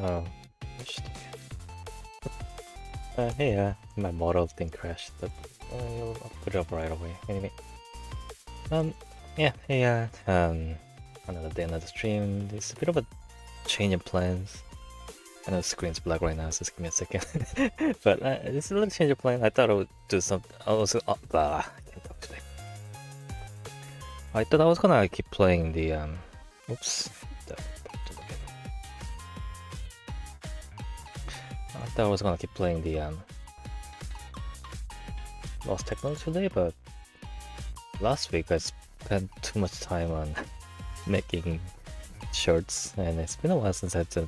Oh, hey, my model thing crashed, but I'll put it up right away. Anyway, um, yeah, hey, another day, another stream. It's a bit of a change of plans. I know the screen's black right now, so just give me a second. But it's a little change of plan. I thought I would do something. I was, I can't talk today. I thought I was gonna keep playing the oops. I thought I was gonna keep playing the Lost Technology today, but last week I spent too much time on making shorts, and it's been a while since I did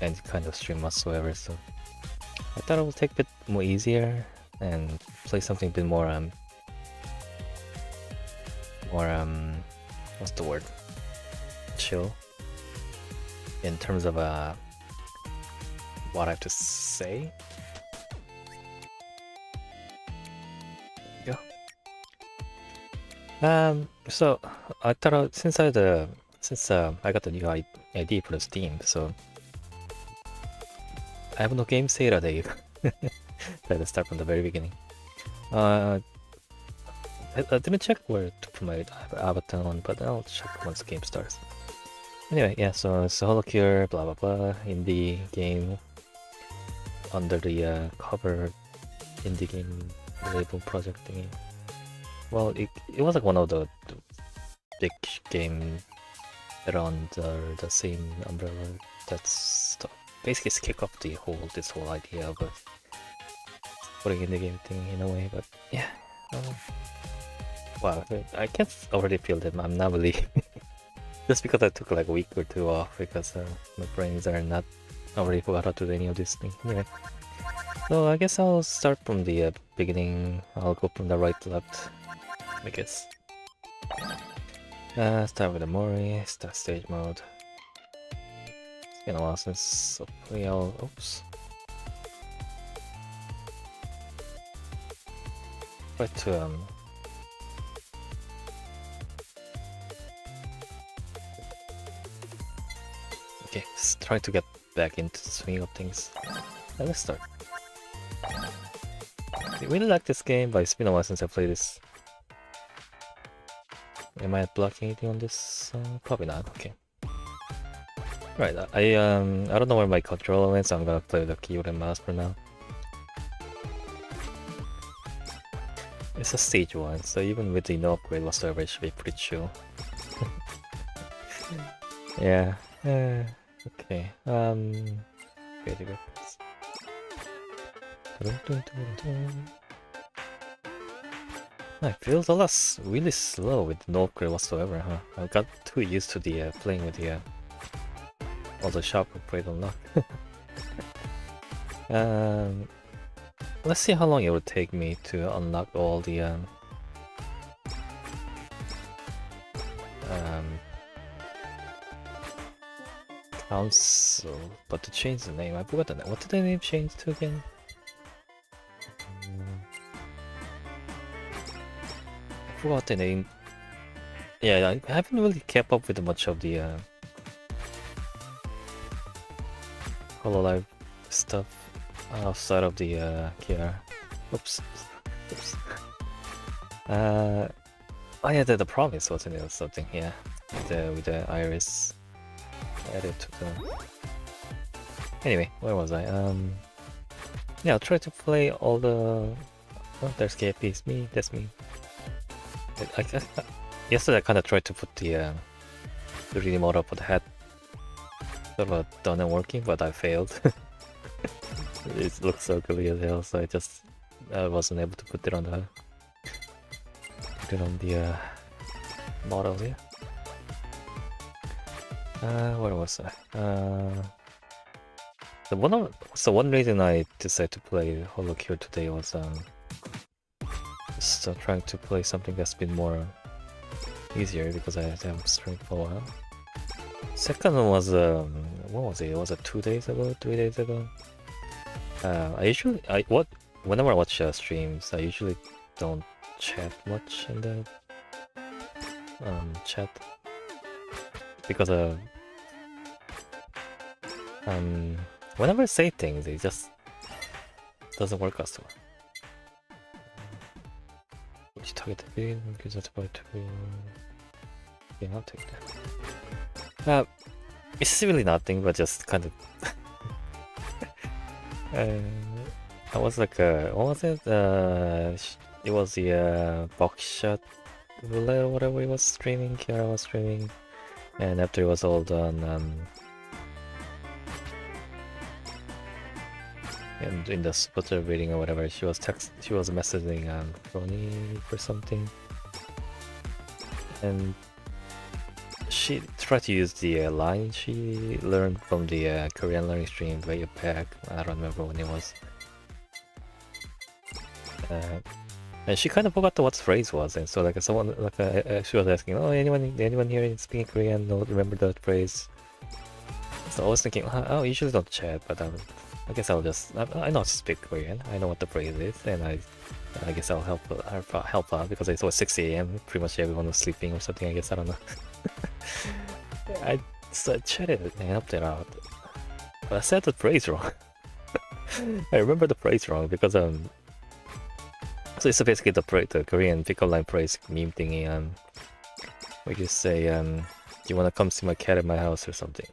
any kind of stream whatsoever. So I thought I would take a bit more easier and play something a bit more what's the word? Chill in terms of what I have to say. There you go. So I thought since I got the new ID for the Steam, so I have no game data day. I had to start from the very beginning. I didn't check where to put my avatar on, but I'll check once the game starts. Anyway, yeah, so it's a Holocure, blah blah blah, indie game under the cover indie game label project thingy. Well, it was like one of the big game that are under the same umbrella. That's basically kick off this whole idea of putting in the game thing in a way. But yeah, wow, I can already feel that I'm not really just because I took like a week or two off because my brains are not already forgot how to do any of these things. Anyway, so I guess I'll start from the beginning. I'll go from the right to left, I guess. Start with the Mori, start stage mode. It's been a while since we all. Oops. Try to okay, just try to get back into the swing of things. Let's start. I really like this game, but it's been a while since I played this. Am I blocking anything on this? Probably not. Okay. Right. I don't know where my controller went, so I'm gonna play with the keyboard and mouse for now. It's a stage 1, so even with the no upgrade whatsoever, it should be pretty chill. Yeah. Okay. Wait a minute. It feels a lot really slow with no upgrade whatsoever, huh? I got too used to the playing with the all the sharp upgrade unlock. Let's see how long it would take me to unlock all the council, but to change the name, I forgot the name. What did the name change to again? I forgot the name. Yeah, I haven't really kept up with much of the Hololive stuff outside of the KR. Oops. Oops. Oh yeah, the promise wasn't it or something? Yeah, with the iris added to the. Anyway, where was I? Yeah, I'll try to play all the. Oh, there's KP. It's me. That's me. Yesterday I kind of tried to put the 3D model for the head. Sort of done and working, but I failed. It looks so ugly as hell, so I wasn't able to put it on the model here. Where was I? The one reason I decided to play Holocure today was just trying to play something that's been more easier because I haven't streamed for a while. Second one was what was it? Was it 2 days ago? 3 days ago? Whenever I watch streams, I usually don't chat much in the chat because whenever I say things, it just doesn't work as well. Which target be? Because that's about to be. Yeah, I'll take that. It's really nothing, but just kind of. I was like, what was it? It was the buckshot roulette or whatever it was streaming. Kiara was streaming, and after it was all done, and in the Twitter reading or whatever, she was messaging Ronnie for something, and she tried to use the line she learned from the Korean learning stream way back. I don't remember when it was. And she kind of forgot what the phrase was, and so like someone she was asking, "Oh, anyone here speaking Korean? No, remember that phrase?" So I was thinking, "Oh, I usually don't chat, but I guess I'll just I know how to speak Korean. I know what the phrase is, and I guess I'll help out because it was 6 a.m. Pretty much everyone was sleeping or something. I guess I don't know. I chatted and helped it out, but I said the phrase wrong. I remember the phrase wrong because So it's basically the Korean pickup line phrase meme thingy, where you say, do you wanna come see my cat at my house or something?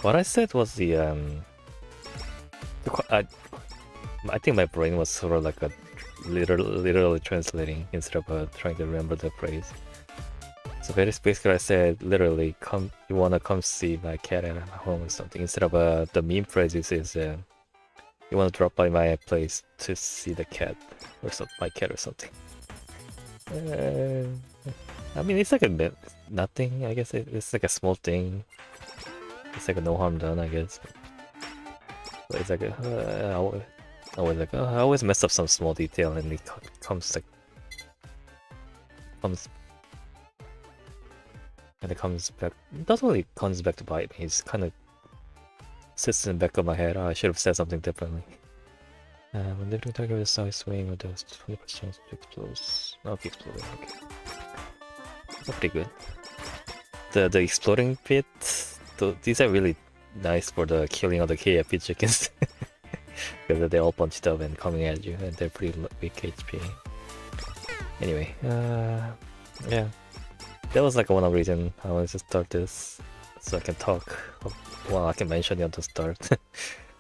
What I said was I think my brain was sort of like a literally translating instead of trying to remember the phrase. So basically I said literally, you wanna come see my cat at my home or something, instead of the meme phrase is you want to drop by my place to see the cat or my cat or something. I mean, it's like a bit nothing. I guess it's like a small thing. It's like a no harm done, I guess. But it's like I always mess up some small detail, and it comes back. It doesn't really comes back to bite me. It's kind of sits in the back of my head. Oh, I should have said something differently. When lifting target with a side swing, with those 20% to explode. No, exploding. Okay, that's pretty good. The exploding pit. These are really nice for the killing of the KFP chickens because they're all bunched up and coming at you, and they're pretty weak HP. Anyway, yeah, that was like one of the reasons I wanted to start this, so I can talk. Well, I can mention it at the start.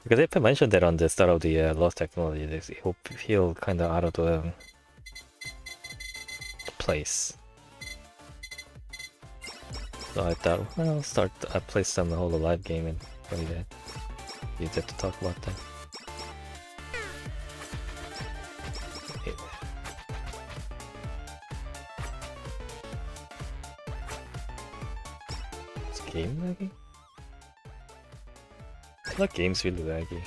Because if I mentioned that on the start of the Lost Technology, it will feel kind of out of the place. So I thought, well, I play some whole live game and play that. You get to talk about that. Okay. Is game laggy? The game's really laggy.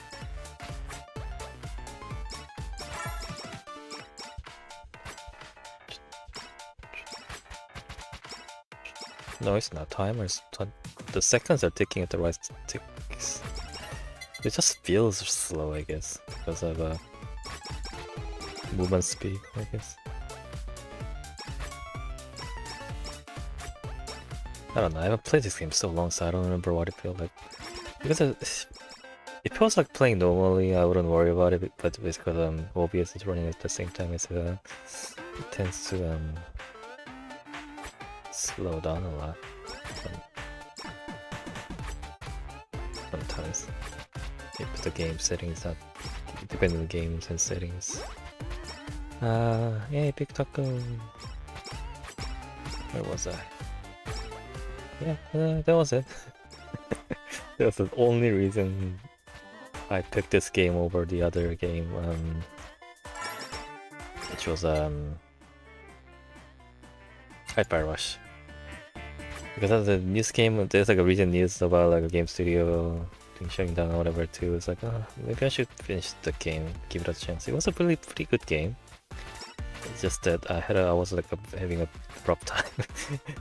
No, it's not. Timers. The seconds are ticking at the right ticks. It just feels slow, I guess, because of movement speed, I guess. I don't know. I haven't played this game so long, so I don't remember what it feels like. Because it feels like playing normally, I wouldn't worry about it, but because OBS is running at the same time, it tends to slow down a lot sometimes. If the game settings up, depending on the games and settings. Yeah, Big Taco. Where was I? Yeah, that was it. That was the only reason I picked this game over the other game, which was Hyper Rush. Because of the news game, there's like a recent news about like a game studio shutting down or whatever too. It's like, oh, maybe I should finish the game, give it a chance. It was a pretty good game. It's just that I was like having a rough time,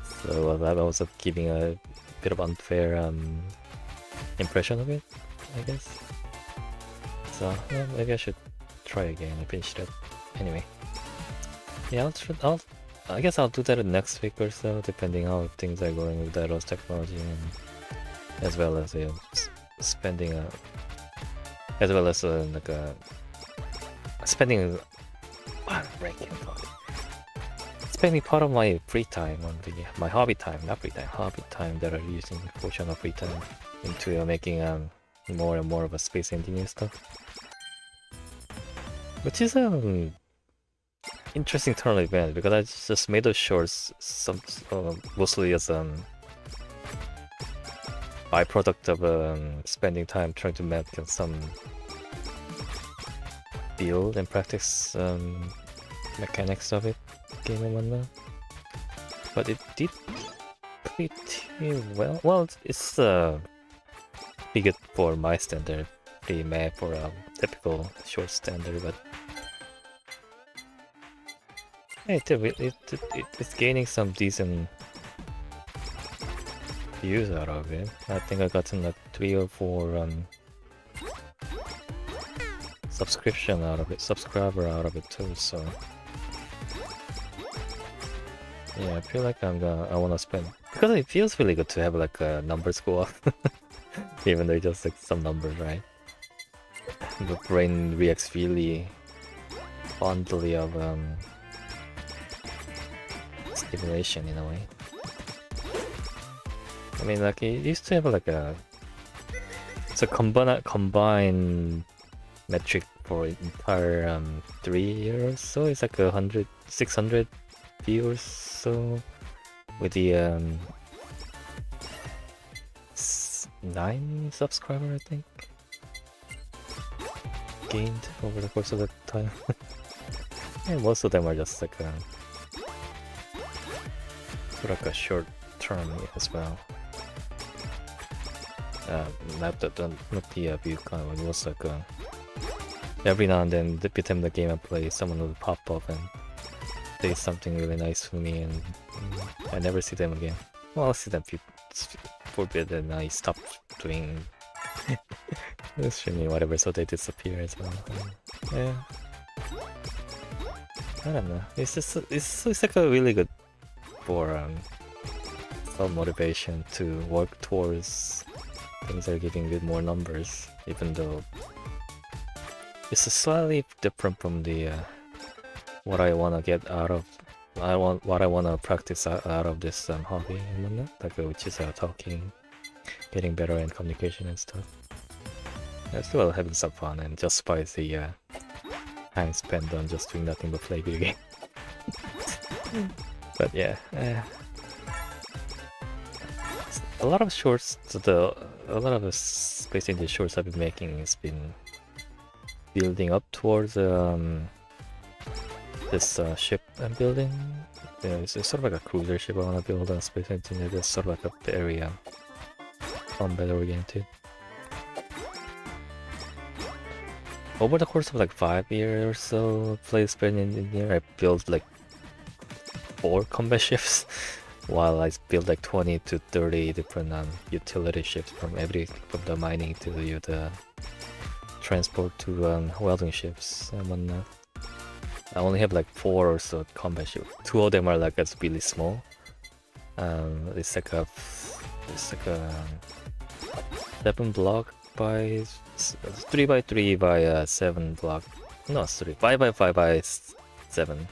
so I was giving a bit of unfair impression of it, I guess. So yeah, maybe I should try again and finish it. Anyway, yeah, I guess I'll do that next week or so, depending how things are going with the Lost Technology. And as well as spending as well as like spending spending part of my free time on my hobby time, not free time, hobby time that I'm using a portion of free time into making more and more of a space engineer stuff, which is interesting turn event because I just made those shorts mostly as byproduct of spending time trying to make some build and practice mechanics of it, game and whatnot. But it did pretty well. Well, it's pretty good for my standard, pretty meh for a typical short standard, but it's gaining some decent views out of it. I think I gotten like 3 or 4 subscriber out of it too, so yeah, I feel like I wanna spend, because it feels really good to have like numbers go up even though it's just like some numbers, right? The brain reacts really fondly of stimulation in a way. I mean, like it used to have like it's a combined metric for entire 3 years, so it's like 600 viewers, so with the 9 subscriber I think gained over the course of that time. And most of them are just like a short term as well. Not the view count. It was like every now and then, every time the game I play, someone will pop up and say something really nice to me, and I never see them again. Well, I'll see them for a bit, and I stop doing streaming whatever, so they disappear as well. Yeah, I don't know. It's like a really good for some motivation to work towards things that are giving a bit more numbers, even though it's slightly different from the what I wanna get out of. What I wanna practice out of this hobby and whatnot, like which is talking, getting better in communication and stuff. I'm still having some fun, and justifies the time spent on just doing nothing but play video game. But yeah, a lot of shorts. A lot of the space in the shorts I've been making has been building up towards this ship I'm building. Yeah, it's sort of like a cruiser ship I want to build on Space Engineer. That's sort of like a very combat oriented. Over the course of like 5 years or so, play Space Engineer, I built like 4 combat ships, while I built like 20 to 30 different utility ships, from the mining to the transport to welding ships and whatnot. I only have like 4 or so combat ships. 2 of them are like really small. It's like a 7 block by 3 by 3 by 7 block. No, sorry, 5 by 5 by 7.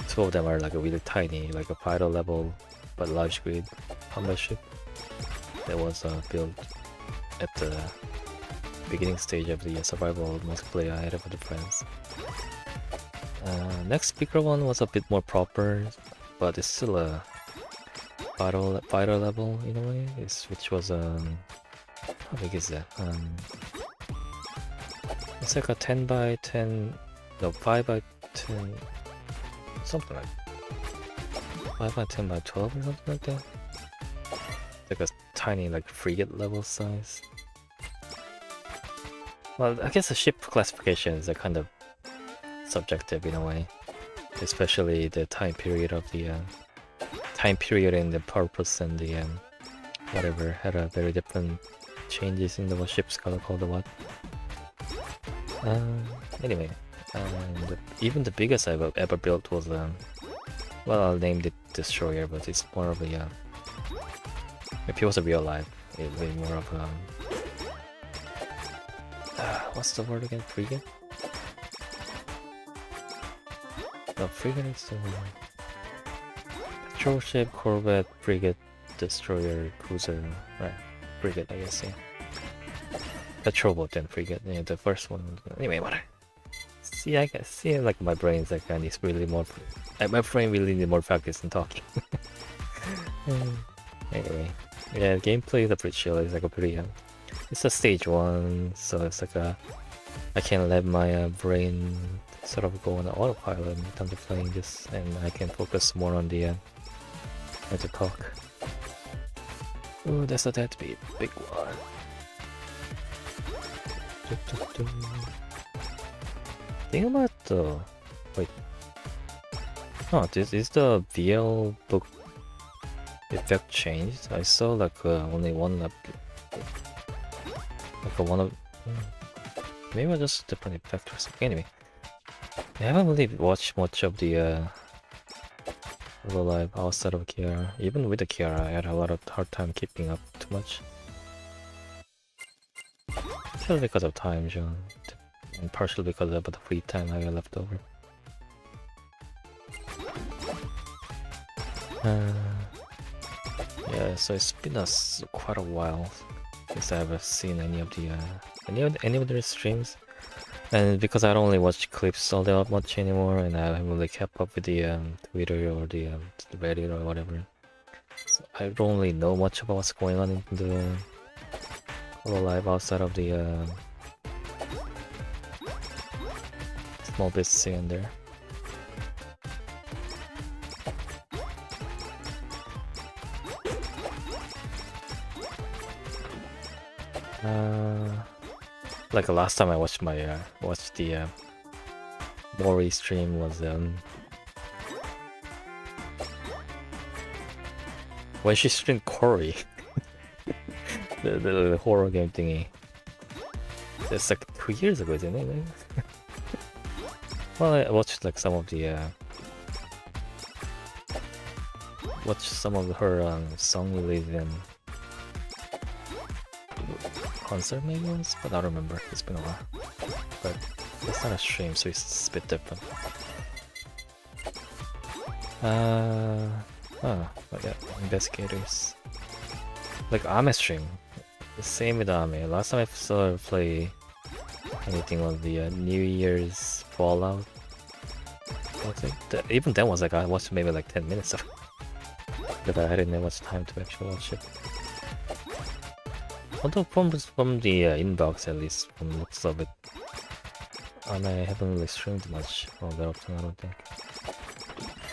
2 of them are like a really tiny, like a fighter level but large grid combat ship that was built at the beginning stage of the survival multiplayer I had with the friends. Next bigger one was a bit more proper, but it's still a fighter level in a way. Which was how big is that? It's like a 10 by 10, no, 5 by 10, something like 5 by 10 by 12 or something like that. Like a tiny, like frigate level size. Well, I guess the ship classification is a kind of subjective in a way, especially the time period of the and the purpose and the whatever had a very different changes in the what ship's color called the what. Anyway, even the biggest I've ever built was well, I'll name it Destroyer, but it's more of a if it was a real life way more of what's the word again? Frigate? No, frigate is the patrol ship, corvette, frigate, destroyer, cruiser, right? Frigate, I guess, yeah. Patrol boat then frigate, yeah, the first one. Anyway, what? See, I can see like my brain's like I need really more. My brain really need more practice in talking. Anyway, yeah, gameplay is pretty chill. It's like a pretty. It's a stage 1, so it's like I can let my brain sort of go on autopilot in terms of playing this, and I can focus more on the how to talk. Ooh, that's a deadbeat, big one. Think about the wait. Oh, this is the VL book effect changed. I saw like only one like one of maybe just a different effect or something. Anyway, I haven't really watched much of the Live outside of Kiara. Even with the Kiara, I had a lot of hard time keeping up too much. Partially because of time, John, and partially because of the free time I got left over. Yeah, so it's been quite a while since I've seen any of the any of their streams, and because I don't really watch clips all that much anymore, and I haven't really kept up with the Twitter or the Reddit or whatever, so I don't really know much about what's going on in the Live outside of the small bits here and there. Like the last time I watched my watched the Mori stream was when she streamed Cory, the horror game thingy. It's like 2 years ago, isn't it? Well, I watched like some of the her song release and concert maybe once, but I don't remember. It's been a while. But it's not a stream, so it's a bit different. But yeah, investigators. Like Ame stream. The same with Ame. Last time I saw her play anything on the New Year's Fallout. Even then was like I watched maybe like 10 minutes of it. But I didn't have much time to actually watch it. Although from the inbox, at least from the looks of it, and I haven't really streamed much or that often, I don't think.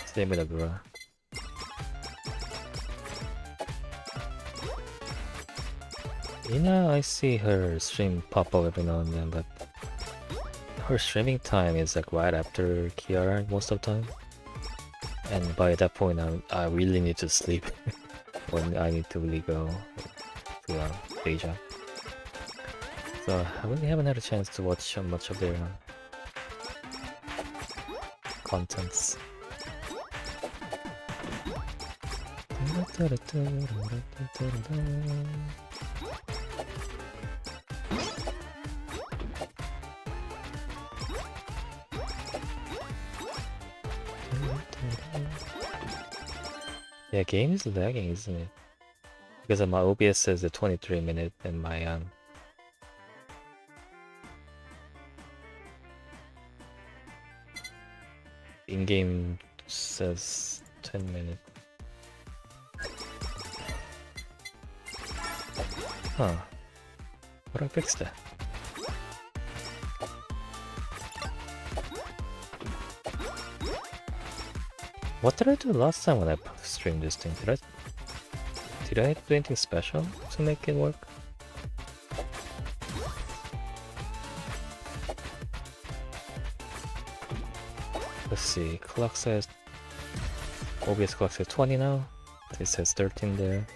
Same with Agura. Ina, I see her stream pop up every now and then, but her streaming time is like right after Kiara most of the time. And by that point, I really need to sleep when I need to really go to day job. So I really haven't had a chance to watch much of their contents. Yeah, game is lagging, isn't it? Because my OBS says a 23-minute and my in-game says 10 minutes. Huh. How do I fix that? What did I do last time when I streamed this thing? Did I do anything special to make it work? Let's see, clock says OBS clock says 20 now. It says 13 there.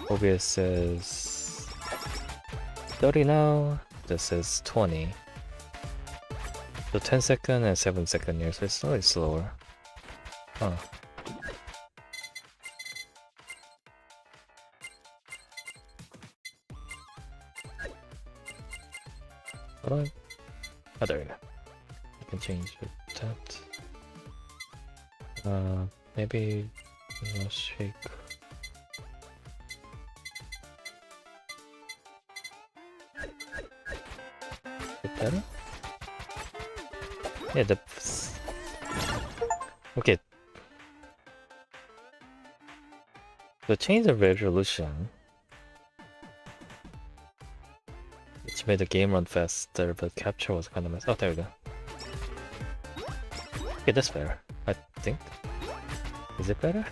OBS says 30 now. This says 20. So 10 second and 7 second here, so it's slightly slower. Huh. Hold on. Oh, there we go. I can change that. Maybe shake. Bit better? Yeah, okay. The change of resolution, which made the game run faster, but capture was kind of messed. Oh, there we go. Okay, that's better. I think. Is it better?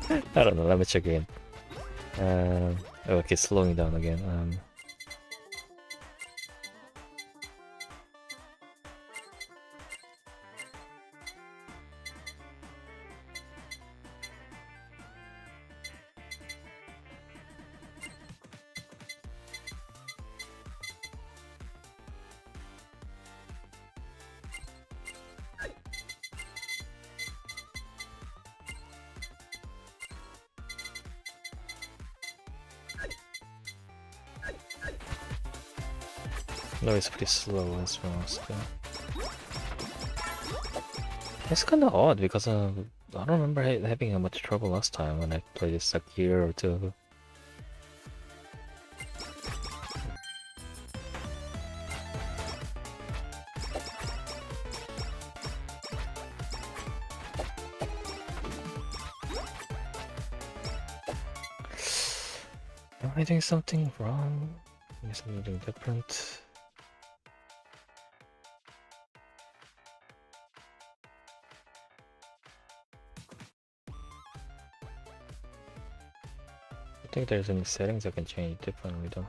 I don't know. Let me check again. Okay, slowing down again. No, it's pretty slow as well, so. It's kinda odd because I don't remember having much trouble last time when I played this like a year or two ago. Am I doing something wrong? Maybe something different. I think there's any settings I can change differently though.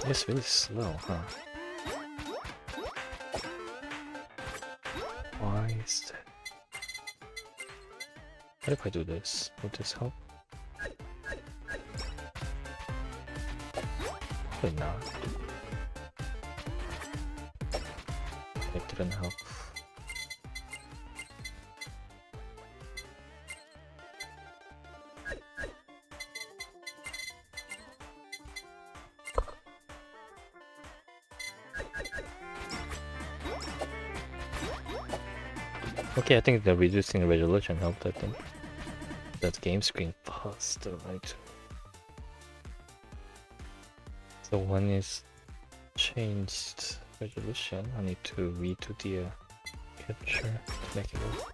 It's really slow, huh? Why is that? What if I do this? Would this help? Probably not. It didn't help. Okay, I think the reducing the resolution helped, I think. That game screen faster, right? So one is changed resolution. I need to redo the capture to make it work.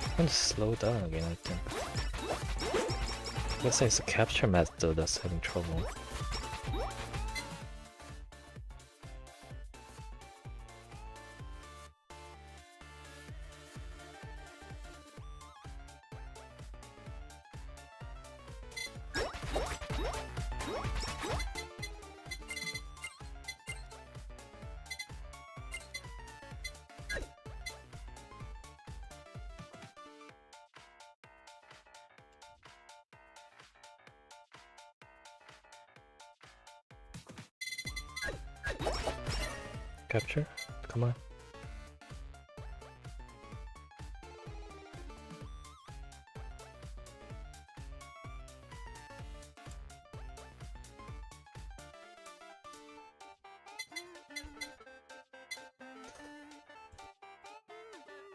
I'm gonna slow down again, I think. Let's say it's the capture method that's having trouble. Capture? Come on.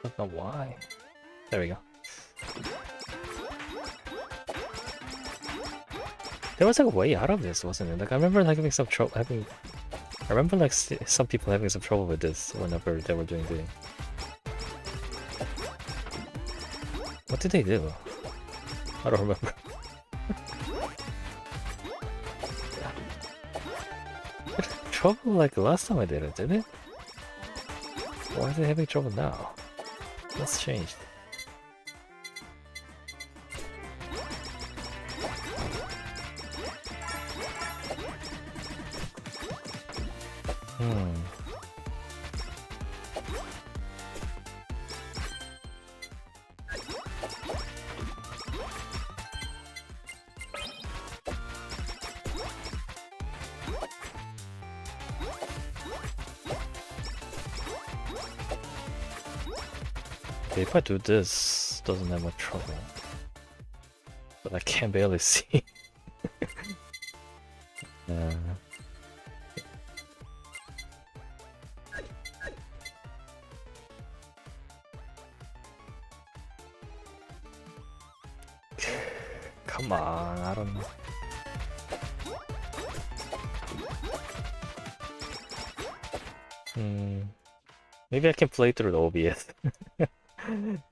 I don't know why. There we go. There was like a way out of this, wasn't it? Like I remember like having some trouble I remember like some people having some trouble with this whenever they were doing the... What did they do? I don't remember. Trouble like last time I did it, didn't it? Why are they having trouble now? What's changed? Okay, if I do this, doesn't have much trouble. But I can barely see. Come on, I don't know. Maybe I can play through the OBS.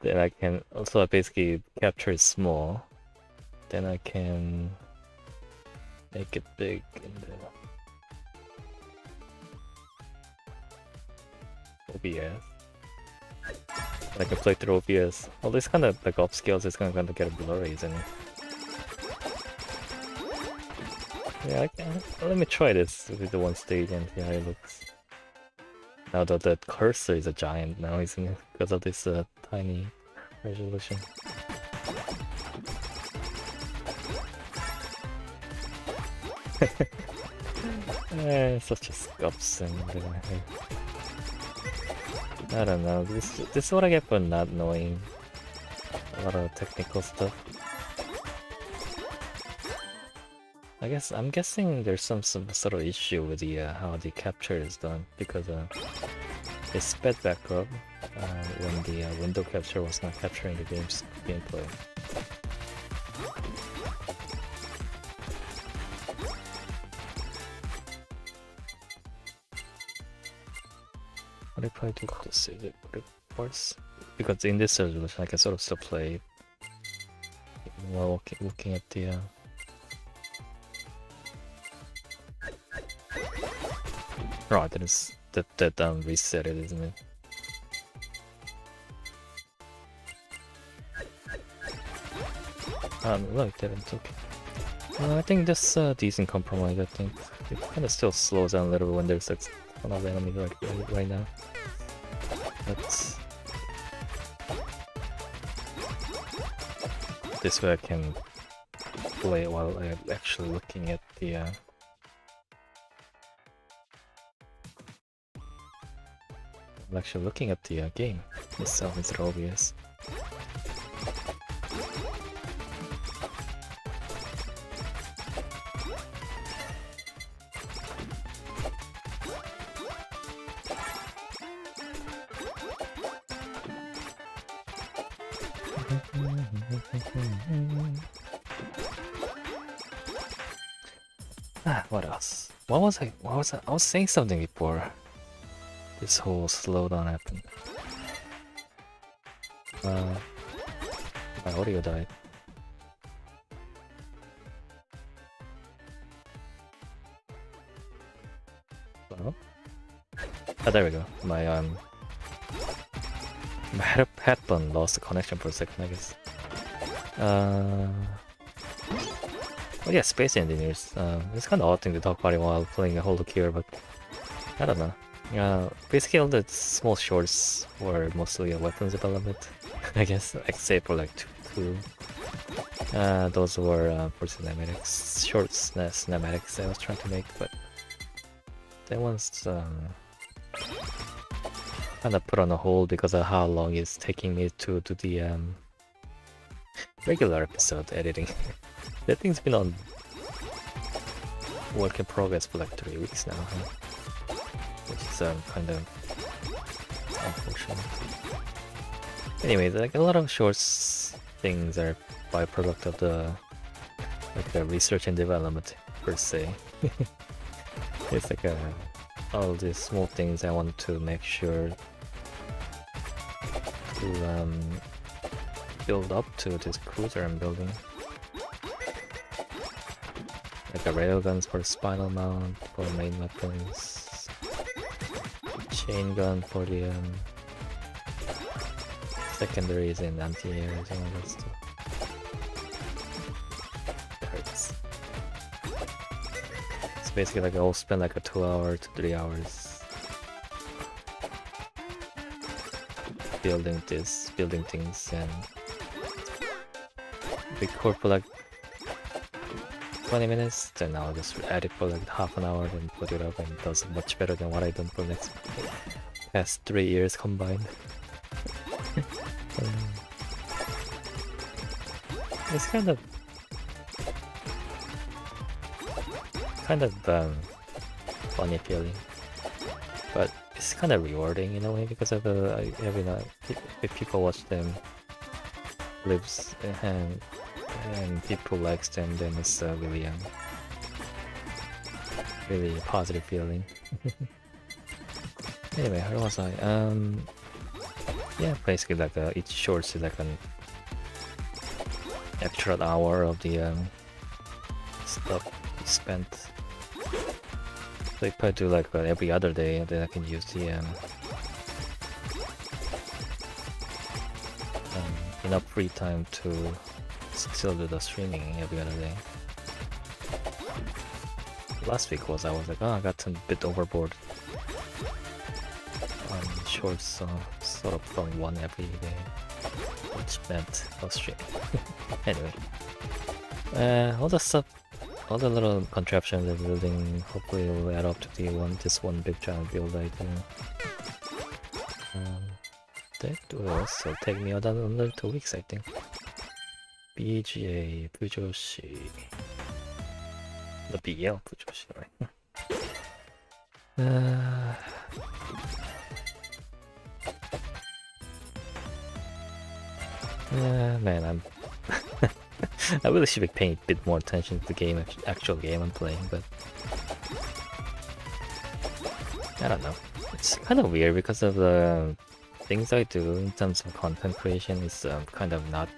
Then I can also basically capture it small. Then I can make it big in the OBS. I can play through OBS. All this kind of like upscales is kind of get blurry, isn't it? Yeah, I can. Let me try this with the one stage and see how it looks. Now that the cursor is a giant now, isn't it? Because of this tiny resolution. Such a scuffs and I don't know. This is what I get for not knowing a lot of technical stuff. I'm guessing there's some sort of issue with the how the capture is done because it sped back up when the window capture was not capturing the gameplay. What if I do this? Is it worse? Because in this resolution I can sort of still play while looking at the oh, that reset it, isn't it? No, it didn't. Okay. I think that's a decent compromise. I think it kind of still slows down a little bit when there's a ton of enemies right now. But this way I can play while I'm actually looking at the. I'm actually looking at the game itself instead of OBS. What else? What was I? I was saying something before this whole slowdown happened. My audio died. Well, there we go. My headphone lost the connection for a second, I guess. Well, yeah, Space Engineers. It's kind of odd thing to talk about it while playing a Holocure, but I don't know. Basically all the small shorts were mostly a weapons development, I guess, except for like two. Those were for cinematics, short cinematics I was trying to make, but that one's kind of put on a hold because of how long it's taking me to do the regular episode editing. That thing's been on work in progress for like 3 weeks now, which is kind of unfortunate. Anyway, like a lot of shorts things are byproduct of the research and development per se. It's like all these small things I want to make sure to build up to this cruiser I'm building. Like a railguns for spinal mount for main weapons, chain gun for the secondaries and anti-airs and all that stuff. It hurts. It's basically like I'll spend like a 2 hour to 3 hours building things and record for like 20 minutes, then I'll just edit for like half an hour and put it up, and it does much better than what I've done for the past 3 years combined. It's kind of funny feeling, but it's kind of rewarding in a way because of every night if people watch them lives and people likes them, then it's really really positive feeling. Anyway, where was I? Yeah, basically like each shorts is like an extra hour of the stuff spent. So if I do like every other day, then I can use the enough free time to still do the streaming every other day. Last week I was like, oh, I got a bit overboard on shorts, so sort of from one every day, which meant no streaming. Anyway, all the stuff, all the little contraptions I'm building, hopefully will add up to the this one big giant build I do. That will also take me another 2 weeks, I think. BGA Fujoshi. The BL Fujoshi, right? Man, I'm I really should be paying a bit more attention to the game, actual game I'm playing, but I don't know. It's kind of weird because of the things I do in terms of content creation is kind of not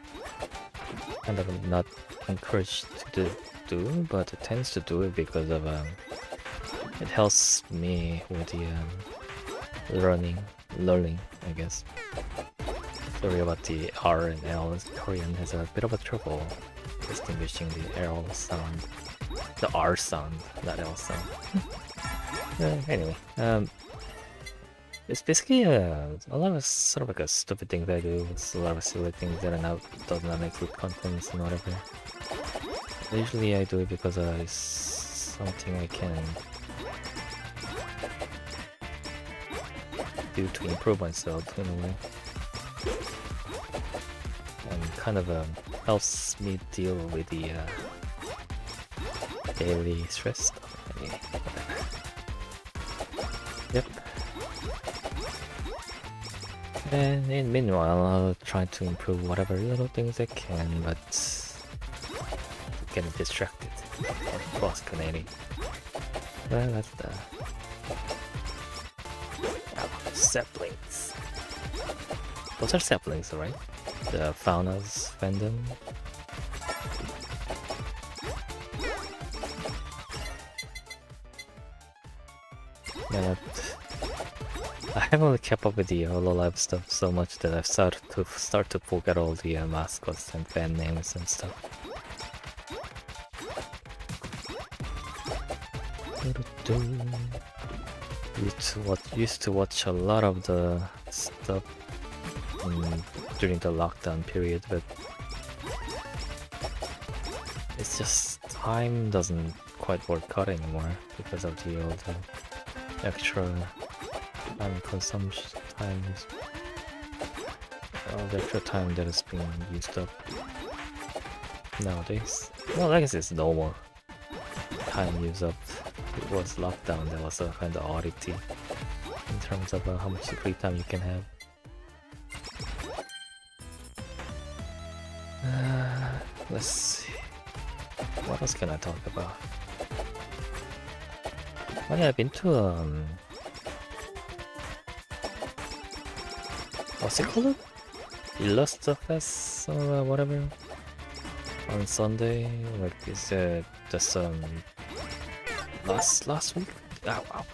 encouraged to do, but it tends to do it because of it helps me with the learning, I guess. Sorry about the R and L. Korean has a bit of a trouble distinguishing the L sound, the R sound, not L sound. Anyway, it's basically a lot of sort of like a stupid thing that I do. It's a lot of silly things that does not make good contents and whatever. Usually I do it because it's something I can do to improve myself in a way. And kind of helps me deal with the daily stress stuff. Anyway, yep. And in meanwhile, I'll try to improve whatever little things I can, but getting distracted and procrastinating. Well, that's the saplings. Those are saplings, right? The Fauna's fandom. Yeah, I haven't really kept up with the Hololive stuff so much that I've started to forget all the mascots and fan names and stuff. Used to watch a lot of the stuff during the lockdown period, but it's just time doesn't quite work out anymore because of the old extra time consumption times. All the extra time that is being used up nowadays. Well, I guess it's normal time used up. It was lockdown, that was a kind of oddity in terms of how much free time you can have. Let's see. What else can I talk about? Oh yeah, I've been to what's it called? Illustrafest or whatever on Sunday. Like it's just last week. Oh, wow.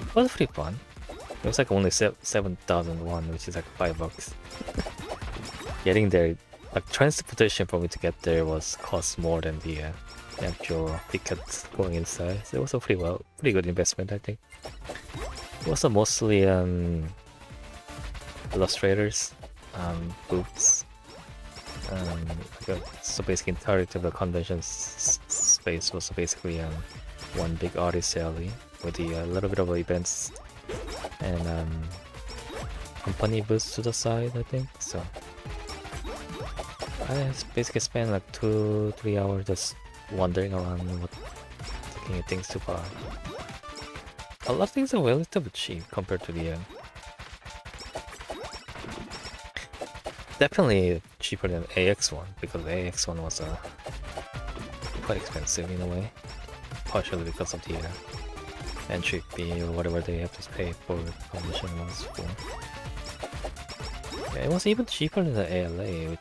It was pretty fun. It was like only 7,001, which is like $5. Getting there, like transportation for me to get there cost more than the actual ticket going inside. So it was a pretty good investment, I think. It was mostly illustrators, booths. So basically, entirety of the convention space was basically one big artist alley with a little bit of events and company booth to the side, I think. So I basically spent like 2-3 hours just wandering around, looking at things to buy. A lot of things are relatively cheap compared to the definitely cheaper than AX1, because AX1 was quite expensive in a way, partially because of the entry fee or whatever they have to pay for commission was for. Yeah, it was even cheaper than the ALA,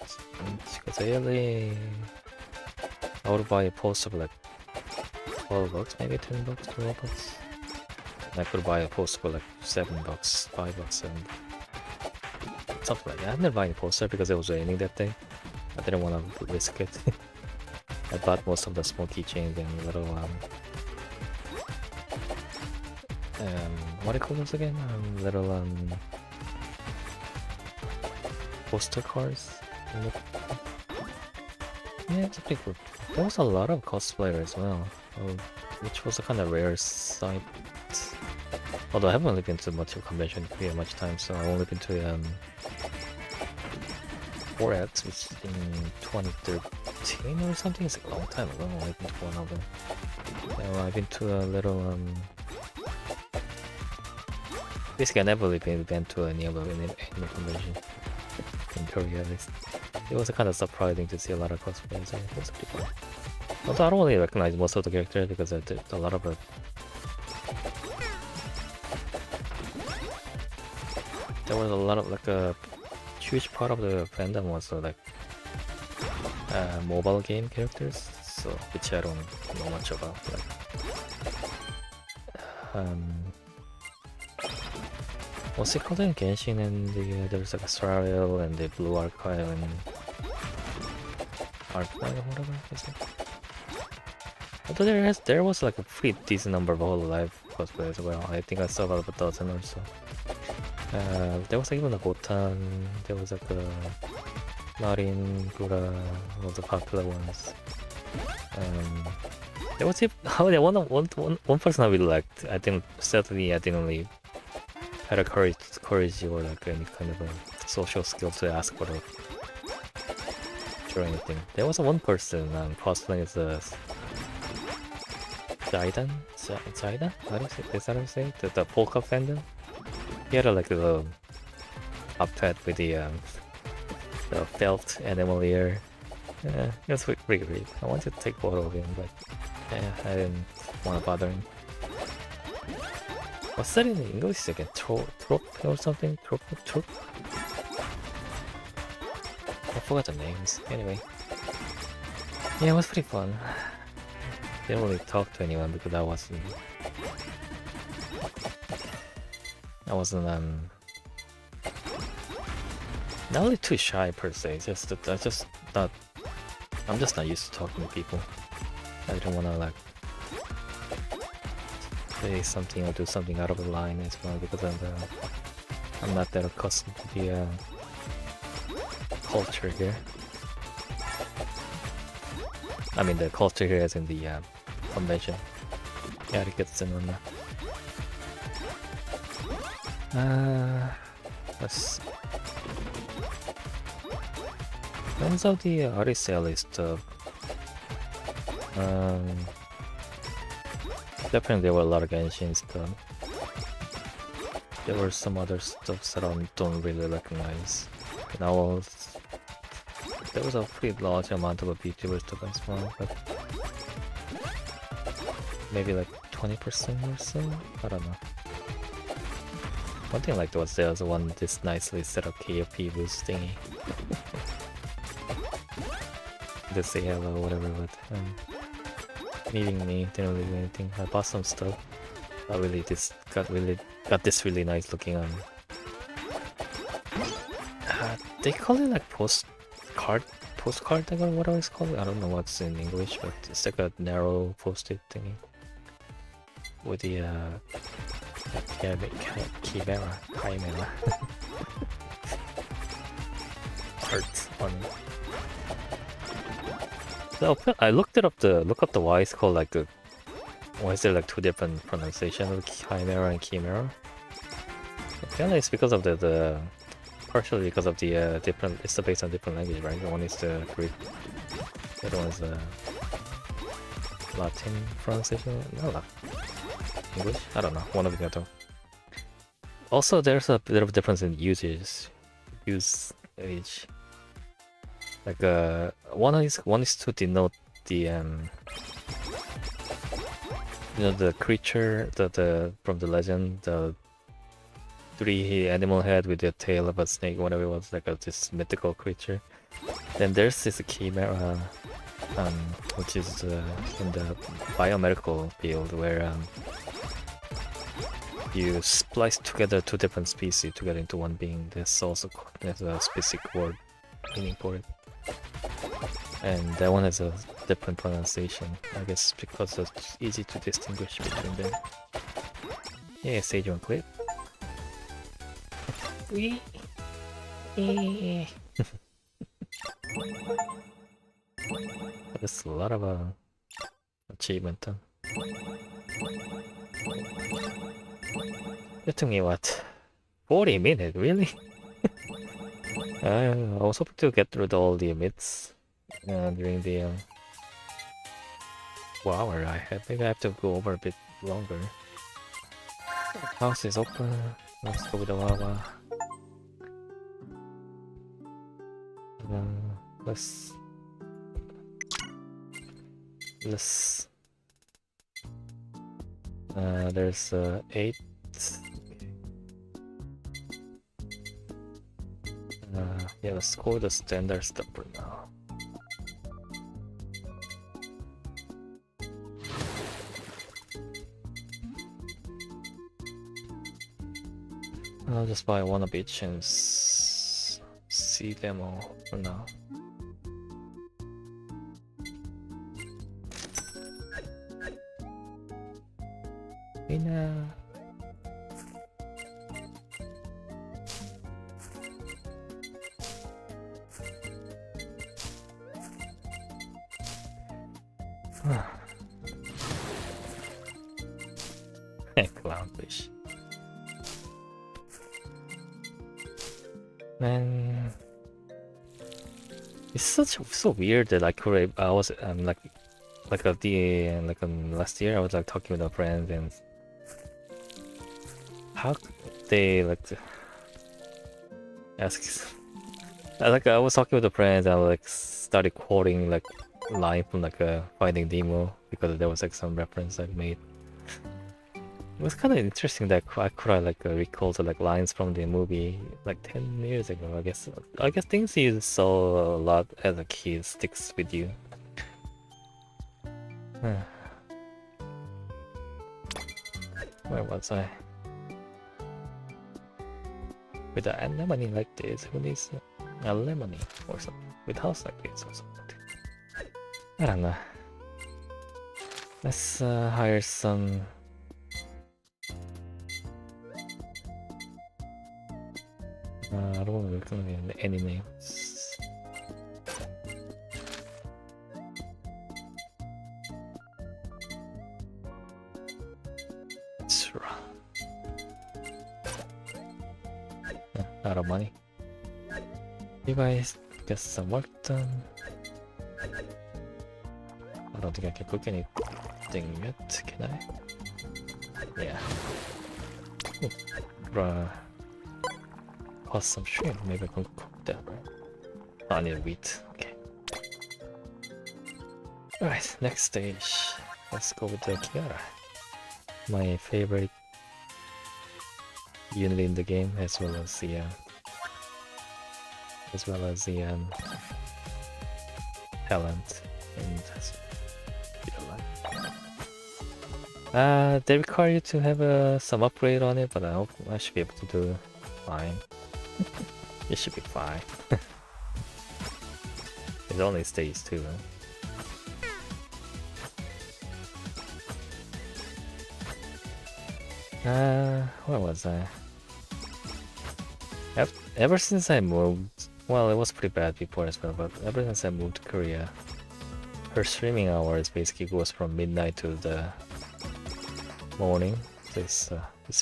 because ALA I would buy a poster for like $12, maybe $10, $12. And I could buy a poster for like $7, $5, and something like that. I didn't buy a poster because it was raining that day. I didn't want to risk it. I bought most of the small keychains and little what do you call those again? Little poster cards. Yeah, it's pretty cool. There was a lot of cosplayer as well, which was a kind of rare sight. Although I haven't really been to much of convention pretty much time, so I've only been to 4X, which is in 2013 or something. It's like a long time ago. I've been to one of them. I've been to a little basically I never really been to any of the anime convention in Korea at least. It was kind of surprising to see a lot of cosplayers. It was pretty cool. Although I don't really recognize most of the characters because I did a lot of it. There was a lot of like a huge part of the fandom was like mobile game characters, so which I don't know much about. Like, what's it called in Genshin? And there's like a Sarail and the Blue Archive and Archive or whatever is it? Although there was like a pretty decent number of Hololive cosplay as well. I think I saw about a dozen or so. There was like even a Botan, there was like a Marin, Gura, all the popular ones. There was one person I really liked. I think certainly I didn't really had a courage or like any kind of a social skill to ask for it or anything. There was one person cosplaying as a Zaidan? How do you say? Is that how you say it? The polka fandom? He had like a top hat with the felt animal ear. Yeah, it was pretty great. I wanted to take a photo of him, but yeah, I didn't want to bother him. What's that in English again? Trop or something? Trop? I forgot the names. Anyway. Yeah, it was pretty fun. Didn't really talk to anyone because I wasn't not really too shy per se. It's just that I'm just not used to talking to people. I didn't want to like say something or do something out of the line as well because I'm not that accustomed to the culture here. I mean the culture here as in the convention. Etiquettes and whatnot. Let's turns out the artist sale is definitely there were a lot of Genshin stuff. There were some other stuff that I don't really recognize. Now there was a pretty large amount of VTuber stuff as well, but maybe like 20% or so? I don't know. One thing I liked was there was one this nicely set up KFP boost thingy. Just say hello or whatever, but meeting me didn't really do anything. I bought some stuff. I really got this really nice looking they call it like postcard thing or whatever it's called. I don't know what's in English, but it's like a narrow post-it thingy with the chimera art on it. So I looked up the why it's called like why is there like two different pronunciations of chimera and chimera? Apparently it's because of the partially because of the different. It's based on different language, right? One is the Greek, the other one is Latin pronunciation. No, English. I don't know. One of the other. Also, there's a bit of difference in usage. Like one is to denote the the creature, the from the legend, the three animal head with the tail of a snake, whatever it was, like this mythical creature. Then there's this chimera, which is in the biomedical field where you splice together two different species together into one being. There's a specific word meaning for it. And that one has a different pronunciation, I guess because it's easy to distinguish between them. Yeah, stage 1 clip. There's a lot of achievement done. It took me what? 40 minutes, really? I was hoping to get through all the myths during the 4 hour I had. Maybe I have to go over a bit longer. House is open. Let's go with the lava. Let's there's 8. Yeah, let's go with the standard stuff for now. I'll just buy one of each and see them all for now. Heya. Clownfish. Man, it's so weird that I was last year I was like talking with a friend and how they like to ask. I was talking with a friend and I like started quoting like line from like a Finding Nemo because there was like some reference I made. It was kind of interesting that I could like recall the like lines from the movie like 10 years ago. I guess things you saw a lot as a kid sticks with you. Where was I? With an anemone like this, who needs a lemony or something? With a house like this or something? I don't know. Let's hire some. I don't want to look at any names. Out of money. You guys get some work done. I don't think I can cook anything yet, can I? Yeah. Caught some shrimp, maybe I can cook that, right? Oh, I need wheat, okay. Alright, next stage. Let's go with the Kiara. My favorite unit in the game, as well as the talent and they require you to have some upgrade on it, but I hope I should be able to do fine. It should be fine. It only stage 2, right? Where was I? Ever since I moved, well, it was pretty bad before as well, but ever since I moved to Korea, her streaming hours basically goes from midnight to the morning. It's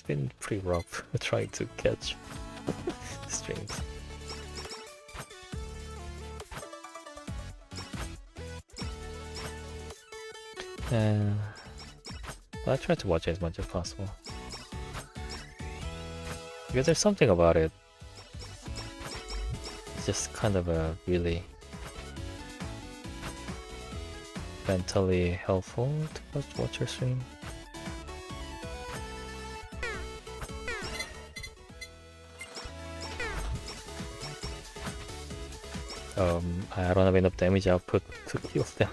been pretty rough trying to catch streams. But I try to watch it as much as possible. Because there's something about it. It's just kind of a really mentally helpful to watch your stream. I don't have enough damage output to kill them.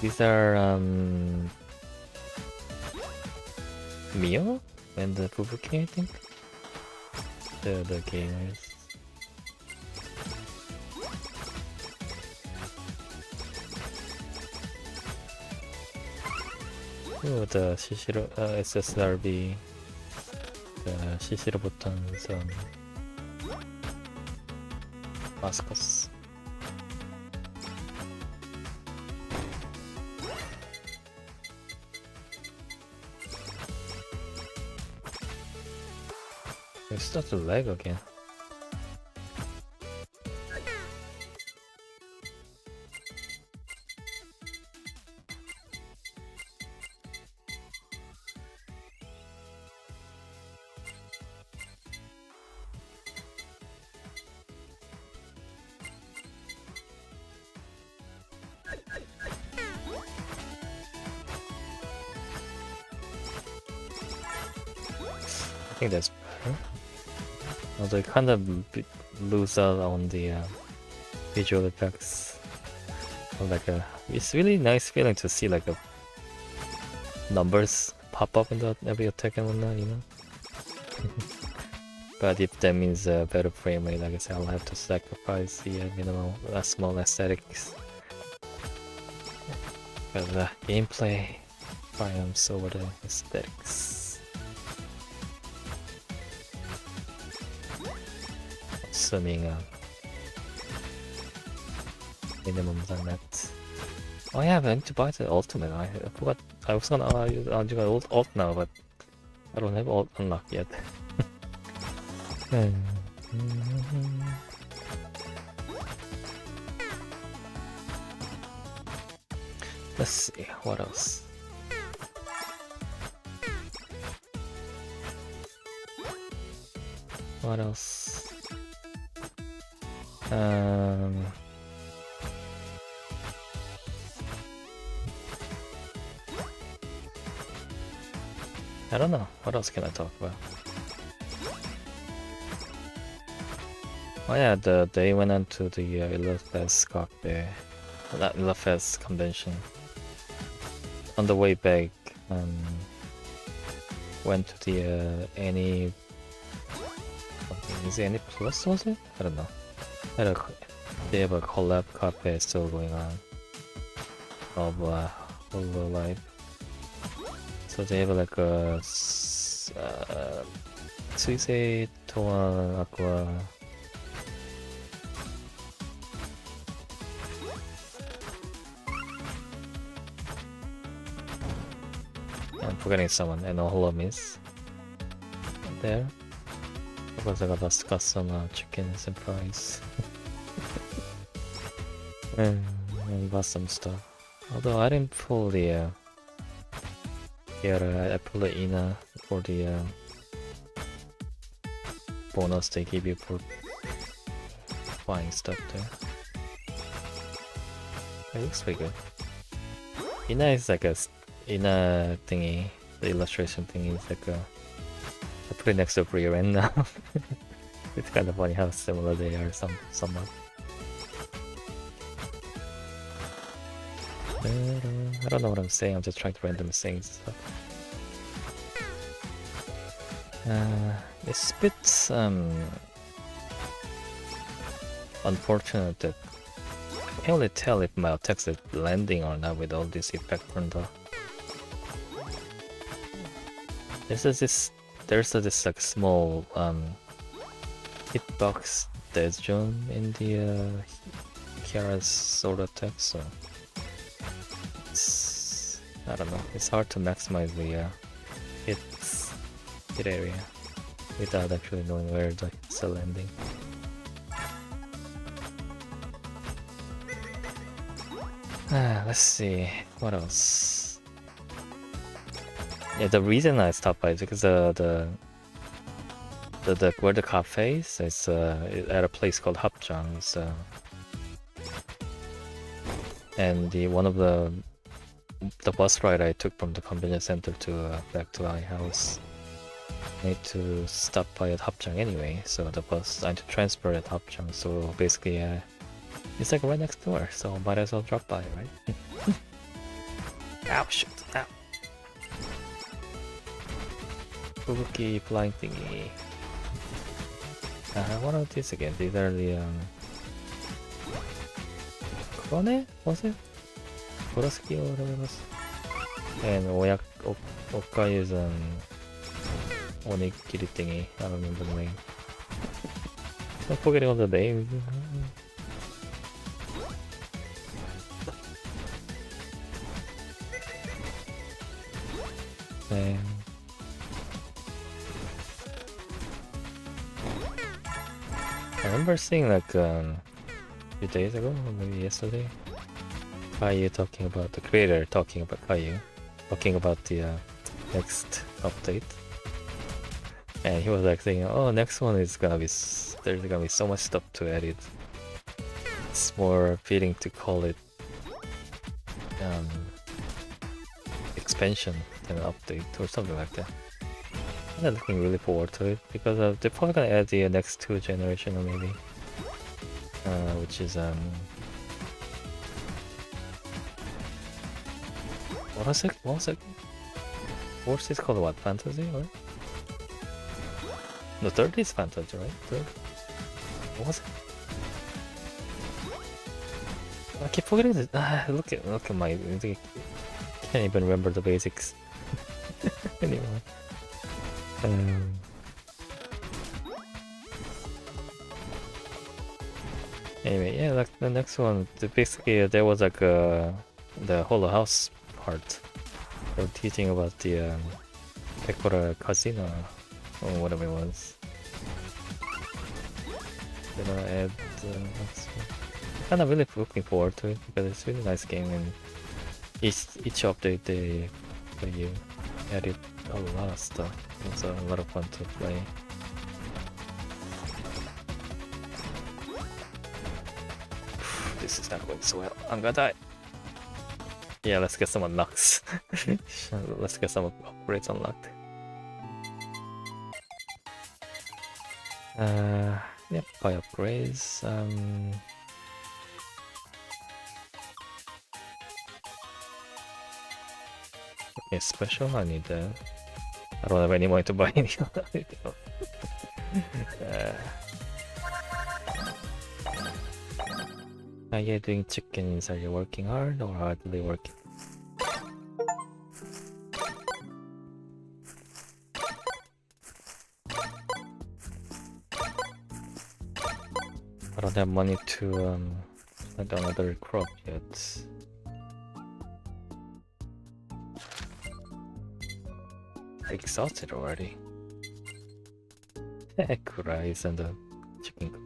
These are Mio and the Fubuki, I think. The gamers. Oh, the Shishiro SSRB, the Shishiro buttons mascots. It starts to lag again. I think that's better. Although I kind of lose out on the visual effects. Like it's really nice feeling to see like numbers pop up in every attack and whatnot, you know. But if that means a better frame rate, like I said, I'll have to sacrifice the minimal, small aesthetics. But the gameplay triumphs over the aesthetics. Assuming minimums are met. Oh yeah, I need to buy the ultimate. I forgot. I was gonna do ult now, but I don't have ult unlocked yet. Let's see what else. What else? I don't know. What else can I talk about? Oh yeah, they went into the Illafest cockpit, not Illafest convention. On the way back, went to the Any. Is it Any Plus? Was it? I don't know. They have a collab cafe still going on of Hololive. So they have like a Suisei Toa Aqua. I'm forgetting someone, and Holomiss there. Because I got some chicken and fries. and got some stuff. Although I didn't pull the I pulled the Ina for the bonus they give you for buying stuff there. It looks pretty good. Ina is like Ina thingy, the illustration thingy is like I put it next to rear end now. It's kind of funny how similar they are somewhat. I don't know what I'm saying, I'm just trying to randomly saying stuff. It's a bit unfortunate that I can't really tell if my attacks are landing or not with all this effect from the... There's this like small hitbox dead zone in the Kiara's sword attack, so it's, I don't know, it's hard to maximize the hit area without actually knowing where the hits are landing. Let's see, what else? Yeah, the reason I stopped by is because the where the cafe is, it's at a place called Hapjang, so and the one of the bus ride I took from the convenience center to back to my house, I need to stop by at Hapjang anyway, so the bus I need to transfer at Hapjang, so basically it's like right next door, so might as well drop by, right? Ow, shoot, ow. Fubuki flying thingy. What are these again? These are the Krone? Was it? Kurosaki or whatever it was. And Okayu's onigiri thingy. I don't remember the name. I'm forgetting all the names. And I remember seeing like a few days ago, or maybe yesterday, Caillou talking about the creator talking about Caillou, talking about the next update, and he was like saying, "Oh, next one is gonna be there's gonna be so much stuff to edit. It's more fitting to call it expansion than an update or something like that." I'm looking really forward to it because they're probably gonna add the next 2 generation or maybe, which is what was it? What was it? Fourth is called what? Fantasy, right? No, third is fantasy, right? Third. What was it? I keep forgetting this. Look at my. I can't even remember the basics anymore. Anyway, yeah, like the next one, basically there was like the Holo House part. They were teaching about the Pecora Casino or whatever it was. They're gonna add. I'm kind of really looking forward to it because it's a really nice game, and each update they added a lot of stuff. It's a lot of fun to play. This is not going so well. I'm gonna die. Yeah, let's get some unlocks. Let's get some upgrades unlocked. Yep, buy upgrades. Okay, special. I need that. I don't have any money to buy any other. Are you doing chickens? Are you working hard or hardly working? I don't have money to plant another crop yet. Exhausted already. Kurais and the chicken coop.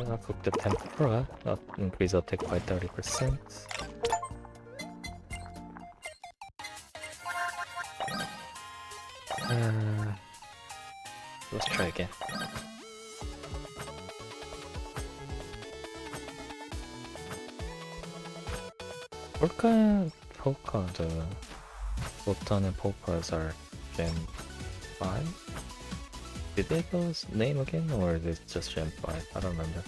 I'll cook the tempura. I'll increase our tech by 30%. Let's try again. Polka, the Botan and Polkas are Gen 5? Did they go name again, or is it just Gen 5? I don't remember.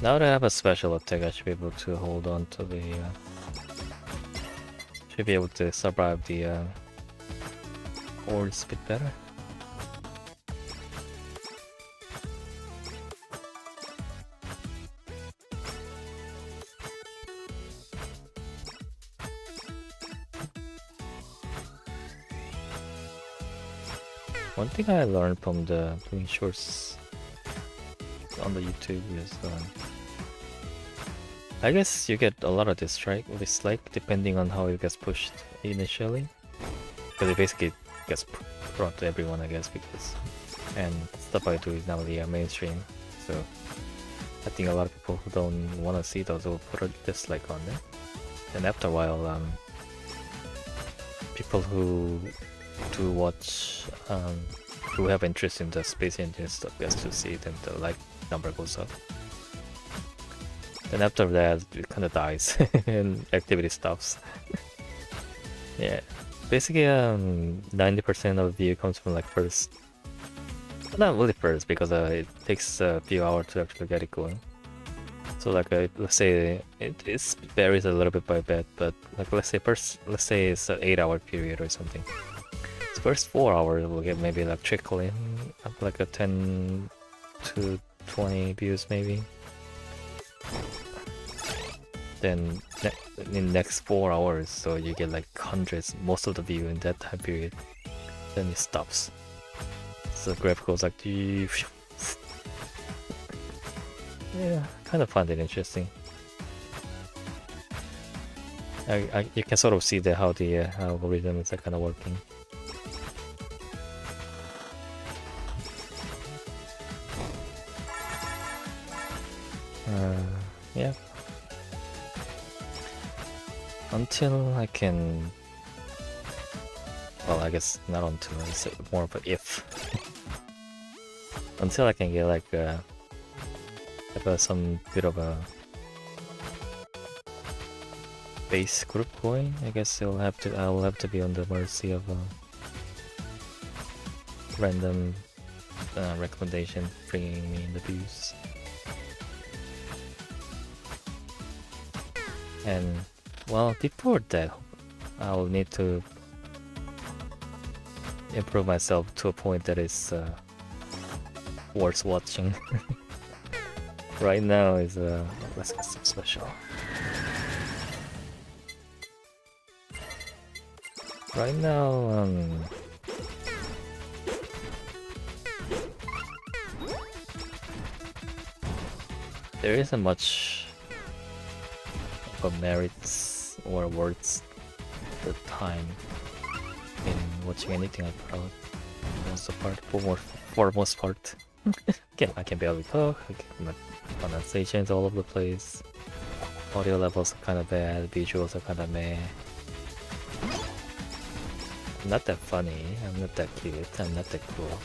Now that I have a special attack, I should be able to hold on to the... should be able to survive the hordes a bit better. One thing I learned from the doing shorts on the YouTube is I guess you get a lot of dislike depending on how it gets pushed initially, because it basically gets brought to everyone, I guess, because and stuff I do is now the mainstream, so I think a lot of people who don't want to see those will put a dislike on it. And after a while, people who do watch, who have interest in the space engine stuff gets to see it, and the like number goes up. Then after that, it kind of dies and activity stops. Yeah, basically, 90% of the view comes from like first. Not really first, because it takes a few hours to actually get it going. So like, let's say it varies a little bit by bit, but like let's say it's an 8-hour period or something. The first 4 hours will get maybe like trickle in up like a 10 to 20 views maybe. Then in next 4 hours, so you get like hundreds, most of the view in that time period. Then it stops. So the graph goes like, yeah, kind of find it interesting. You can sort of see how the algorithm is kind of working. Yeah. Until I can, well, I guess not until, it's more of an if. Until I can get like some bit of a base group going, I guess I will have to be on the mercy of a random recommendation bringing me in the views. And well, before that, I'll need to improve myself to a point that is worth watching. Right now is let's get some special. Right now, there isn't much of merits or worth the time in watching anything I put out. For most part. Again, I can barely talk. My pronunciation's all over the place. Audio levels are kind of bad. Visuals are kind of meh. I'm not that funny. I'm not that cute. I'm not that cool.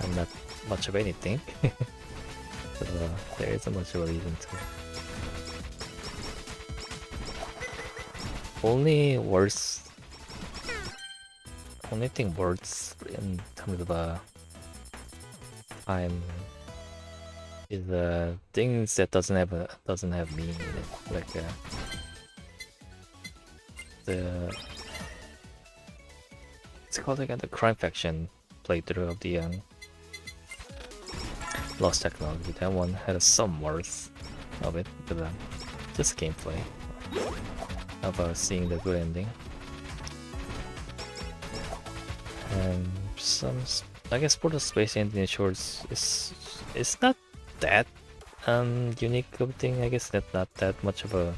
I'm not much of anything. So there isn't much of a reason to. Only thing worse in terms of time is things that doesn't have me in it, like it's called again the crime faction playthrough of the Lost Technology. That one had some worth of it, but just gameplay. How about seeing the good ending? And I guess for the space engine shorts, it's not that unique of a thing. I guess that's not that much of a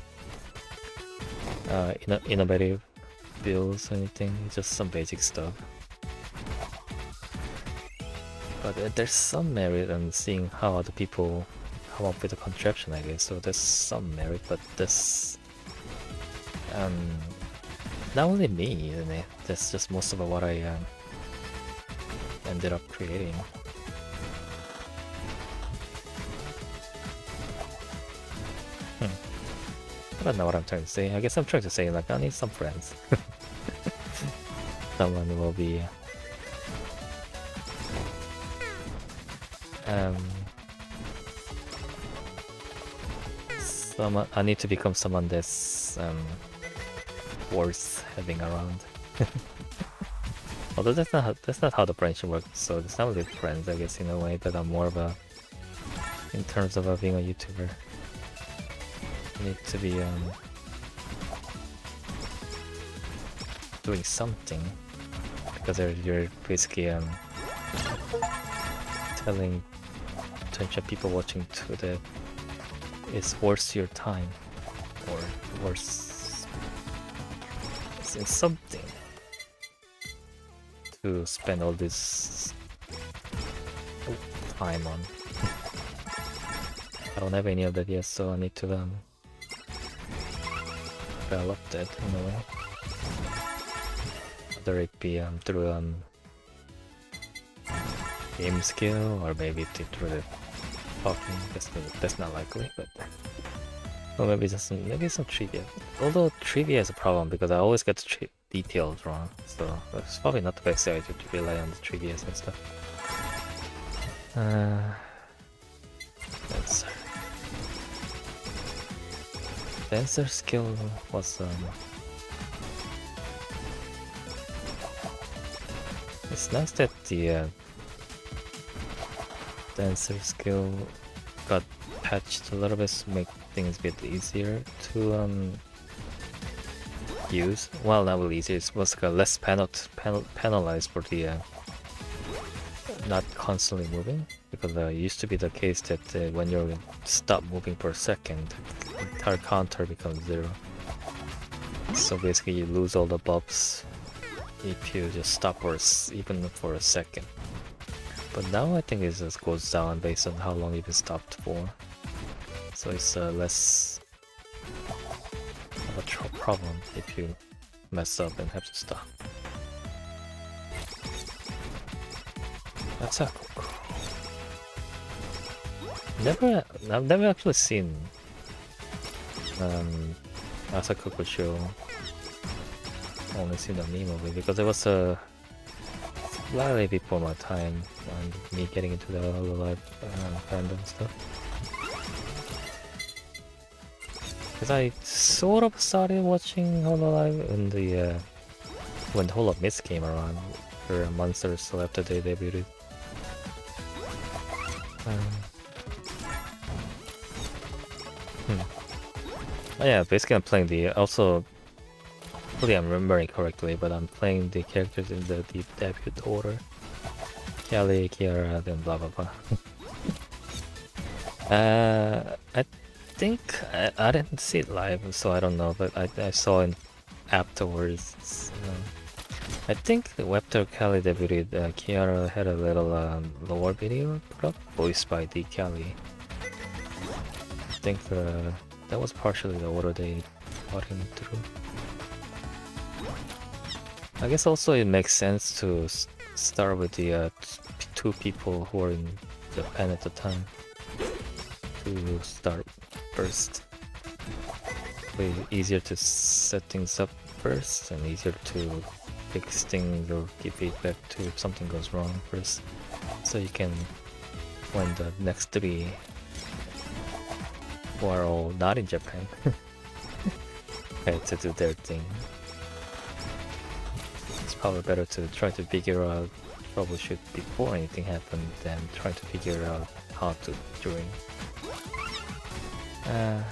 innovative builds or anything. It's just some basic stuff. But there's some merit in seeing how other people come up with a contraption, I guess. So there's some merit, but this not only me, isn't it? That's just most of what I ended up creating. I don't know what I'm trying to say. I guess I'm trying to say like I need some friends. Someone will be I need to become someone that's worth having around. Although that's not how the friendship works, so it's not really friends, I guess, in a way, but I'm more of a, in terms of being a YouTuber, you need to be doing something, because you're basically telling potential people watching to that it's worth your time or worth something to spend all this time on. I don't have any of that yet, so I need to develop that in a way. Whether it be through game skill or maybe through the talking. That's not likely, but or maybe some trivia. Although trivia is a problem because I always get the details wrong, so it's probably not the best idea to rely on the trivia and stuff. Dancer skill was it's nice that the dancer skill got patched a little bit to make things a bit easier to use. Well, not really easier, it was like less penalized for the not constantly moving, because it used to be the case that when you stop moving for a second, the entire counter becomes 0. So basically you lose all the buffs if you just stop even for a second. But now I think it just goes down based on how long you've been stopped for. So it's less of a problem if you mess up and have to stop. That's a cool. I've never actually seen Asako show. Only seen the meme movie because it was slightly before my time and me getting into the Hololive fandom stuff. Because I sort of started watching Hololive in the when the Hololive Mist came around for a month or so after they debuted. Oh yeah, basically I'm playing hopefully I'm remembering correctly, but I'm playing the characters in the debut order. Kelly, Kiara, then blah blah blah. I think I didn't see it live, so I don't know, but I saw it afterwards. I think after Kelly debuted, Kiara had a little lore video put up, voiced by D. Kelly. I think that was partially the order they brought him through. I guess also it makes sense to start with the 2 people who were in Japan at the time to start first. Way easier to set things up first and easier to fix things or give feedback to if something goes wrong first, so you can, when the next 3 who are all not in Japan to do their thing. It's probably better to try to figure out, troubleshoot before anything happened than try to figure out how to during. Yeah.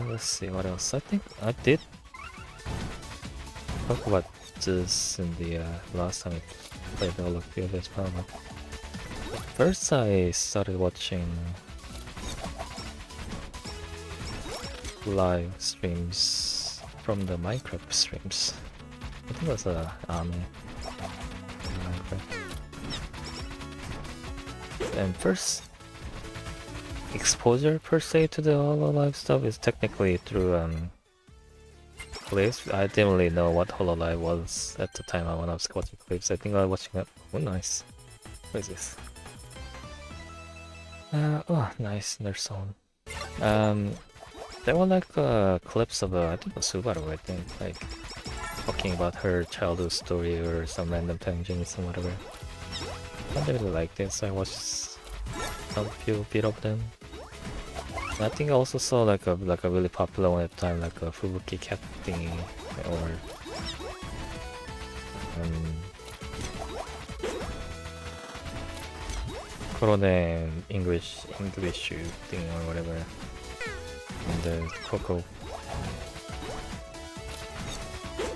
Let's see what else. I think I did talk about this in the last time I played Holocure as well. First I started watching live streams from the Minecraft streams. I think it was anime Minecraft. And first exposure per se to the Hololive stuff is technically through clips. I didn't really know what Hololive was at the time when I was watching clips. I think I was watching it. Oh nice. What is this? Oh nice, their song. There were like clips of I think it was Subaru, I think, like talking about her childhood story or some random tangents and whatever. I really like this. I watched a few bit of them. And I think I also saw like a really popular one at the time, like a Fubuki cat thingy, or Korone English thing or whatever. And the Coco.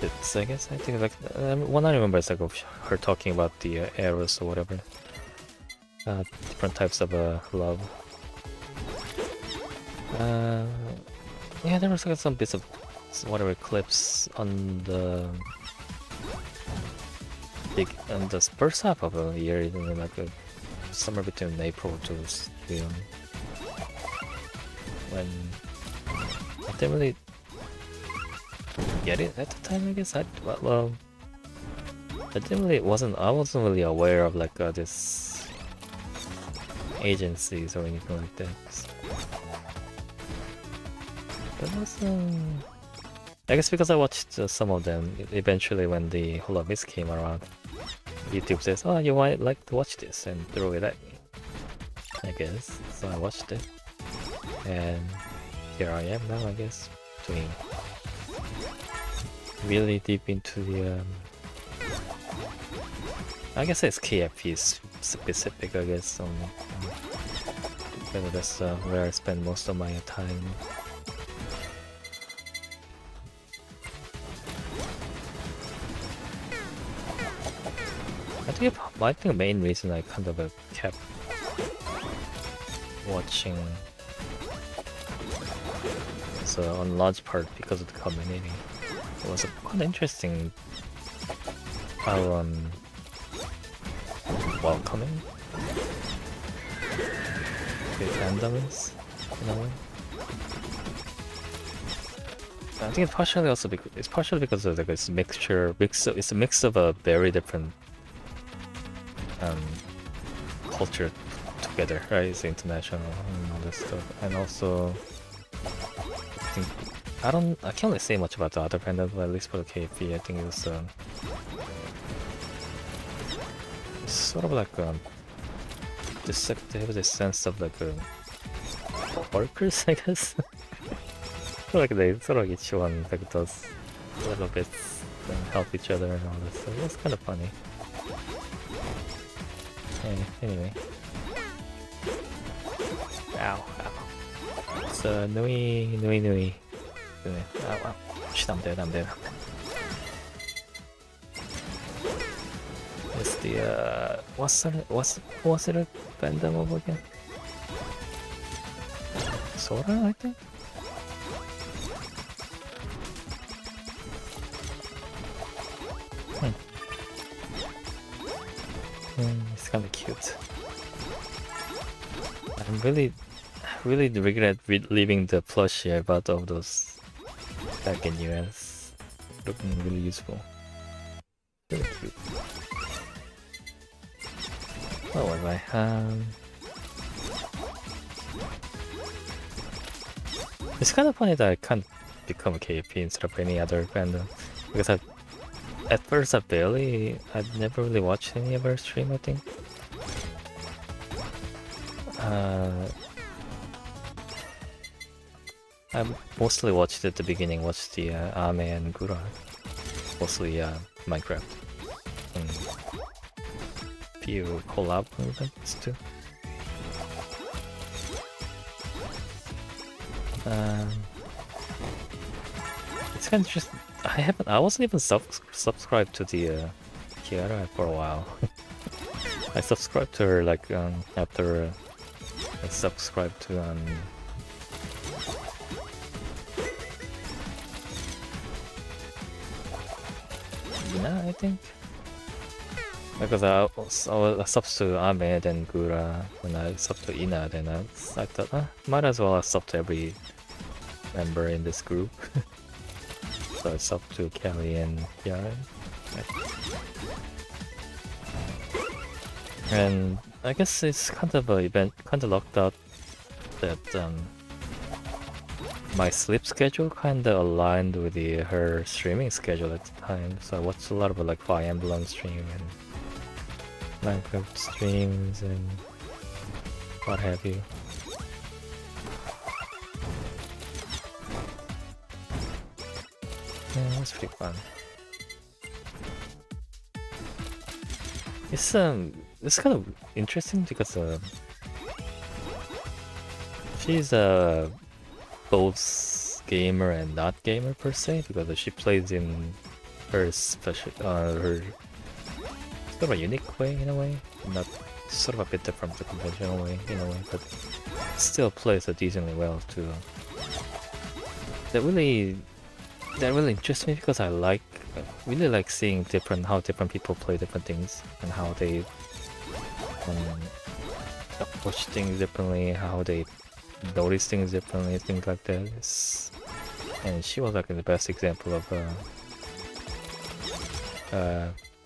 It's, I guess, I think like what I remember is like of her talking about the arrows or whatever. Different types of love. Yeah, there was like some bits of whatever clips on the first half of the year, even like somewhere between April to June, when I didn't really get it at the time. I guess I wasn't really aware of like this agencies or anything like that. But also, I guess because I watched some of them eventually when the Holocure came around, YouTube says, "Oh, you might like to watch this," and throw it at me. I guess so. I watched it, and here I am now. I guess doing really deep into the. I guess it's KFP specific. I guess whether that's where I spend most of my time. I think the main reason I kind of kept watching is on large part because of the community. It was quite interesting how welcoming the fandom is, in a way. I think it's partially also because of like this it's a mix of a very different culture together, right? It's international and all this stuff, and also I can't really say much about the other fandoms, but at least for the KFP, I think it was sort of like they have this sense of like workers, I guess. Like they sort of each one like does little bits and help each other and all this. So it's kind of funny. Anyway. Ow. It's Nui. Ow. Shit, I'm dead. It's the what's it a fandom of again? Sora, I think? It's kinda cute. I'm really regret leaving the plushie I bought of those back in US. Looking really useful. Really cute. Oh, what am I? It's kind of funny that I can't become a KFP instead of any other fandom, because at first I'd never really watched any of her stream, I think. I mostly watched at the beginning, watched the Ame and Gura, mostly Minecraft, and few collab events too. It's kind of just I wasn't even subscribed to the Kiara for a while. I subscribed to her like after I subscribed to Ina, I think, because I subbed to Ame, then Gura, when I subbed to Ina, then I thought, might as well sub to every member in this group. So I subbed to Kelly and Kiara. And I guess it's kind of an event, kind of lucked out that my sleep schedule kind of aligned with her streaming schedule at the time. So I watched a lot of like Fire Emblem stream and Minecraft streams and what have you. Yeah, it's pretty fun. It's kind of interesting because she's both gamer and not gamer per se, because she plays in her special, her sort of a unique way in a way, not sort of a bit different from the conventional way in a way, but still plays it decently well too. That really interests me because I really like seeing how different people play different things and how they approach things differently, how they notice things differently, things like that. And she was like the best example of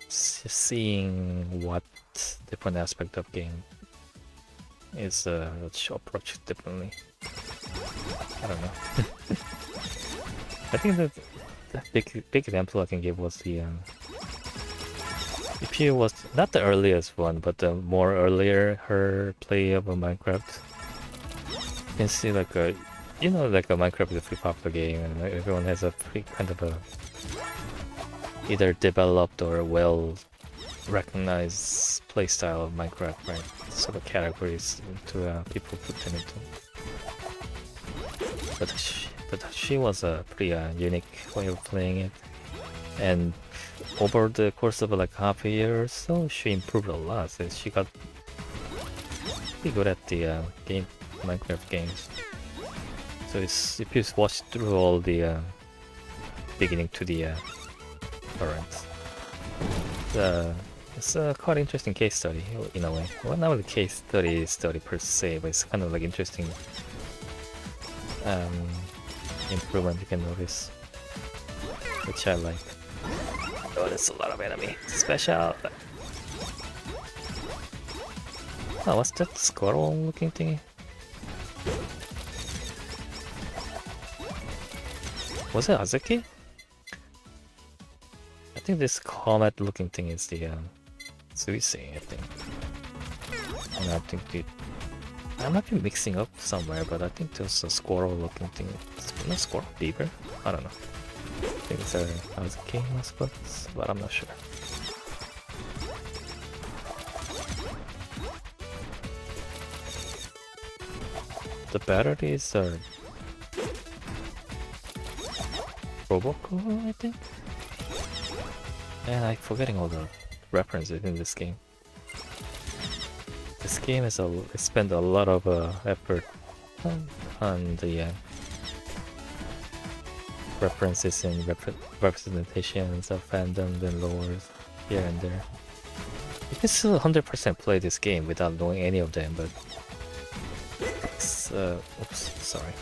seeing what different aspect of game is approached differently. I don't know. I think that the big example I can give was the if he was not the earliest one, but the more earlier her play of Minecraft. You can see like a Minecraft is a pretty popular game, and everyone has a pretty kind of a either developed or well recognized playstyle of Minecraft, right? Sort of categories to people put them into. But she was a pretty unique way of playing it, and over the course of like half a year or so, she improved a lot. So she got pretty good at the Minecraft games. So if you watch through all the beginning to the current, it's a quite interesting case study in a way. Well, not really case study per se, but it's kind of like interesting improvement you can notice, which I like. Oh, there's a lot of enemy. Special! Oh, what's that squirrel looking thingy? Was it Azuki? I think this comet looking thing is the Suisei, I think. And I think I might be mixing up somewhere, but I think there's a squirrel looking thing. Not squirrel, beaver? I don't know. I think it's a Azuki, I suppose, but I'm not sure. The batteries are Robocop, I think? And I'm forgetting all the references in this game. This game has spent a lot of effort on the references and representations of fandoms and lores here and there. You can still 100% play this game without knowing any of them, but it's oops, sorry,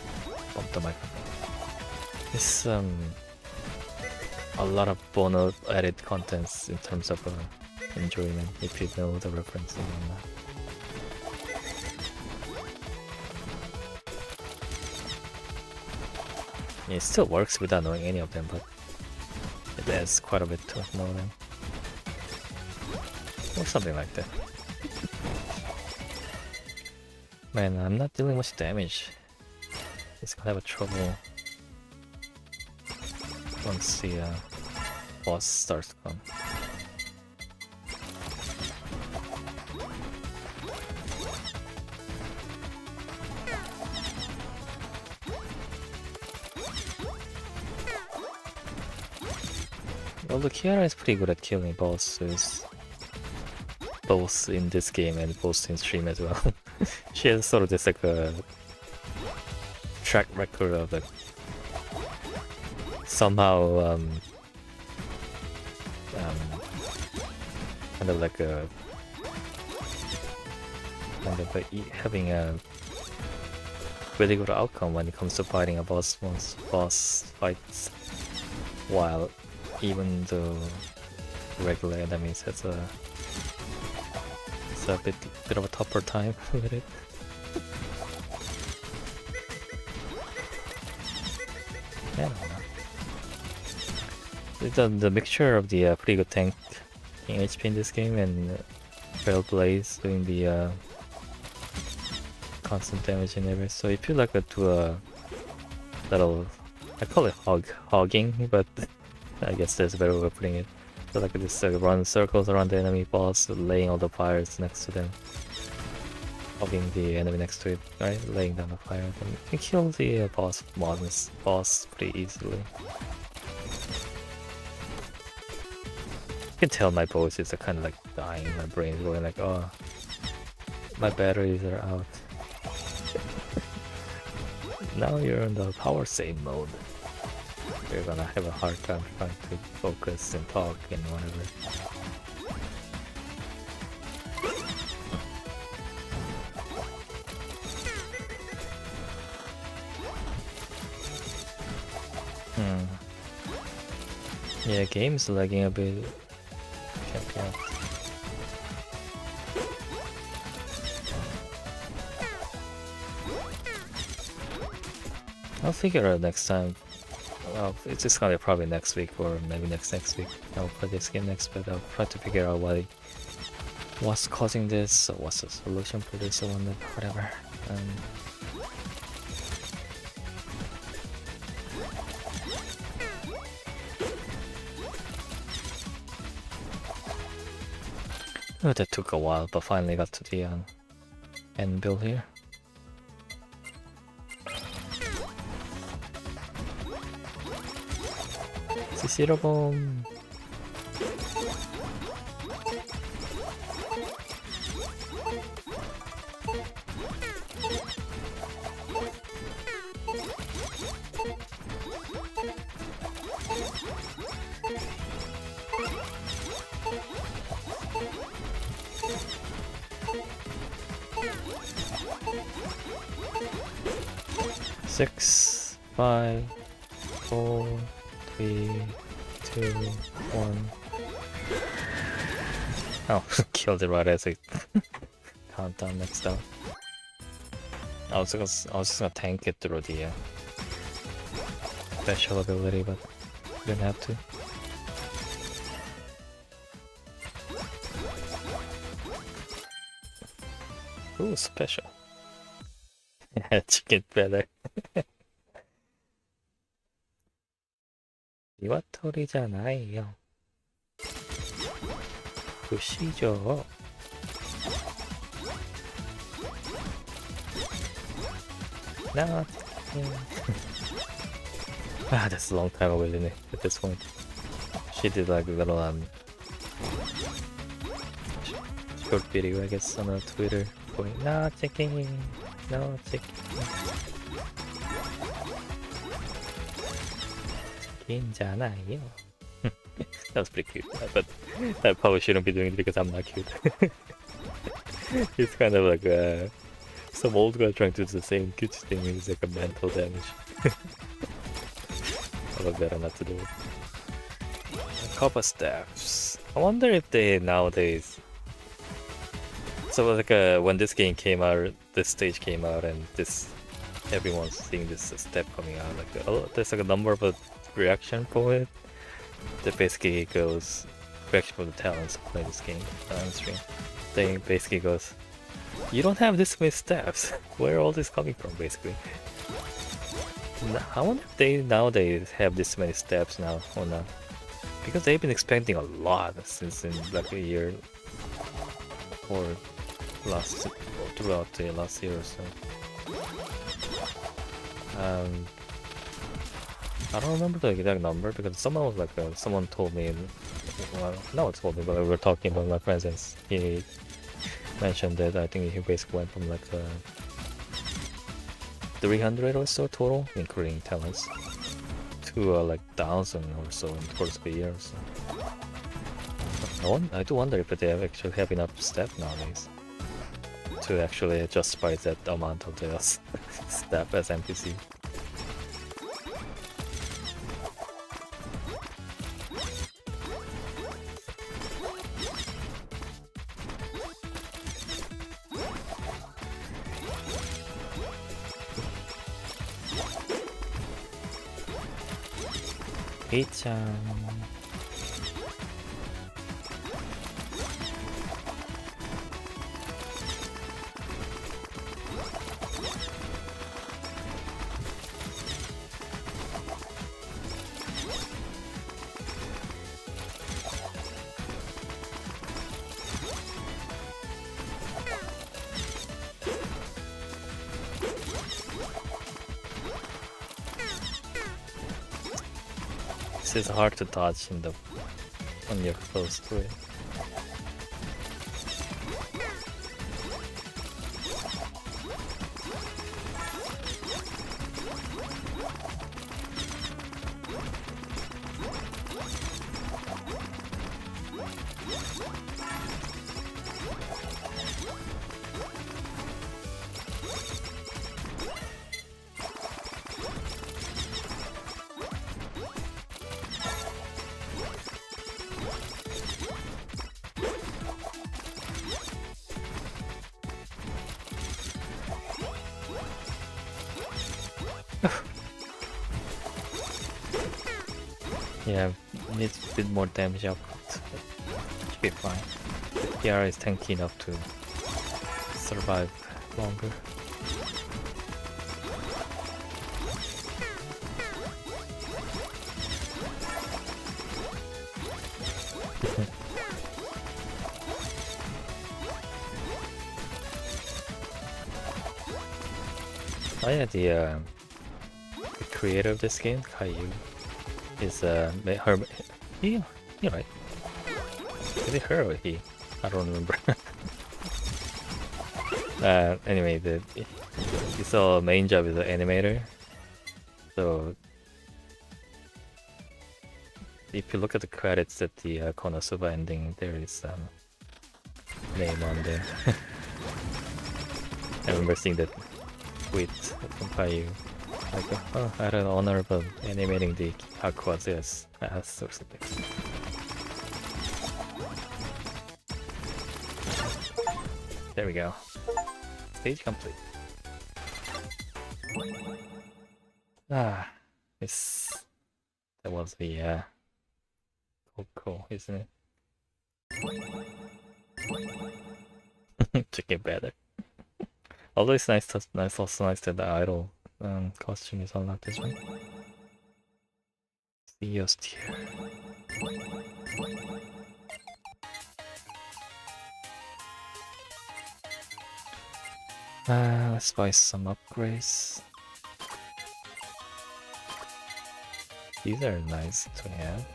bumped the microphone. It's a lot of bonus added contents in terms of enjoyment if you know the references and that. It still works without knowing any of them, but it adds quite a bit to know them. Or something like that. Man, I'm not dealing much damage. It's gonna have a trouble once the boss starts to come. Although Kiara is pretty good at killing bosses, both in this game and both in stream as well. She has sort of this like a track record of like somehow kind of like a having a really good outcome when it comes to fighting a boss fights, while even though regular enemies it's a bit of a tougher time with it. Yeah, I don't know. The mixture of the pretty good tank HP in this game and Blaze doing the constant damage and everything. So if you like to do a little, I call it hogging, but I guess there's a better way of putting it. So like this run circles around the enemy boss, laying all the fires next to them, hogging the enemy next to it, right? Laying down the fire, then you can kill the boss pretty easily. can tell my voice is kind of like dying. My brain is going like, oh, my batteries are out. Now you're in the power save mode. You're gonna have a hard time trying to focus and talk and whatever. Yeah, game's lagging a bit. Can't be out. I'll figure out next time. Well, it's just gonna be probably next week or maybe next week. I'll play this game next, but I'll try to figure out what's causing this, or what's the solution for this, or whatever. Oh, that took a while, but finally got to the end build here. CC로 bomb. Six, 5, 4, 3, 2, 1. Oh, killed it right as I countdown next up. I was just gonna tank it through the special ability, but didn't have to. Ooh, special. Chicken better. 니와토리잖아요. 보시죠. 나. Ah, that's a long time away, isn't it? At this point, she did like a little short video, I guess, on Twitter, going, no checking, no checking. 괜찮아요. That was pretty cute, but I probably shouldn't be doing it because I'm not cute. It's kind of like some old guy trying to do the same cute thing. It's like a mental damage. I would better not to do it. Copper staffs. I wonder if they nowadays. So like when this game came out, this stage came out, and everyone's seeing this step coming out. Like there's like a number of reaction for it that basically goes reaction for the talents who play this game on stream. They basically goes, you don't have this many steps. Where are all this coming from? Basically, I wonder if they nowadays have this many steps now or not, because they've been expanding a lot since in like a year or throughout the last year or so. I don't remember the exact number because someone was like, someone told me, well, no one told me, but we were talking about my friends and he mentioned that I think he basically went from like 300 or so total, including talents, to like 1,000 or so in the course of a year or so. I do wonder if they actually have enough staff nowadays to actually justify that amount of the staff as NPC. Heya. This is hard to dodge in the when you're close to it. Yeah, needs a bit more damage output. Should be fine. The PR is tanky enough to survive longer. Oh yeah, the creator of this game, Caillou, is her. You're right. Is it her or he? I don't remember. Anyway, his main job is an animator. So if you look at the credits at the Konosuba ending, there is name on there. I remember seeing that tweet from Caillou. Like, oh, I had an honor of animating the Hakuas as or something. There we go. Stage complete. Ah, that was the cool, isn't it? Chicken better. Although it's also nice that the idol costume is unlocked as well. CEO's tier. Let's buy some upgrades. These are nice to have.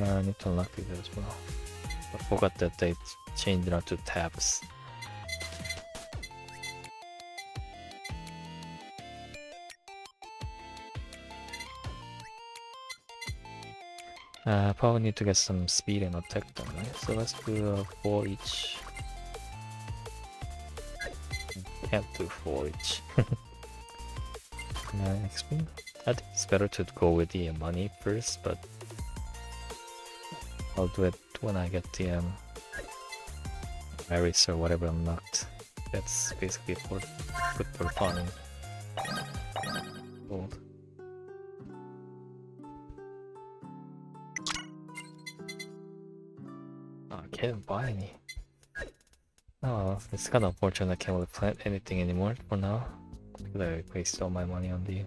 I need to unlock these as well. I forgot that they changed it out to tabs. Probably need to get some speed and attack done, right? So let's do 4 each. Can't do 4 each. XP? I think it's better to go with the money first, but I'll do it when I get the Iris or whatever unlocked. That's basically good for farming gold. Oh, I can't buy any. Oh, it's kind of unfortunate I can't really plant anything anymore for now. Because I wasted all my money on the...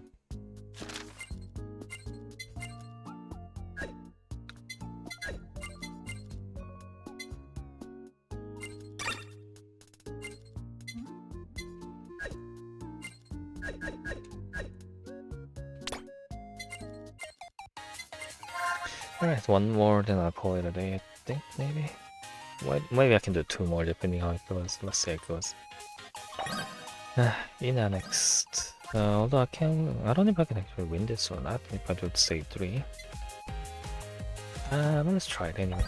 Alright, one more, then I'll call it a day, I think, maybe? Maybe I can do 2 more, depending how it goes. Let's see how it goes. Ina next. Although I don't know if I can actually win this or not, if I do save 3. Let's try it anyway.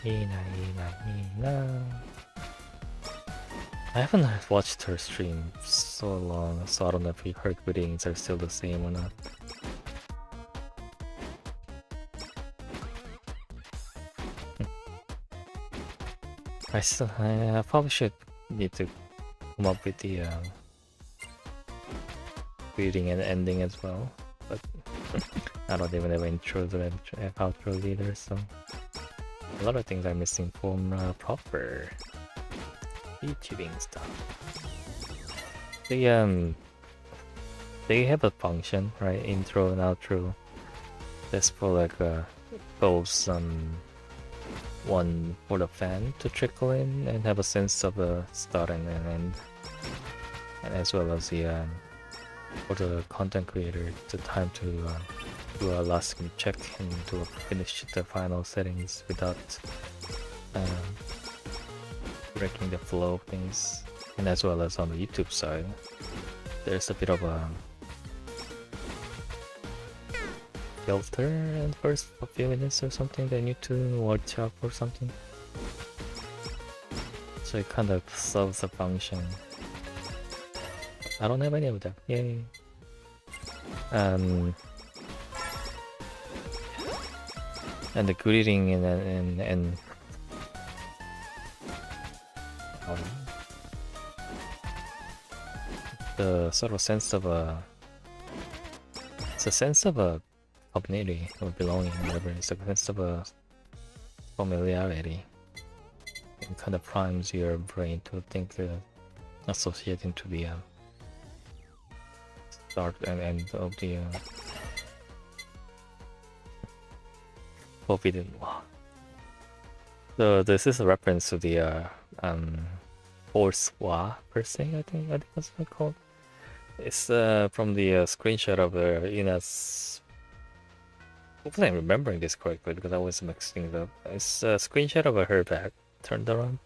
Ina. I haven't watched her stream so long, so I don't know if her greetings are still the same or not. I probably should need to come up with the greeting and ending as well, but I don't even have intros or outros either, so a lot of things are missing from proper YouTubing stuff. They have a function, right? Intro and outro. That's for like both one for the fan to trickle in and have a sense of a start and an end, and as well as the for the content creator, the time to do a last minute check and to finish the final settings without um, breaking the flow of things. And as well as on the YouTube side, there's a bit of a filter in the first few minutes or something they need to watch out for something. So it kind of solves a function. I don't have any of that. Yay. And the greeting and the sort of sense of it's a sense of a community or belonging, whatever. It's a sense of a familiarity. It kind of primes your brain to think associating to the start and end of the Forbidden War. So this is a reference to the Force War per se, I think that's what it's called. It's from the screenshot of Ina's. Hopefully I'm remembering this correctly because I was mixing it up. It's a screenshot of her back turned around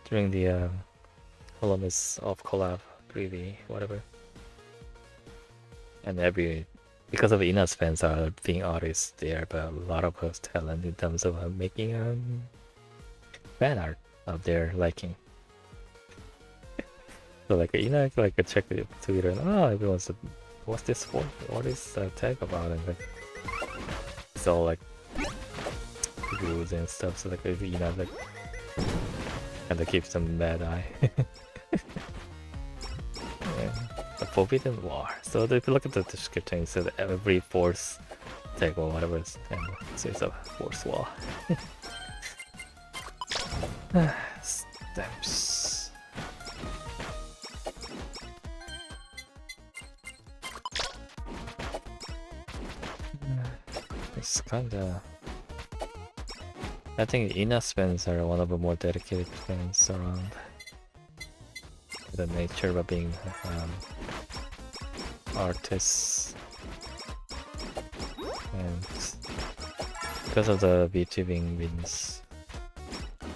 during the Holomys of Collab 3D, whatever. And because of Ina's fans are being artists there, but a lot of us talent in terms of making fan art of their liking. So like Ina like check Twitter and everyone's like, what's this for? What is tag about? And like it's all like reviews and stuff. So like Ina like kind of keeps them mad eye. Yeah. The Forbidden War. So if you look at the description, it says every force tag or whatever it's a force war. Stamps. It's kinda. I think Ina's fans are one of the more dedicated fans around. The nature of being artists, and because of the VTubing wins,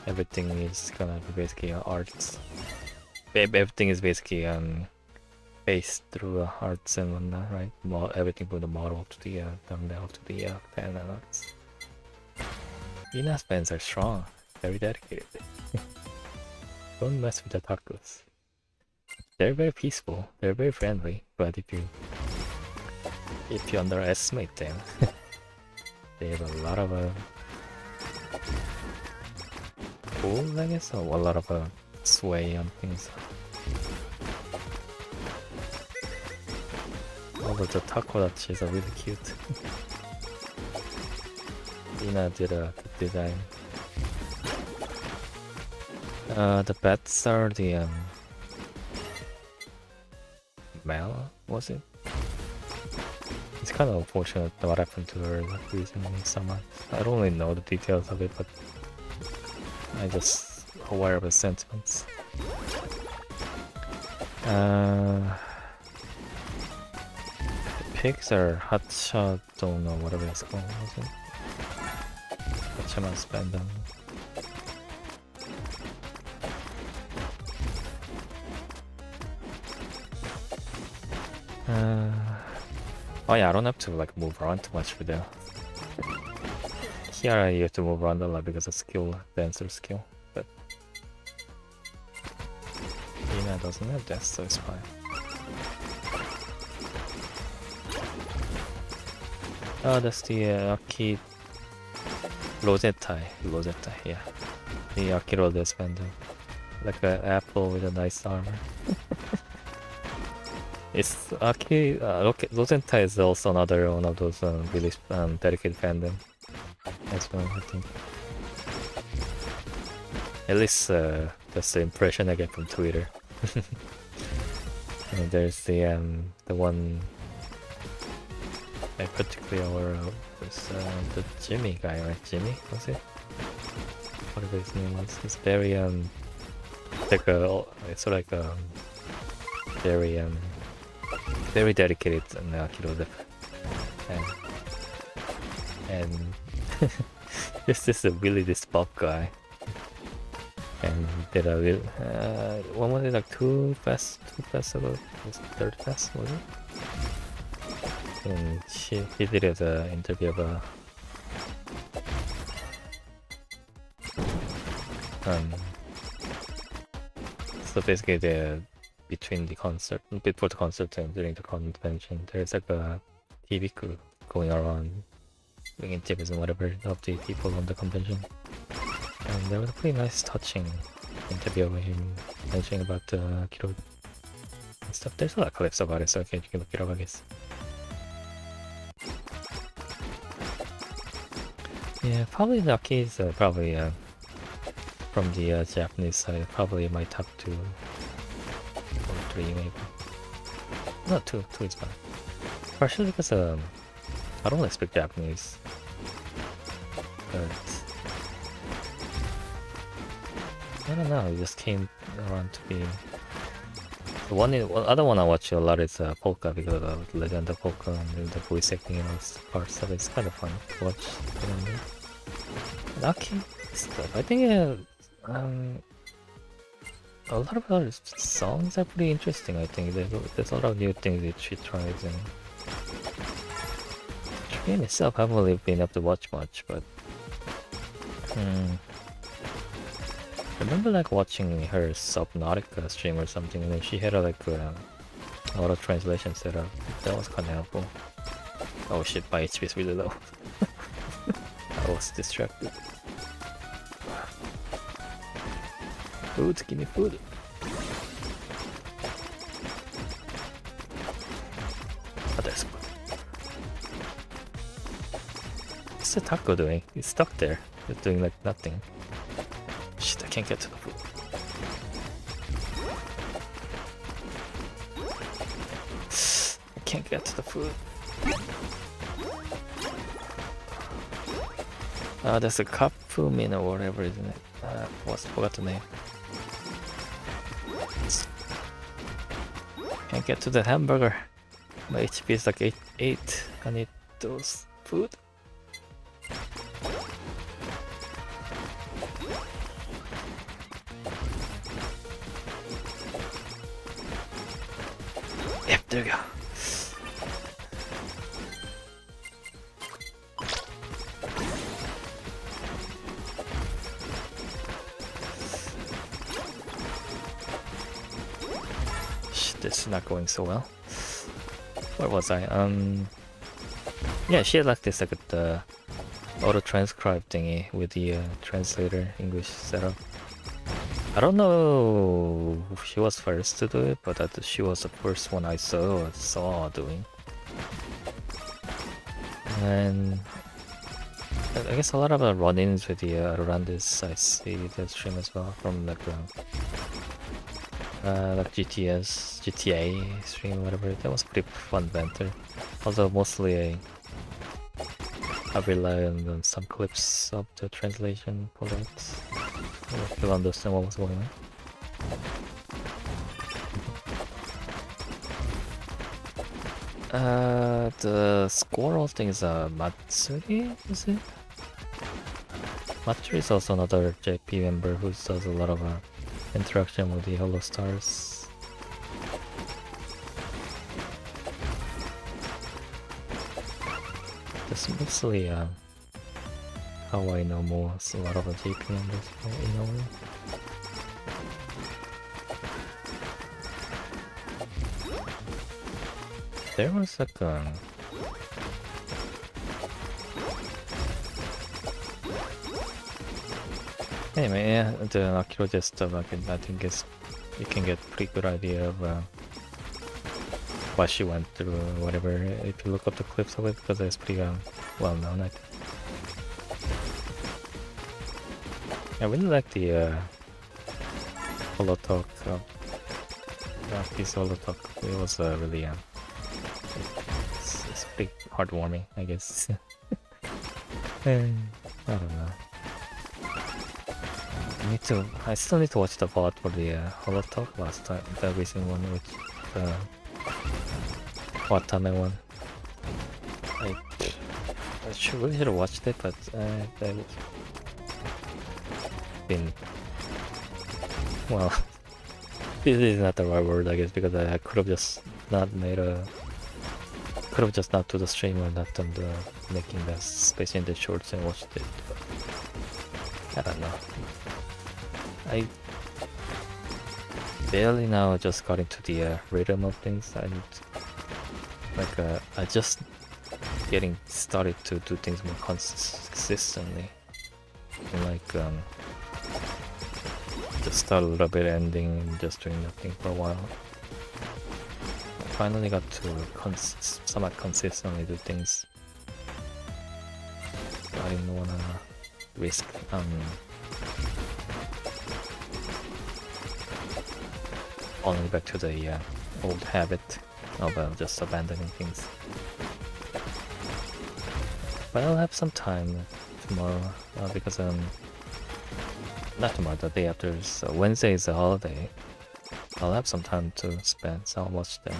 everything is gonna be basically arts. Everything is basically based through arts and whatnot, right? Everything from the model to the thumbnail to the fan and arts. Ina's fans are strong, very dedicated. Don't mess with the tacos. They're very peaceful, they're very friendly, but if you underestimate them, they have a lot of pull, I guess, or a lot of sway on things. Although the takodachis are really cute. Ina did a good design. The bats are the Mel, was it? It's kind of unfortunate what happened to her like recently in summer. I don't really know the details of it, but I just aware of the sentiments. The pigs are Hacha, don't know whatever it's called, was it? Hacha spend them. Oh yeah, I don't have to like move around too much with the here you have to move around a lot because of skill, dancer skill, but Ina doesn't have that, so it's fine. Oh, that's the Aki Rosetta, yeah. The Aki Rosetta, like an apple with a nice armor. It's Aki Rosenta is also another one of those really dedicated fandom as well, I think. At least that's the impression I get from Twitter. And there's the one I particularly aware of was the Jimmy guy, right? Jimmy, was it? whatever his name was. He's very like a it's like very very dedicated Akiro dev. And this is really this pop guy. And did a real when was it, like two fest ago? Was it third fest, was it? And he did an interview of so basically between the concert, before the concert and during the convention, there's like a TV crew going around doing interviews and whatever of the people on the convention. And there was a pretty nice touching interview with him mentioning about Kiro and stuff. There's a lot of clips about it, so okay, you can look it up, I guess. Yeah, probably Lucky is probably from the Japanese side, probably my top 2 or 3 maybe. No, 2 is fine. Partially because I don't expect Japanese, but I don't know, it just came around to be the other one I watch a lot is Polka, because of Legend of Polka and the voice acting and all those parts of it. It's kind of fun to watch. Lucky stuff, I think a lot of other songs are pretty interesting. I think there's a lot of new things that she tries, and the game itself I haven't really been able to watch much, but I remember like watching her Subnautica stream or something, and then she had a auto translation set up. That was kind of helpful. Oh shit, my HP is really low. I was distracted. Food, give me food. Oh, there's food. What's the taco doing? He's stuck there. He's doing like nothing. Shit, I can't get to the food. I can't get to the food. There's a Kapumin or whatever, isn't it? Forgot the name. Can't get to the hamburger. My HP is like 8. I need those food. Yep, there we go. Shit, this is not going so well. Where was I? Yeah, she had like this the auto transcribe thingy with the translator English setup. I don't know if she was first to do it, but she was the first one I saw doing. And I guess a lot of run-ins with the around this I see the stream as well from like GTA stream, whatever. That was pretty fun banter. Although mostly I rely on some clips of the translation for that. I still understand what was going on. The squirrel thing is Matsuri, is it? Matsuri is also another JP member who does a lot of interaction with the Holo Stars. That's mostly how I know most a lot of the JP members in a way. There was like anyway, yeah, the Akiro stuff, I think you can get pretty good idea of what she went through or whatever if you look up the clips of it, because it's pretty well known, I think. I really like the Holo Talk, Aki's Holo Talk. It was really it's pretty heartwarming, I guess. I don't know. I still need to watch the VOD for the Holotalk last time, the recent one with the Watame one. I really should have watched it, but I've been, well, this is not the right word, I guess, because I could have just not made a, could have just not do the stream or not done the making the Space in the shorts and watched it, but I don't know. I barely now just got into the rhythm of things. I just getting started to do things more consistently. And just start a little bit ending and just doing nothing for a while. I finally got to somewhat consistently do things. So I didn't wanna risk falling back to the old habit of just abandoning things. But I'll have some time tomorrow because not tomorrow, the day after. So Wednesday is a holiday. I'll have some time to spend, so I'll watch them.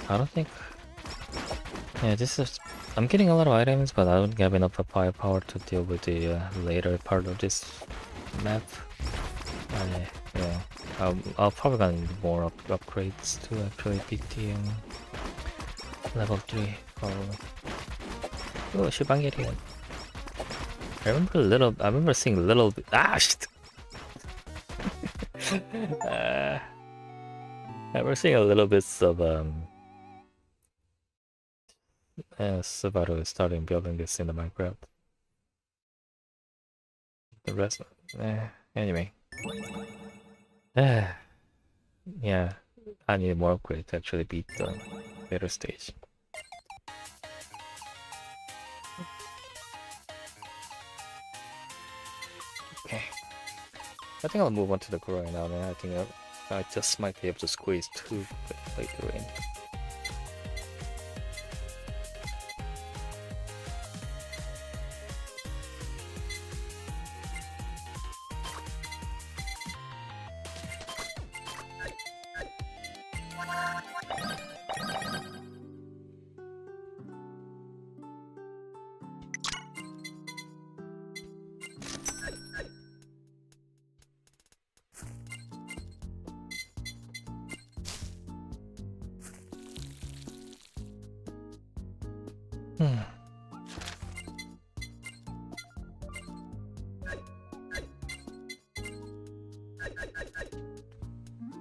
I don't think. Yeah, this is. I'm getting a lot of items, but I don't have enough firepower to deal with the later part of this map. Yeah, I'll probably gonna need more upgrades to actually beat the level 3. Oh, Shibangiri. I remember seeing a little bit. Ah, shit. I remember seeing a little bits of Subaru starting building this in the Minecraft. The rest, anyway. Yeah, I need more upgrade to actually beat the later stage. Okay, I think I'll move on to the Kuro now, man. I think I just might be able to squeeze 2 later in.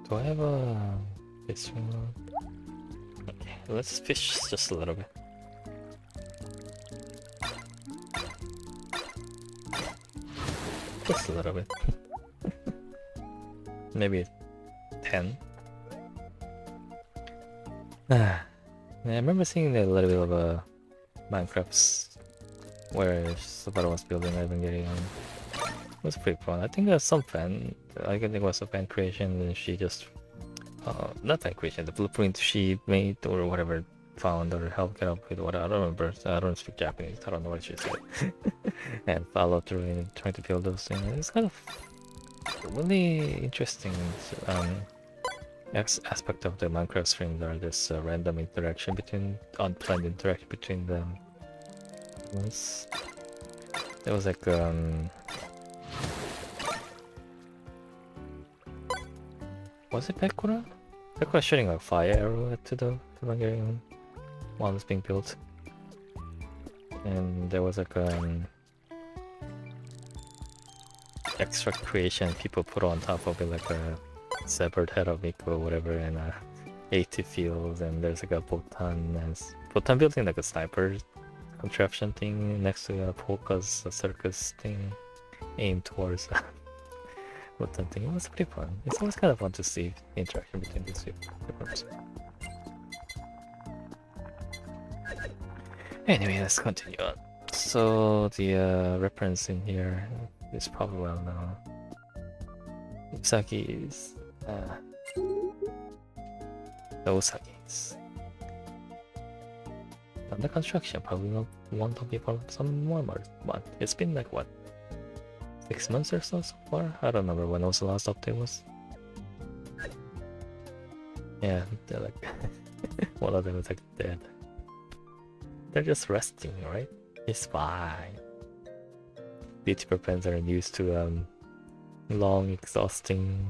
Do I have a fishing rod? Okay, let's fish just a little bit. Just a little bit. Maybe 10. Yeah, I remember seeing a little bit of a Minecraft's where Subaru was building Evangelion. It was pretty fun. I think there's some fan. I think it was a fan creation, and she just not fan creation. The blueprint she made or whatever found or helped get up with what I don't remember. I don't speak Japanese. I don't know what she said. And follow through in trying to build those things. It's kind of really interesting aspect of the Minecraft stream. There, this random interaction between unplanned interaction between them. There was like was it Pekora? Pekora shooting a fire arrow at the Evangelion while it's being built. And there was like extra creation people put on top of it, like a severed head of Miko or whatever, and 80 fields, and there's like a Botan building like a sniper contraption thing next to Polka's circus thing aimed towards Botan thing. It was pretty fun. It's always kind of fun to see the interaction between these two groups. Anyway, let's continue on. So the reference in here is probably well known. Usagi's Those are games. Under construction, probably not want to be part of some more, but it's been like what, 6 months or so far? I don't remember when was the last update was. Yeah, they're like one of them is like dead. They're just resting, right? It's fine. Beauty pens are used to long, exhausting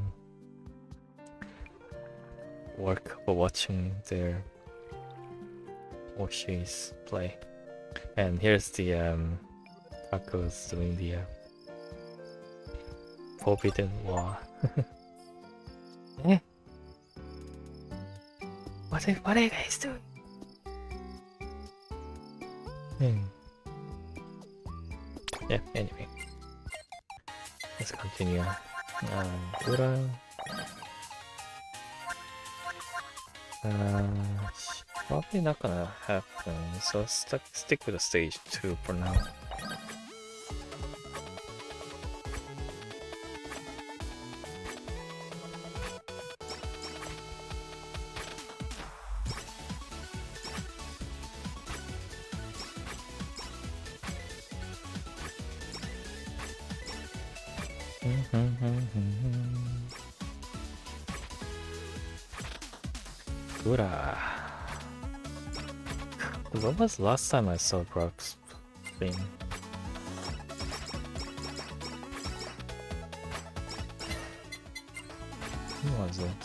work for watching their Oshi's play. And here's the Taco's doing the Forbidden War. Eh? What are you guys doing? Yeah, anyway. Let's continue. Gura. Probably not gonna happen, so stick with the stage 2 for now. Gura. When was the last time I saw Brock's stream? When was it?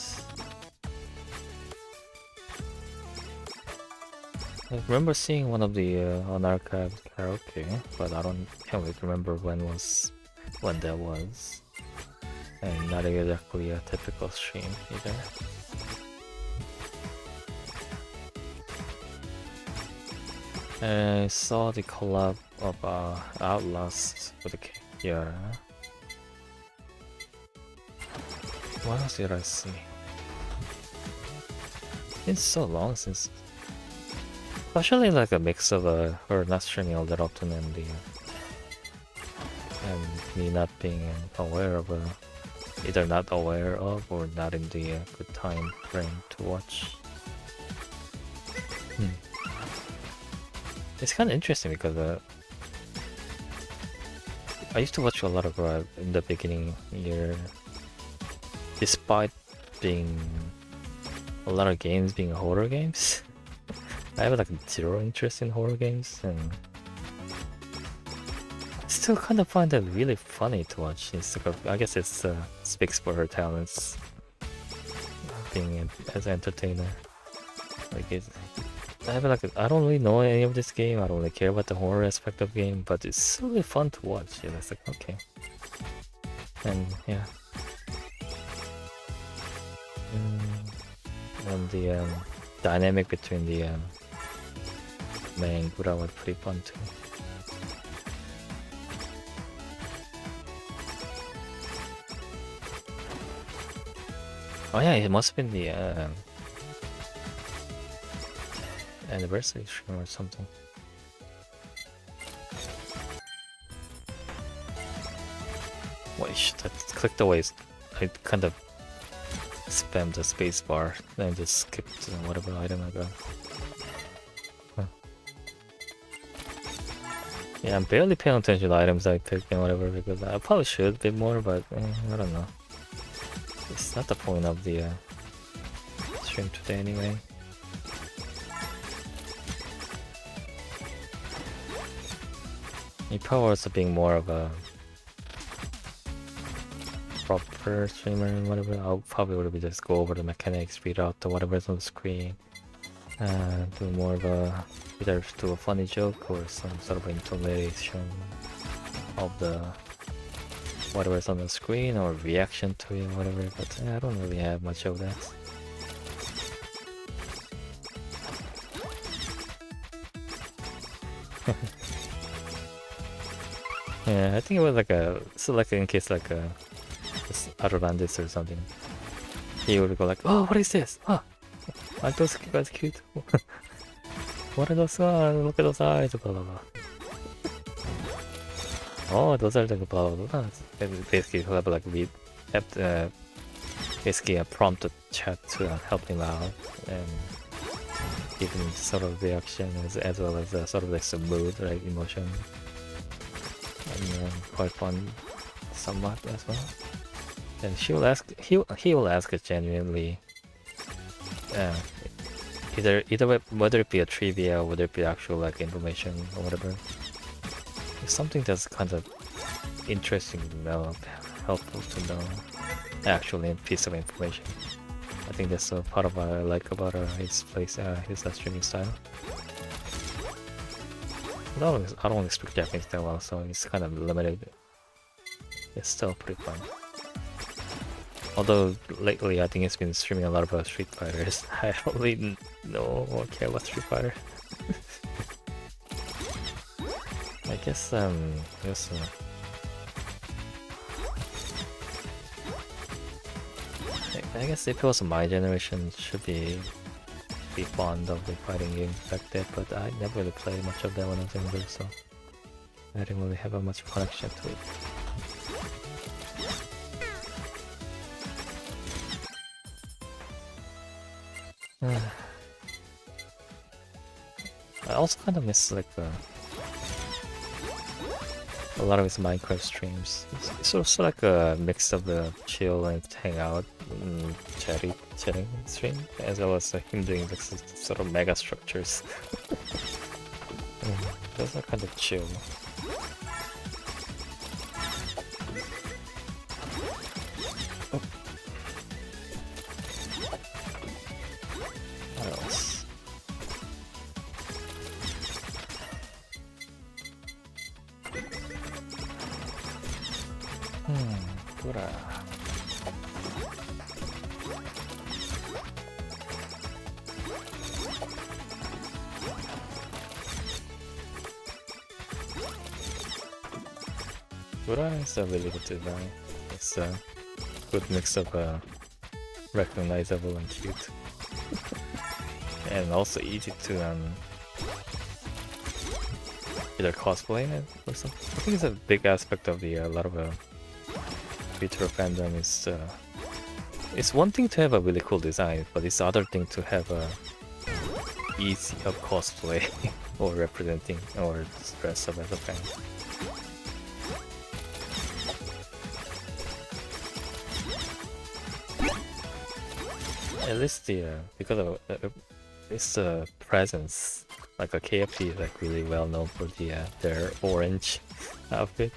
I remember seeing one of the unarchived karaoke, but can't really remember when that was. And not exactly a typical stream either. I saw the collab of Outlast with the Heya. What else did I see? It's so long since, especially like a mix of her not streaming all that often and me not being aware of either not aware of or not in the good time frame to watch. It's kind of interesting because I used to watch a lot of in the beginning year, despite being a lot of games being horror games. I have like zero interest in horror games, and I still kind of find it really funny to watch. It's like I guess it speaks for her talents, being as an entertainer. Like I don't really know any of this game. I don't really care about the horror aspect of the game, but it's really fun to watch. Yeah, it's like okay, and yeah, and the dynamic between the Mei and Gura was pretty fun too. Oh yeah, it must have been the anniversary stream or something. Wait, I clicked away. I kind of spammed the spacebar and just skipped whatever item I got. Huh. Yeah, I'm barely paying attention to the items I picked and whatever because I probably should a bit more, but I don't know. It's not the point of the stream today anyway. It probably also being more of a proper streamer and whatever. I'll probably would just go over the mechanics, read out the whatever's on the screen, do more of a either do a funny joke or some sort of intonation of the whatever's on the screen or reaction to it, whatever. But I don't really have much of that. Yeah, I think it was like in case like Atlantis or something. He would go like, oh, what is this? Oh, aren't those guys cute? What are those? Look at those eyes, blah blah blah. Oh, those are like blah blah blah. And basically, he'll have like basically a prompt the chat to help him out and give him sort of reaction as well as sort of like some mood, right, emotion, and quite fun somewhat as well. And he will ask it genuinely, either whether it be a trivia, whether it be actual like information or whatever. It's something that's kind of interesting to know, helpful to know, actual piece of information. I think that's a part of what I like about his streaming style. I don't speak Japanese that well, so it's kind of limited. It's still pretty fun. Although lately I think he's been streaming a lot about Street Fighters. I don't really know or care about Street Fighter. I guess I guess if it was my generation, should be fond of the fighting games back then, but I never really played much of that when I was younger, so I didn't really have much connection to it. I also kind of miss like a lot of his Minecraft streams. It's sort of like a mix of the chill and hang out, chatting stream, as well as him doing like sort of mega structures. Those are kind of chill. Oh. What else? Gura is a really good design. It's a good mix of recognizable and cute. And also easy to either cosplay it or something. I think it's a big aspect of the a lot of Twitter fandom is it's one thing to have a really cool design, but it's other thing to have a easy of cosplay or representing or dress up as a fan. At least because of its presence, like a KFC is like really well known for their orange outfit,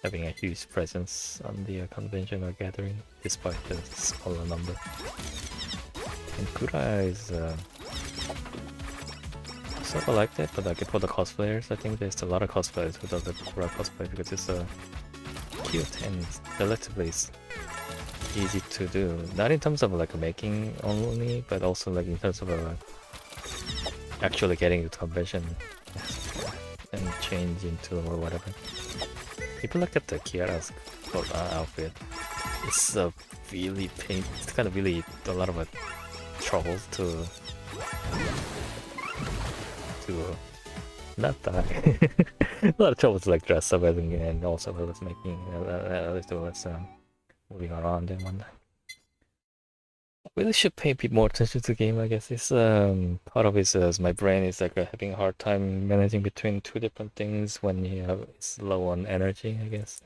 having a huge presence on the convention or gathering, despite the smaller number. And Kura is sort of like that, but like for the cosplayers, I think there's a lot of cosplayers who do the Kura cosplay because it's cute and relatively easy to do. Not in terms of like making only, but also like in terms of actually getting to convention and change into or whatever. If you look at the Kiara's outfit, it's really it's kind of really a lot of trouble to not die. A lot of trouble to like dress up and also was making moving around and whatnot. I really should pay a bit more attention to the game, I guess. It's part of it is my brain is like having a hard time managing between two different things when it's low on energy, I guess.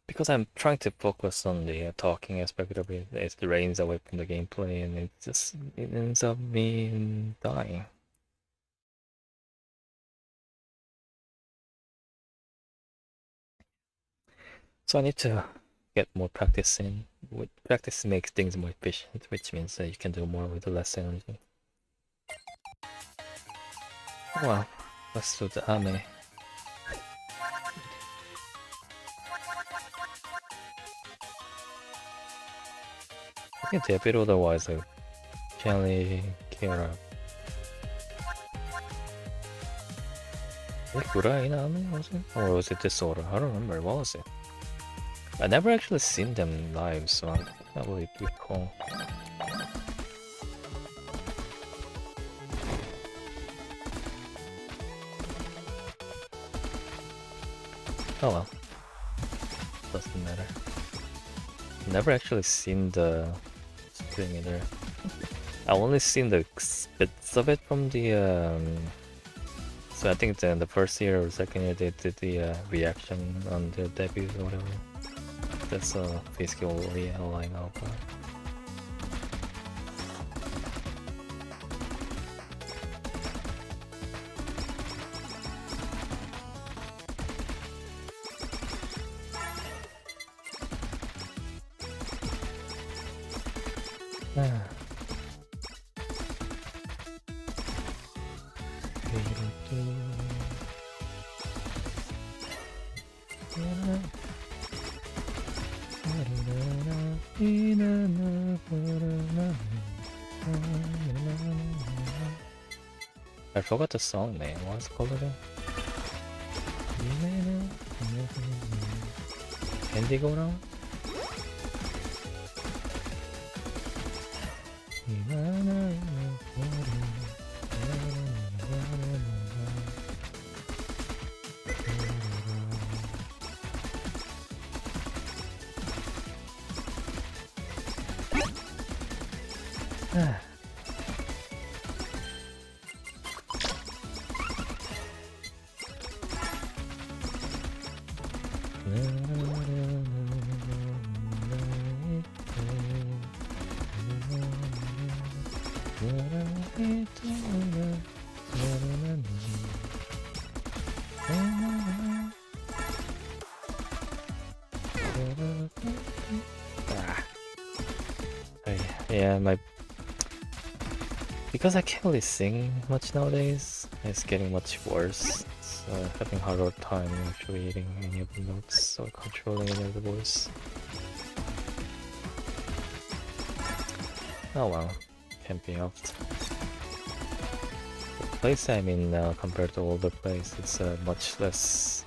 Because I'm trying to focus on the talking aspect of it, it drains away from the gameplay and it ends up me dying. So I need to get more practice in. Practice makes things more efficient, which means that you can do more with less energy. Well, let's do the Ame. I think the bit otherwise I generally care. Was it Gura in Ame, was it? Or was it Disorder? I don't remember, what was it? I never actually seen them live, so I can't really recall. Oh well. doesn't matter. Never actually seen the string either. I've only seen the bits of it from the so I think in the first year or second year they did the reaction on the debut or whatever. That's basically all I know about. I forgot the song name. What's it called again? Candy go down? Yeah, because I can't really sing much nowadays, it's getting much worse. So having harder time actually hitting any of the notes or controlling any of the voice. Oh well, can't be helped. The place I'm in now compared to older place, it's much less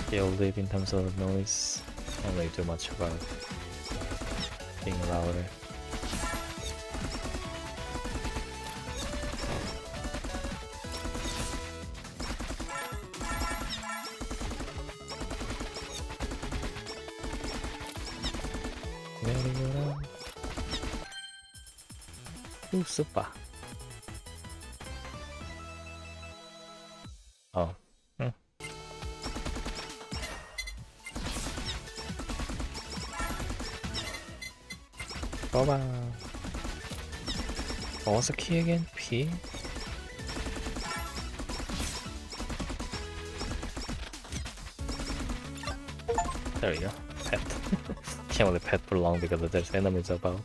gilded in terms of noise. Don't really do much about being louder. Ooh, super. Oh. Bye-bye. What was the key again? P? There we go. Pet. Can't really pet for long because there's enemies about.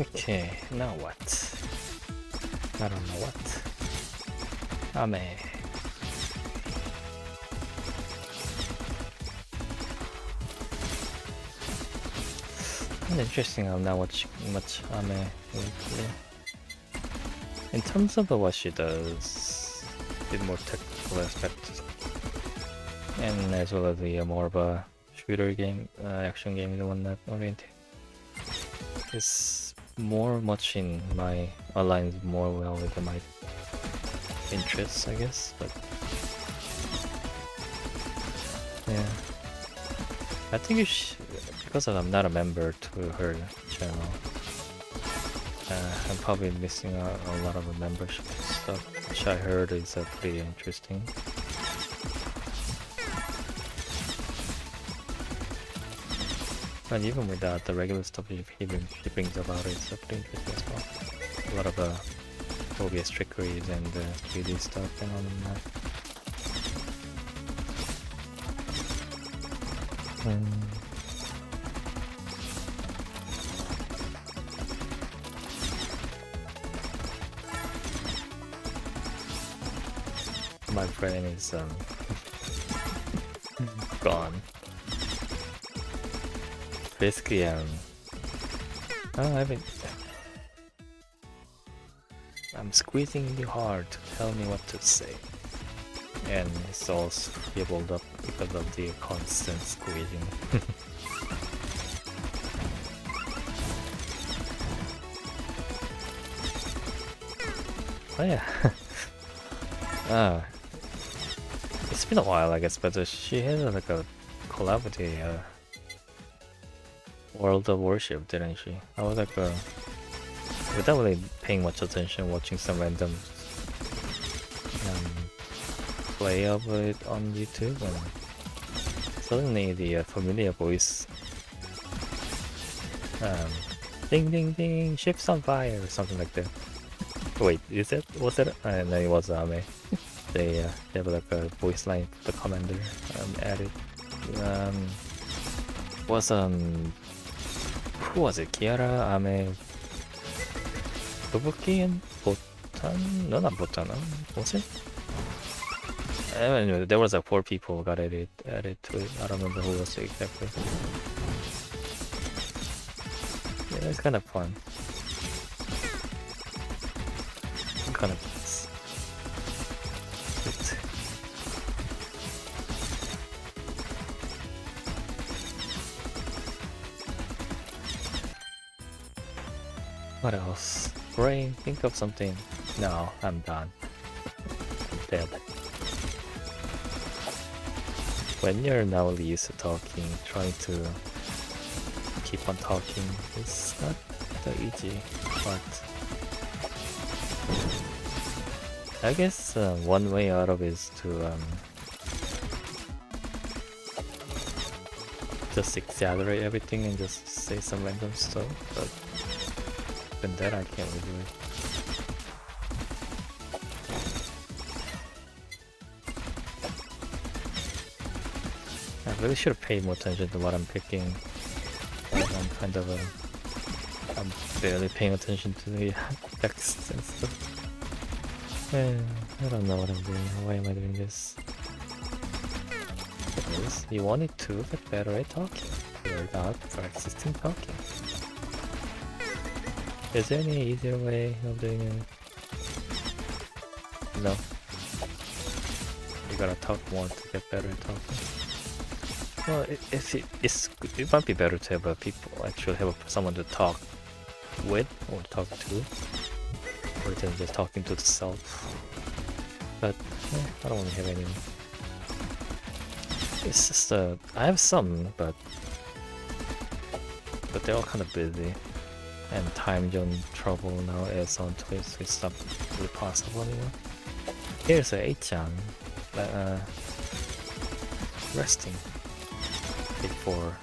Okay, now what? I don't know what. Ame. Interesting, I'm not watching much Ame lately. In terms of what she does, a bit more technical aspect, and as well as the more of a shooter game, action game and whatnot oriented. It's more much in my aligns more well with my interests, I guess. But yeah, I think you should, because I'm not a member to her channel. I'm probably missing out on a lot of the membership stuff, which I heard is pretty interesting. And even without the regular stuff he brings about is pretty interesting as well. A lot of obvious trickeries and 3D stuff and all of that. My brain is gone. Basically, I'm squeezing you hard to tell me what to say, and it's all scribbled up because of the constant squeezing. Oh yeah. It's been a while, I guess, but she had like a collab with the World of Worship, didn't she? I was like, without really paying much attention, watching some random play of it on YouTube, and suddenly the familiar voice, ding ding ding, ship's on fire, or something like that. Wait, was it? And then it was Ame. They have like a voice line for the commander added. Was who was it? Kiara, Ame, Fubuki, and Botan? No, not Botan. Was it? Anyway, there was like 4 people got added to it. I don't remember who was it exactly. Yeah, it's kind of fun. Kind of what else? Brain, think of something. No, I'm done. I'm dead. When you're now used to talking, trying to keep on talking is not that easy, but I guess one way out of it is to just exaggerate everything and just say some random stuff, but even that I can't really do it. I really should have paid more attention to what I'm picking. I'm kind of I'm barely paying attention to the text and stuff. I don't know what I'm doing. Why am I doing this? Because you wanted to get better at talking. You're not practicing talking. Is there any easier way of doing it? No. You gotta talk more to get better at talking. Well, it might be better to have people actually have someone to talk with or talk to, rather than just talking to the self. But I don't want to have any. It's just I have some, but they're all kind of busy, and time zone trouble now adds on to it, so it's not really possible anymore. Here's a 8chan resting before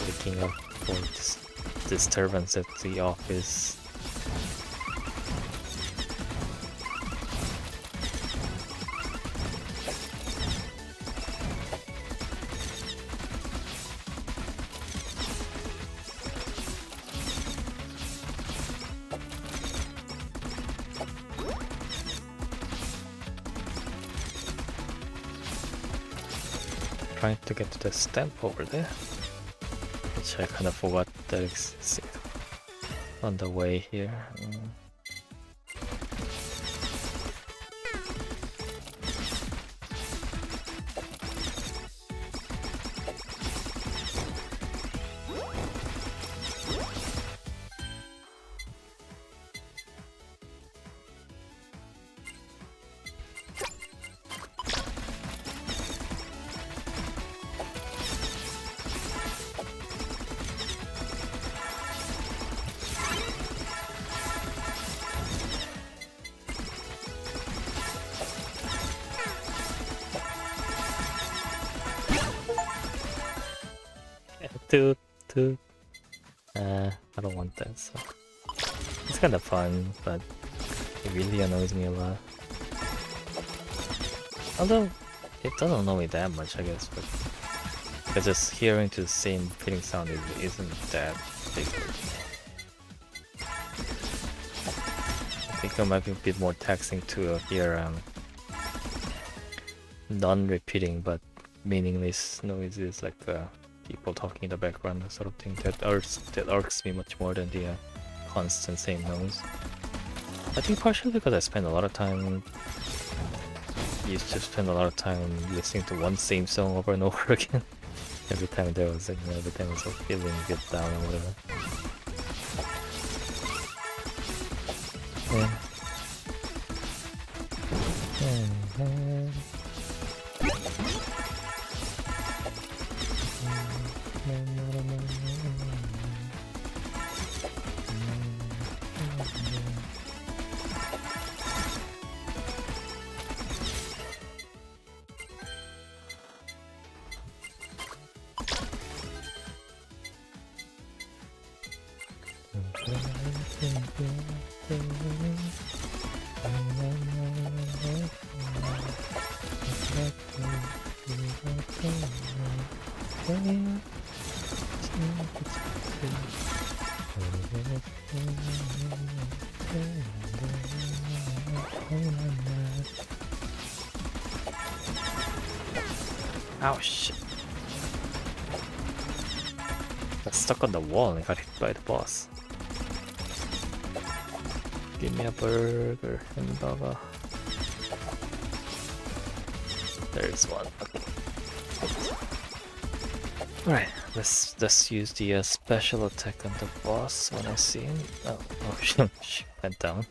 waking up for disturbance at the office. Trying to get to the stamp over there, which I kind of forgot that existed on the way here. toot toot. I don't want that. So it's kind of fun, but it really annoys me a lot. Although it doesn't annoy me that much, I guess. But just hearing to the same repeating sound isn't that big. I think it might be a bit more taxing to hear non-repeating but meaningless noises like people talking in the background, sort of thing. That irks me much more than the constant same noise. I think partially because I spend a lot of time used to spend a lot of time listening to one same song over and over again. Every time there was every time I was feeling a bit down or whatever. Yeah. Ow, shit. Got stuck on the wall and got hit by the boss. Give me a burger, hamburger. There's one. Okay. Alright, let's use the special attack on the boss when I see him. Oh she went down.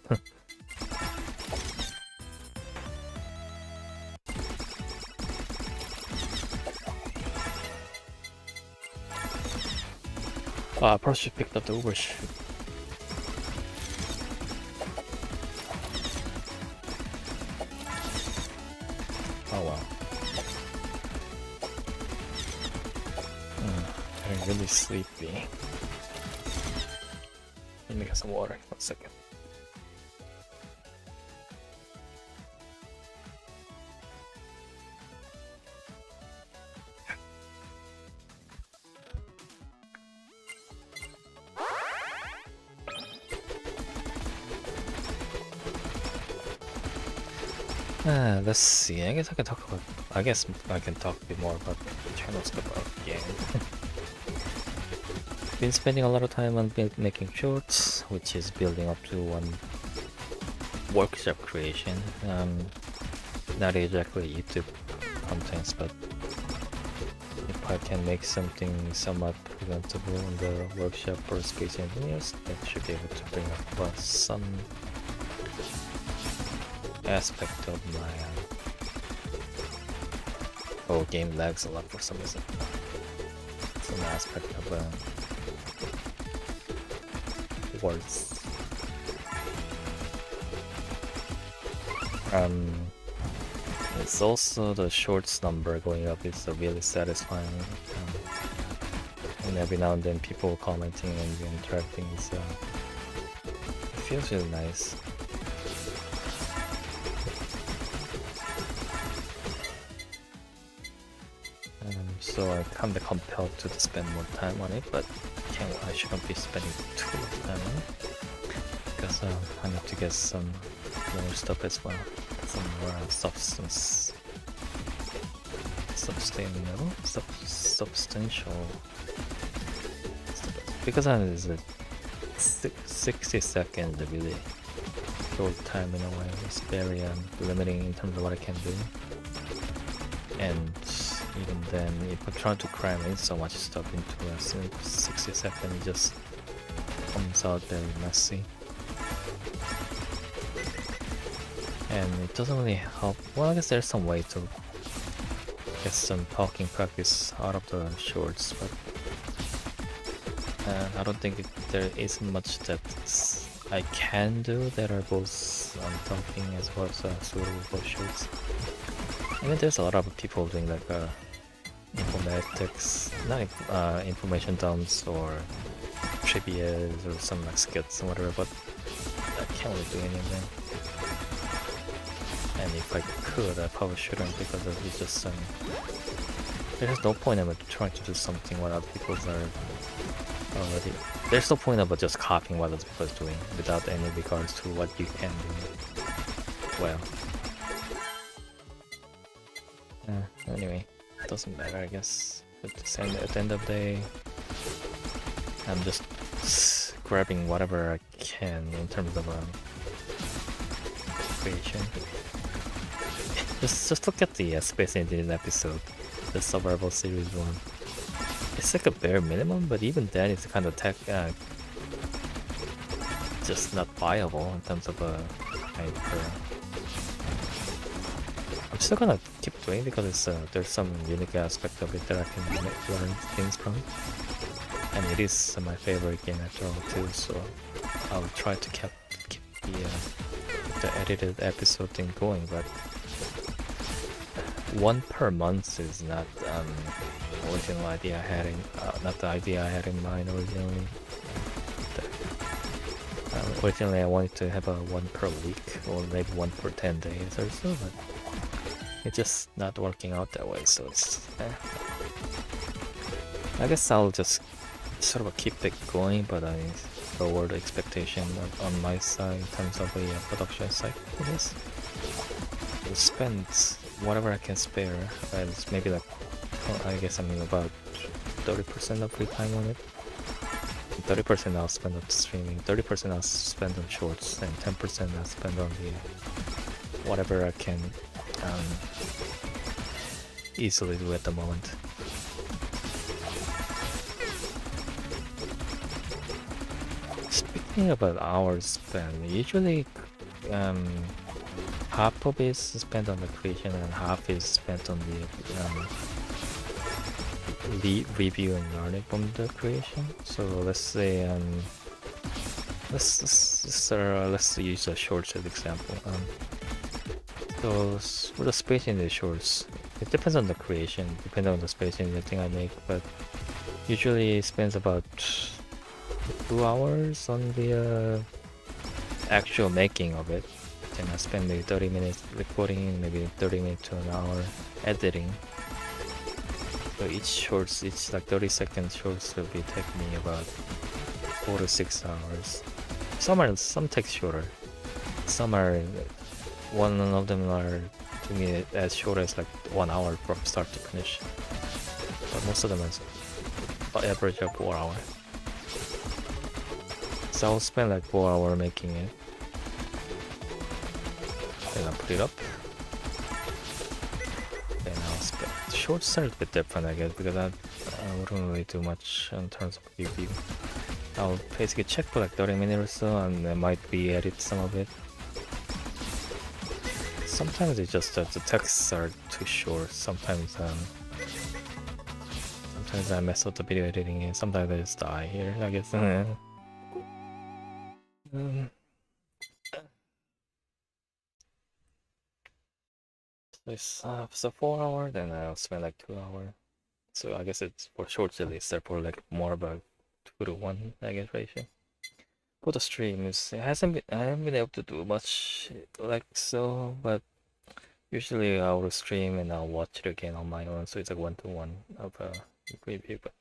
I probably should pick up the overshoot. Oh wow. I'm really sleepy. Let me get some water. 1 second. Let's see. I guess I can talk about. I guess I can talk a bit more about the channel stuff about the game. Been spending a lot of time on making shorts, which is building up to one workshop creation. Not exactly YouTube contents, but if I can make something somewhat presentable in the workshop for Space Engineers, that should be able to bring up some aspect of my game lags a lot for some reason. Some aspect of words. It's also the shorts number going up is really satisfying. And every now and then people commenting and interacting, so it feels really nice. So I'm kind of compelled to spend more time on it, but I shouldn't be spending too much time on it because I need to get some more stuff as well, some more substantial because it's a 60 seconds really short time in a way. It's very limiting in terms of what I can do, and even then, if I try to cram in so much stuff into a 60 seconds, it just comes out very messy. And it doesn't really help. Well, I guess there's some way to get some talking practice out of the shorts, but I don't think there isn't much that I can do that are both talking as well as suitable for shorts. I mean, there's a lot of people doing like informatics, not information dumps or trivias or some like skits or whatever, but I can't really do any of them. And if I could, I probably shouldn't because it's just there's no point in trying to do something what other people are already. There's no point about just copying what other people are doing without any regards to what you can do well. Anyway, it doesn't matter, I guess. But at the end of the day, I'm just grabbing whatever I can in terms of creation. just look at the Space Indian episode, the Survival Series 1. It's like a bare minimum, but even then it's kind of just not viable in terms of I'm still gonna keep doing because it's there's some unique aspect of it that I can learn things from, and it is my favorite game after all too. So I'll try to keep the edited episode thing going, but one per month is not original idea I had in not the idea I had in mind originally. Originally I wanted to have a one per week or maybe one per 10 days or so, but it's just not working out that way, so it's I guess I'll just sort of keep it going, but I lower the expectation on my side in terms of the production side, I guess. I'll spend whatever I can spare, it's maybe like, I guess I mean about 30% of free time on it. 30% I'll spend on streaming, 30% I'll spend on shorts, and 10% I'll spend on the whatever I can easily do at the moment. Speaking about hours spent, usually half of it is spent on the creation and half is spent on the review and learning from the creation. So let's say let's use a shorts as example. So for the space in the shorts, it depends on the creation, depending on the space in the thing I make, but usually it spends about 2 hours on the actual making of it. Then I spend maybe 30 minutes recording, maybe 30 minutes to an hour editing. So each like 30-second shorts will be taking me about 4 to 6 hours. Some take shorter. Some are, one of them are to me as short as like 1 hour from start to finish. But most of them are average of 4 hours. So I'll spend like 4 hours making it. Then I'll put it up. Then I'll spend. Shorts are a bit different, I guess, because I wouldn't really do much in terms of review. I'll basically check for like 30 minutes or so, and I might re-edit some of it. Sometimes it's just that the texts are too short. Sometimes I mess up the video editing, and sometimes I just die here, I guess. So 4 hours, then I'll spend like 2 hours. So I guess it's for shorts at least, therefore like more about 2 to 1, I guess, ratio. For the streams, I haven't been able to do much like so, but usually I'll stream and I'll watch it again on my own, so it's like 1 to 1 of a review. But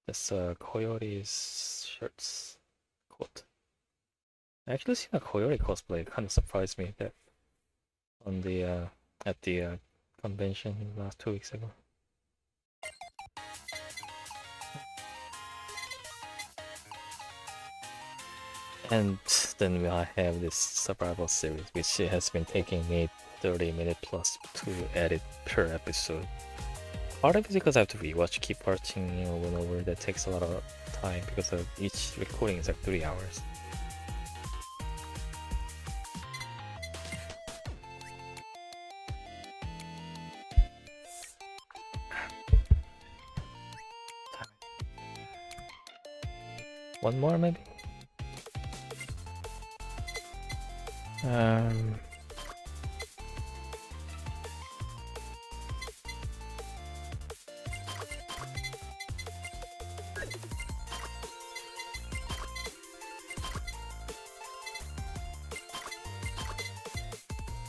this Coyote's shirts quote. I actually seen a Coyote cosplay. It kind of surprised me that on the at the convention last 2 weeks ago. And then I have this survival series, which has been taking me 30 minutes plus to edit per episode. Part of it is because I have to rewatch, keep watching over and over. That takes a lot of time because of each recording is like 3 hours. One more maybe?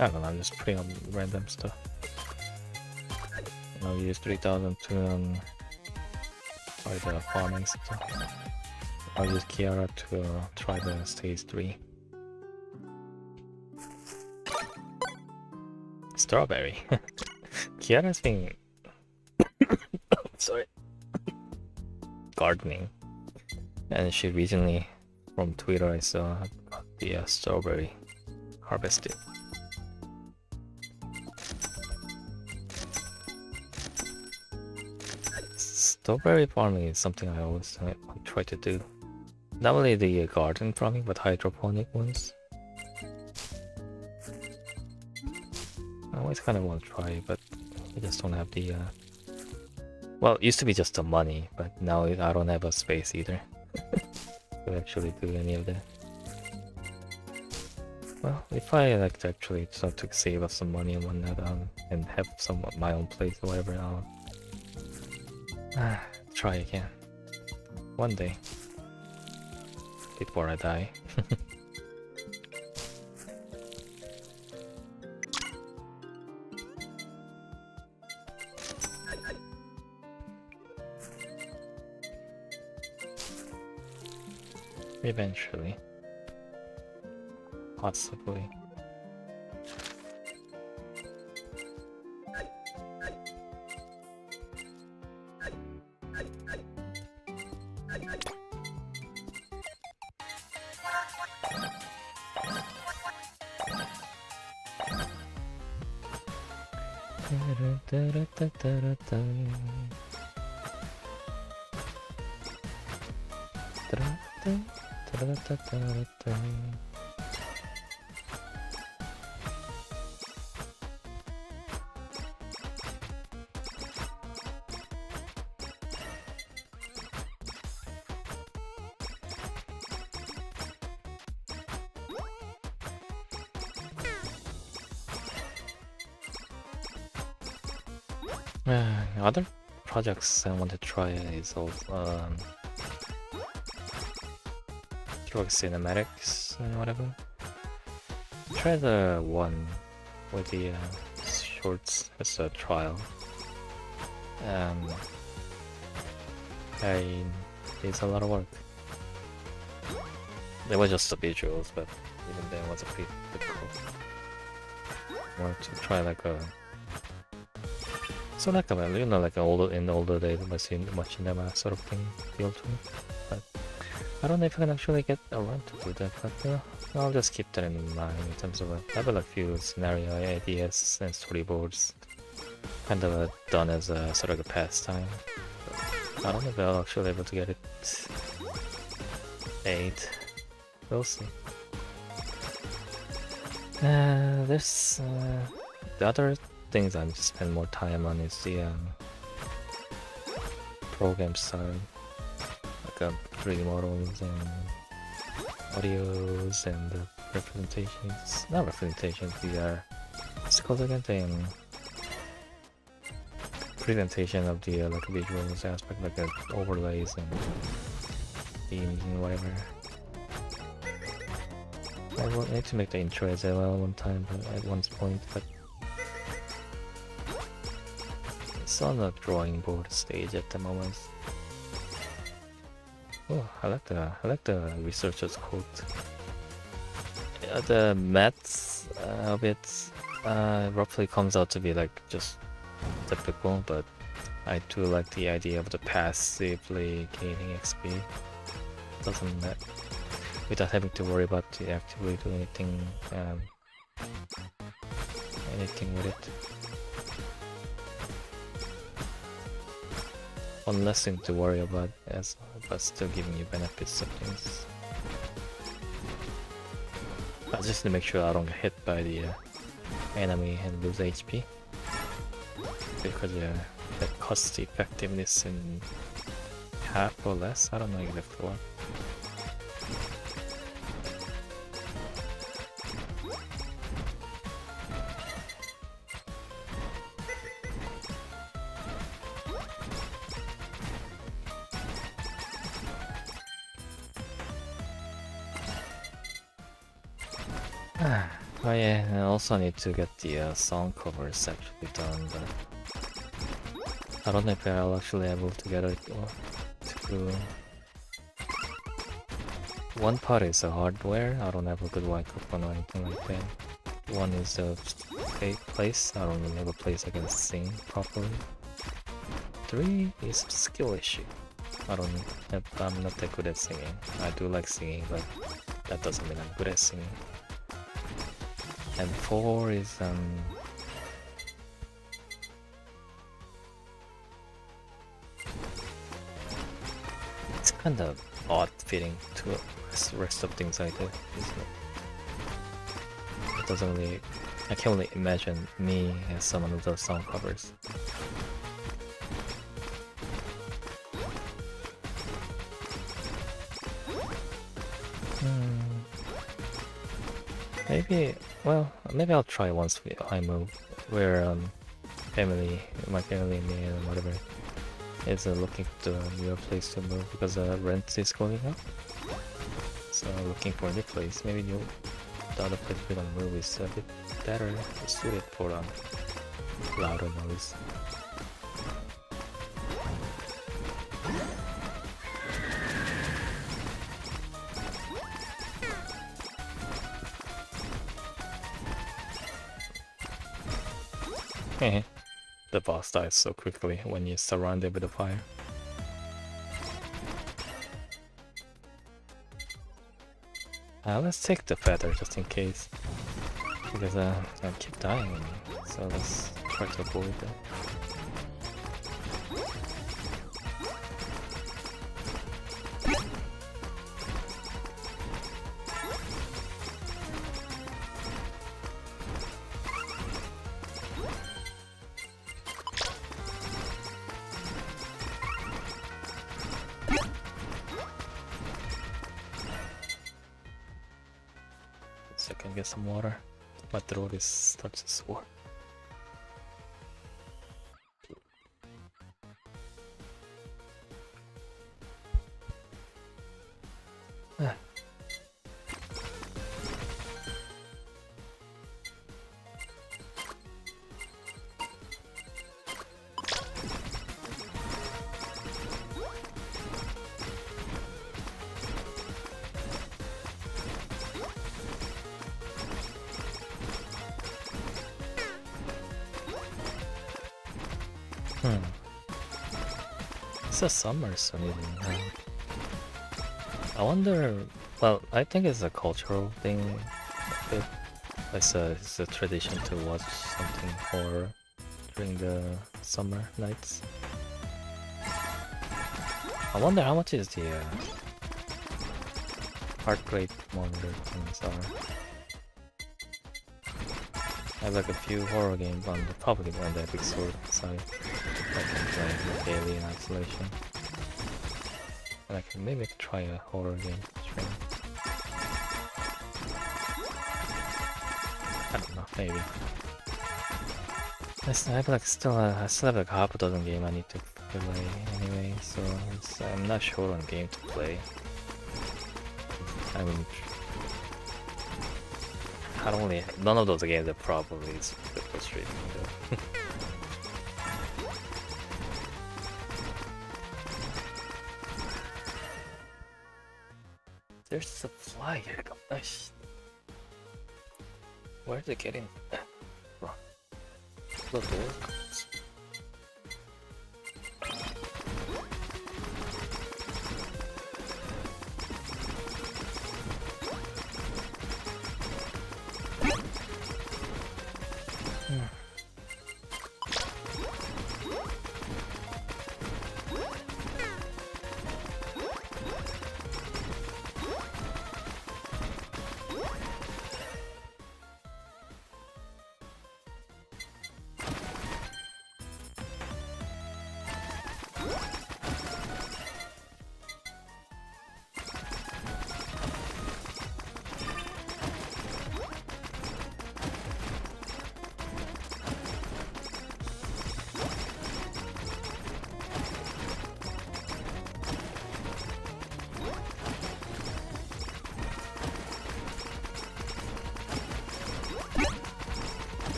I don't know, I'm just putting on random stuff. I'll use 3000 to try the farming stuff. I'll use Kiara to try the stage 3. Strawberry. Kiara's been sorry, gardening, and she recently, from Twitter, I saw got the strawberry harvested. Strawberry farming is something I always try to do. Not only the garden farming, but hydroponic ones. I always kind of want to try, but I just don't have the. Well, it used to be just the money, but now I don't have a space either to actually do any of that. Well, if I like to actually start to save up some money and whatnot, and have some of my own place or whatever, I'll try again one day before I die. Eventually. Possibly. Other projects I want to try is also drug cinematics and whatever. Try the one with the shorts as a trial. It's a lot of work. They were just the visuals, but even then it was a pretty difficult. I wanted to try like a so like a, you know, like in the older days, I seen much in them sort of thing feel to me. But I don't know if I can actually get around to do that. But I'll just keep that in mind in terms of I have a few scenario ideas and storyboards, kind of done as a sort of a pastime. But I don't know if I'll actually be able to get it 8. We'll see. There's the other things I just spend more time on is the program side, like 3D models and audios and the representations. Not representations, the what's it called again? The presentation of the like visuals aspect, like the overlays and themes and whatever. I need to make the intro as well one time, but at one point, but it's on the drawing board stage at the moment. Oh, I like the researcher's quote. The maths of it roughly comes out to be like just typical, but I do like the idea of the passively gaining XP. Doesn't matter without having to worry about to actively do anything with it. One less thing to worry about, but still giving you benefits of things. I just need to make sure I don't get hit by the enemy and lose HP, because that costs the effectiveness in half or less. I don't know exactly what. Oh yeah, I also need to get the song covers actually done, but I don't know if I'll actually able to get it or to. One part is the hardware, I don't have a good microphone or anything like that. One is the place, I don't really have a place I can sing properly. 3 is skill issue. I'm not that good at singing. I do like singing, but that doesn't mean I'm good at singing. And 4 is it's kind of odd fitting to the rest of things I do, isn't it? It doesn't really. I can only imagine me as someone who does song covers. Maybe I'll try once I move, where my family and me and whatever is looking to a newer place to move because rent is going up. So looking for a new place. Maybe the other place we're gonna move is a bit better suited for louder noise. The boss dies so quickly when you're surrounded with the fire. Let's take the feather just in case, because I keep dying, so let's try to avoid that. So I can get some water. My throat starts to sore. It's a summer soon even. I wonder. Well, I think it's a cultural thing. It's a tradition to watch something horror during the summer nights. I wonder how much is the heart rate monitor things are. I have like a few horror games on probably on the Epic Sword side. I can play daily in isolation. And I can maybe try a horror game stream. I don't know, maybe. I still have like half a dozen games I need to play anyway, so I'm not sure on game to play. I mean, none of those games are probably super frustrating though. There's a fly here. Nice. Where is it getting? Look there.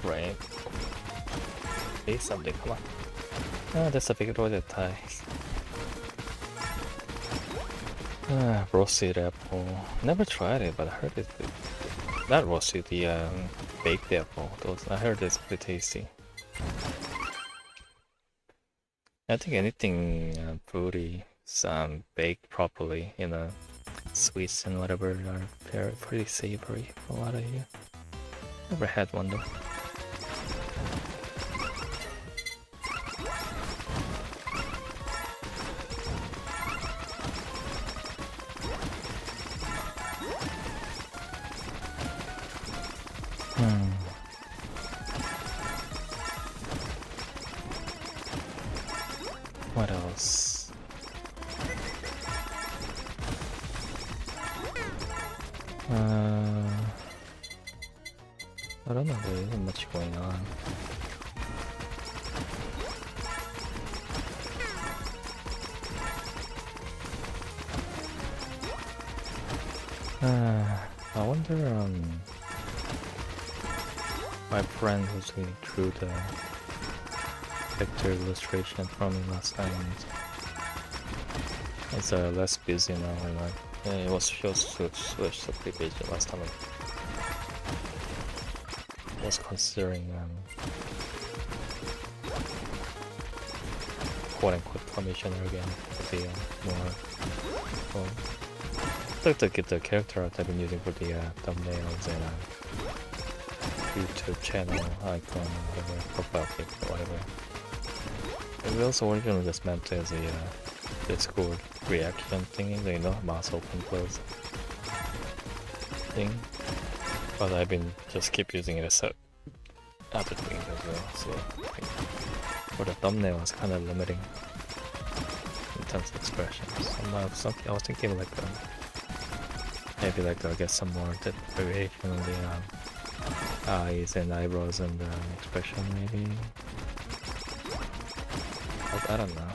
Right. Say something, come on. Ah, that's a big road tie. Roasted apple. Never tried it, but I heard it's good. Not roasted, the baked apple. Those I heard it's pretty tasty. I think anything fruity, baked properly, sweets and whatever are pretty savory for a lot of you. Never had one though. What else? I don't know, there isn't much going on. I wonder, my friend who's drew the picture illustration from me last time is less busy now, and it was switched to pretty busy last time. I was considering quote-unquote commissioner again for the more to get the character art I've been using for the thumbnails and YouTube channel icon, whatever, profile pic, whatever. It was originally just meant as a Discord reaction thingy, mouse open close thing. But I've been just keep using it as other things as well, so I think for the thumbnail it's kind of limiting in terms of expressions. I was thinking like maybe like I'll get some more variation on the eyes and eyebrows and expression maybe. But I don't know.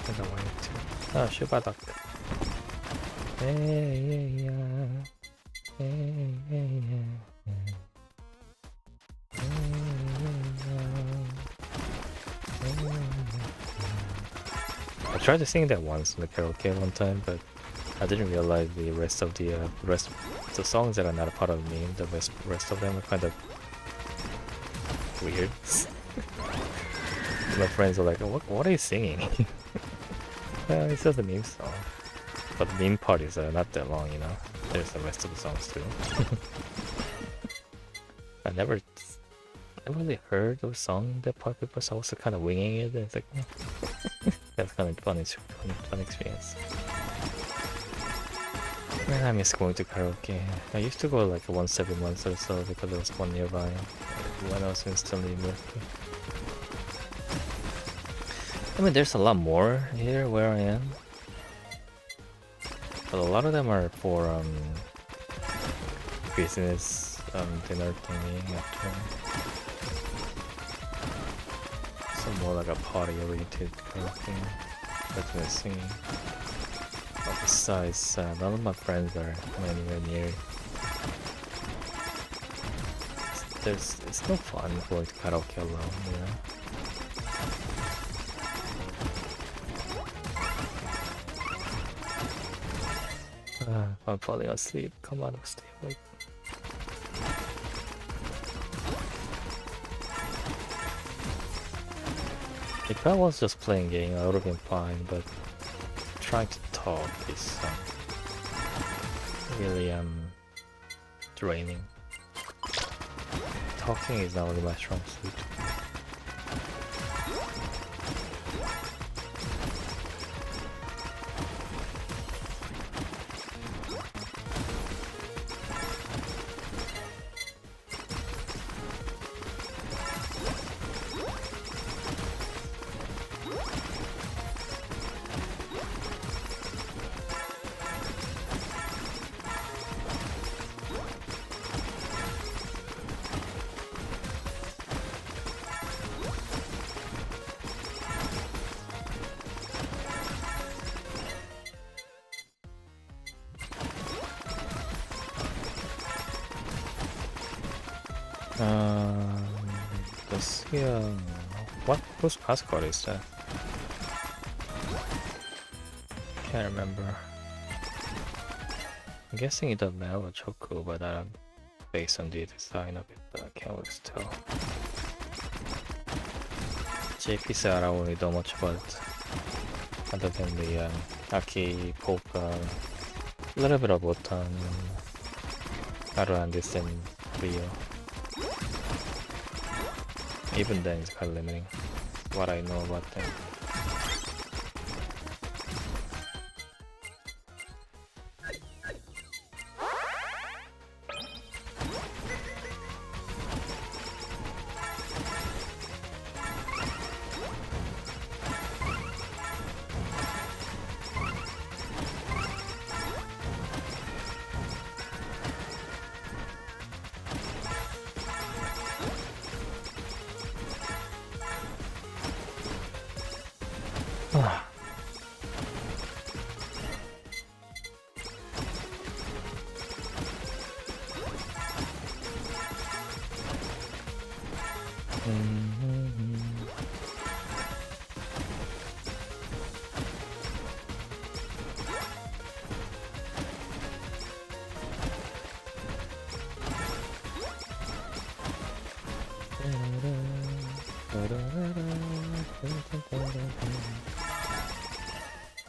I don't want to. Oh, 슈바닥. Heya. Heya. I tried to sing that once in the karaoke one time, but I didn't realize the rest of the songs that are not a part of the meme. The rest of them are kind of weird. My friends are like, "What are you singing?" It's just a meme song, but the meme part is not that long, There's the rest of the songs too. I never really heard of a song that part before, so I was kind of winging it. And it's like, that's kind of fun experience. Man, I miss going to karaoke. I used to go like once every month or so because there was one nearby when I was instantly working. I mean, there's a lot more here where I am, but a lot of them are for business dinner thingy after. Some more like a party-oriented karaoke that's been singing. But besides, none of my friends are anywhere near. It's no fun going to karaoke alone, I'm falling asleep. Come on, stay awake. If I was just playing game, I would have been fine, but trying to talk is really draining. Talking is not really my strong suit. This here. What? Whose passcode is that? Can't remember. I'm guessing it doesn't have a Choco, but based on the design of it, but I can't always tell. JPC I don't really know much about it, other than the Aki, Polka, a little bit of Botan, I don't understand Rio. Even then it's kind of limiting what I know about them.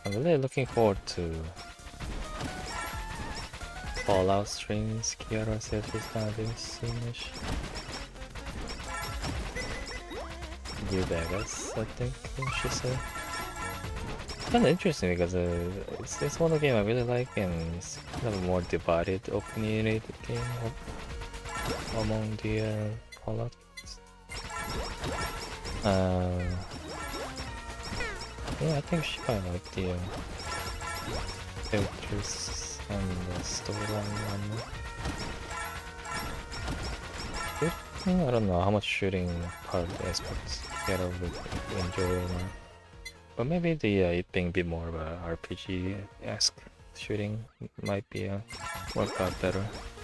I'm really looking forward to Fallout streams. Kiara says she's gonna do soonish. New Vegas, I think she said. It's kind of interesting because it's one of the game I really like, and it's kind of a more divided, opinionated game among the Fallout games. Yeah, I think she kind of liked the characters and the storyline. I don't know how much shooting part of the aspects Kiara would enjoy or not. But maybe the it being a bit more of a RPG-esque shooting might be work out better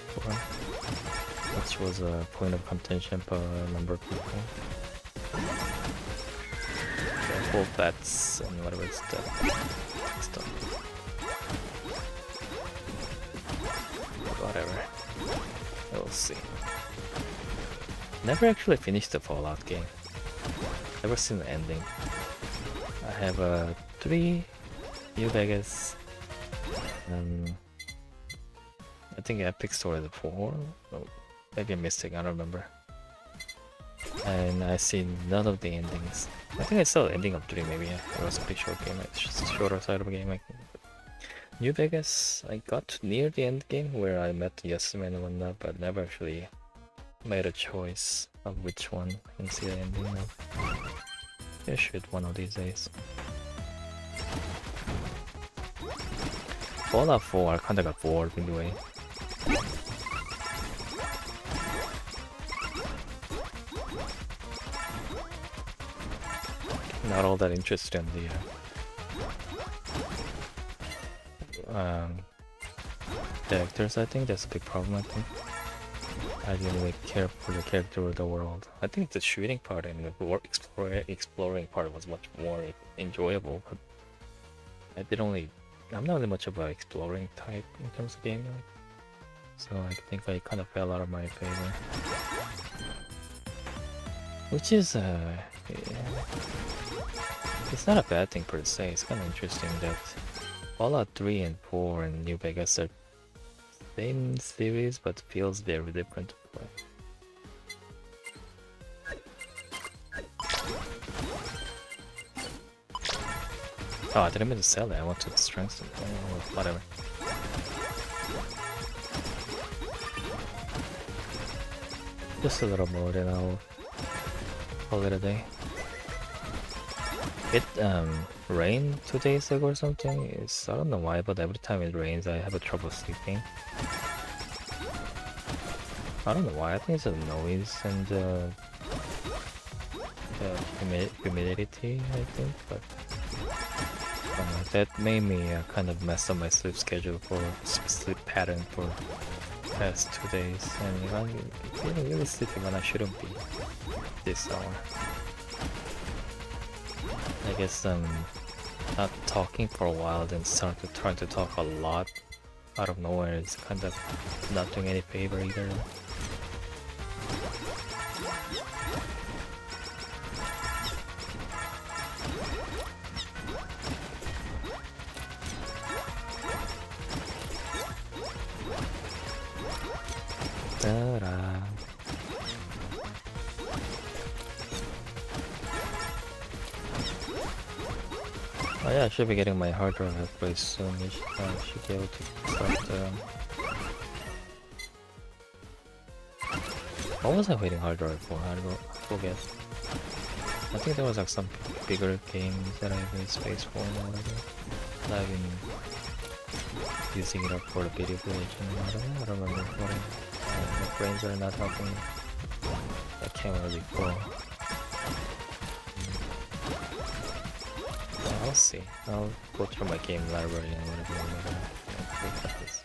for her, which was a point of contention for a number of people. The full bats and whatever it's the stuff. Whatever. We'll see. Never actually finished the Fallout game. Never seen the ending. I have 3 New Vegas. I think Epic Store is 4. Oh, maybe I'm missing. I don't remember. And I see none of the endings. I think I saw the ending of 3. Maybe it was a pretty short game. It's just a shorter side of a game. New Vegas, I got near the end game where I met Yasume and whatnot, but never actually made a choice of which one and see the ending of. I should one of these days. Fallout 4 I kinda got bored anyway. Not all that interested in the characters. I think that's a big problem. I think I didn't really care for the character or the world. I think the shooting part and the exploring part was much more enjoyable. But I'm not really much of an exploring type in terms of gaming, so I think I kind of fell out of my favor. Which is it's not a bad thing per se. It's kind of interesting that Fallout 3 and 4 and New Vegas are same series but feels very different to play. Oh, I didn't mean to sell it. I want to strengthen it. Oh, whatever. Just a little more, then I'll call it a day. It rained 2 days ago or something. I don't know why, but every time it rains I have a trouble sleeping. I don't know why. I think it's the noise and the humidity, I think, but that made me kind of mess up my sleep schedule for sleep pattern for past 2 days, and if I'm feeling really sleepy when I shouldn't be this hour. I guess I'm not talking for a while, then trying to talk a lot out of nowhere is kind of not doing any favor either. Ta-da. Oh yeah, I should be getting my hard drive upgrade soon. I should be able to start what was I waiting hard drive for? I forget. I think there was like some bigger games that I made space for or whatever. I've been using it up for the video village and I don't remember what my brains are not helping. I can't really recall. I'll see. I'll go through my game library and whatever. Look at this.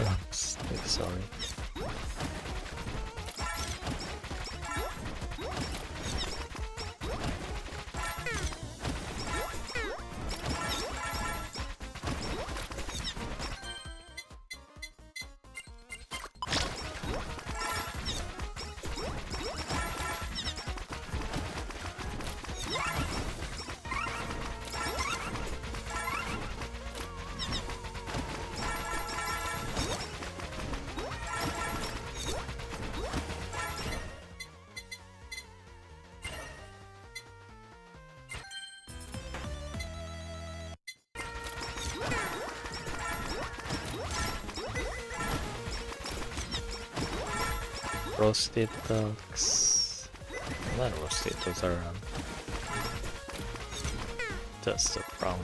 I'm sorry. Roasted ducks. Not roasted, those are just a brown.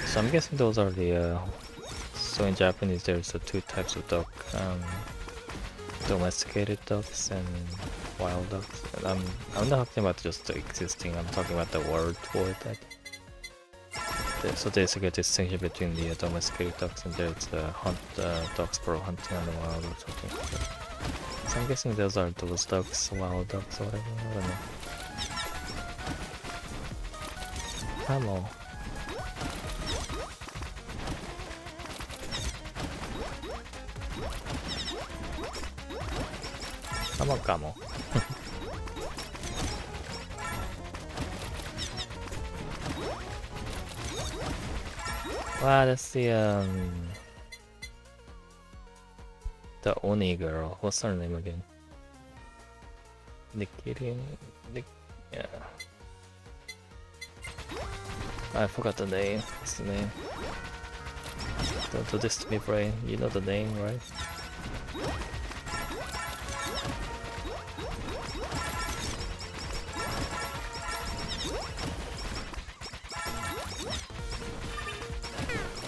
So I'm guessing those are the so in Japanese there's the two types of duck, domesticated ducks and wild ducks. And I'm not talking about just the existing, I'm talking about the word for that. So there's a distinction between the domesticated ducks and there's ducks for hunting on the wild or something like that. So I'm guessing those are those ducks, wild ducks or whatever, I don't know. Hello. Camo. Wow, that's the Oni girl. What's her name again? Yeah. I forgot the name. What's the name? Don't do this to me, brain. You know the name, right?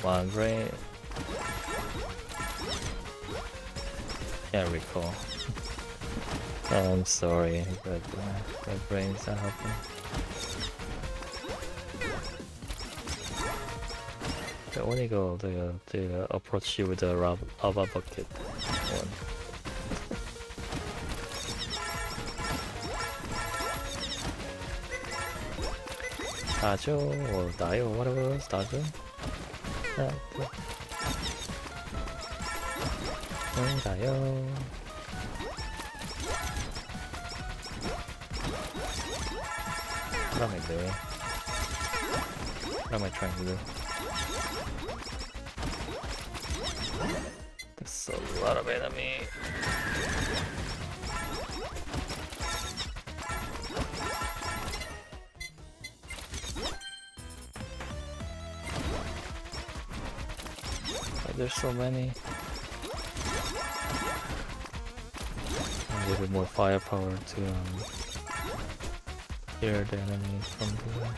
Come on, brain. Can't recall. Oh, I'm sorry, but my brain's not helping. The only go they approach you with the lava bucket one. Dajo or Dio, whatever it was, Dajo. Dio. What am I doing? What am I trying to do? There's a lot of enemy. There's so many. A little bit more firepower to clear the enemies from behind.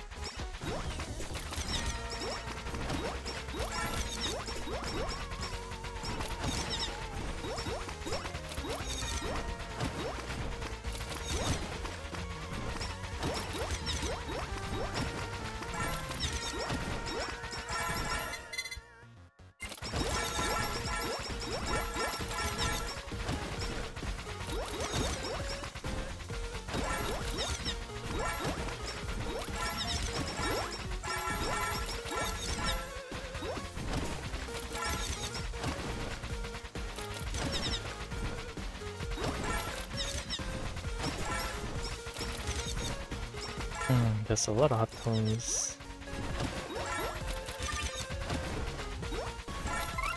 There's a lot of hot tones.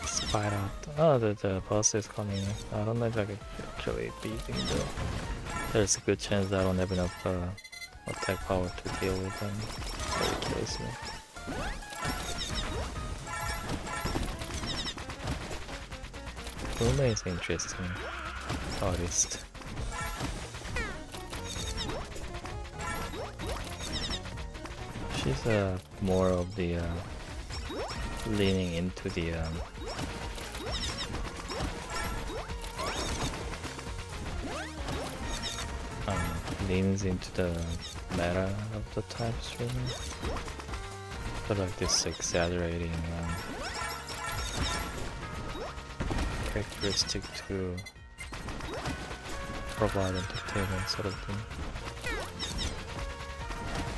Spied out. Oh, the boss is coming. I don't know if I can actually beat him though. There's a good chance I don't have enough attack power to deal with him. So he kills me. Luna is interesting artist. She's more of the leaning into the leans into the meta of the types really. But like this exaggerating characteristic to provide entertainment sort of thing.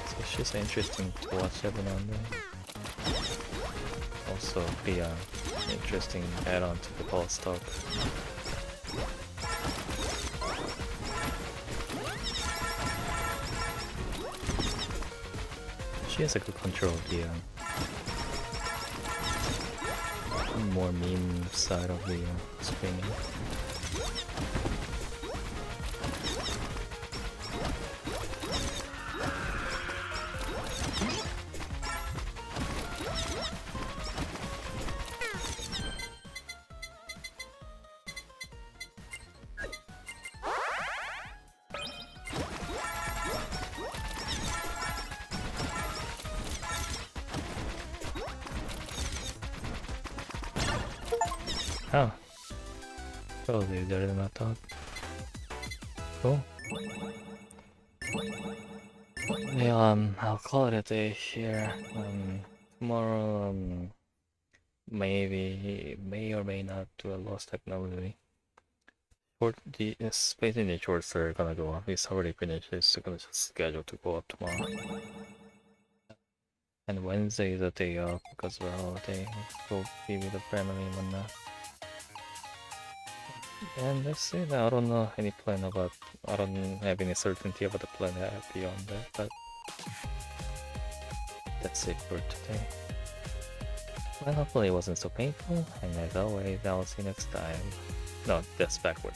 So she's interesting to watch every now and then. Also be an interesting add-on to the ball stock. She has a good control of the more meme side of the screen. Oh. Probably better than I thought. Cool. Yeah, I'll call it a day here. Tomorrow, maybe, may or may not do a lost technology. The Space Ninja shorts are gonna go up. It's already finished. It's gonna just schedule to go up tomorrow. And Wednesday is a day off because of a holiday. Go be with the family and whatnot. And that's it. I don't know any plan about. I don't have any certainty about the plan beyond that, but that's it for today. Well, hopefully it wasn't so painful, and as always, I'll see you next time. No, that's backward.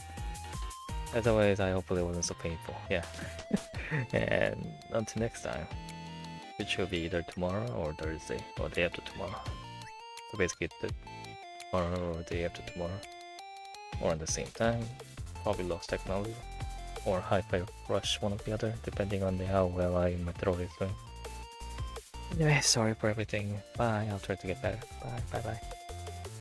As always, I hopefully it wasn't so painful. Yeah. And until next time, which will be either tomorrow or Thursday, or day after tomorrow. So basically, tomorrow or day after tomorrow. Or at the same time, probably Lost Technology or Hi-Fi Rush, one or the other, depending on how well my throat is doing. Anyway, sorry for everything. Bye, I'll try to get better. Bye, bye, bye.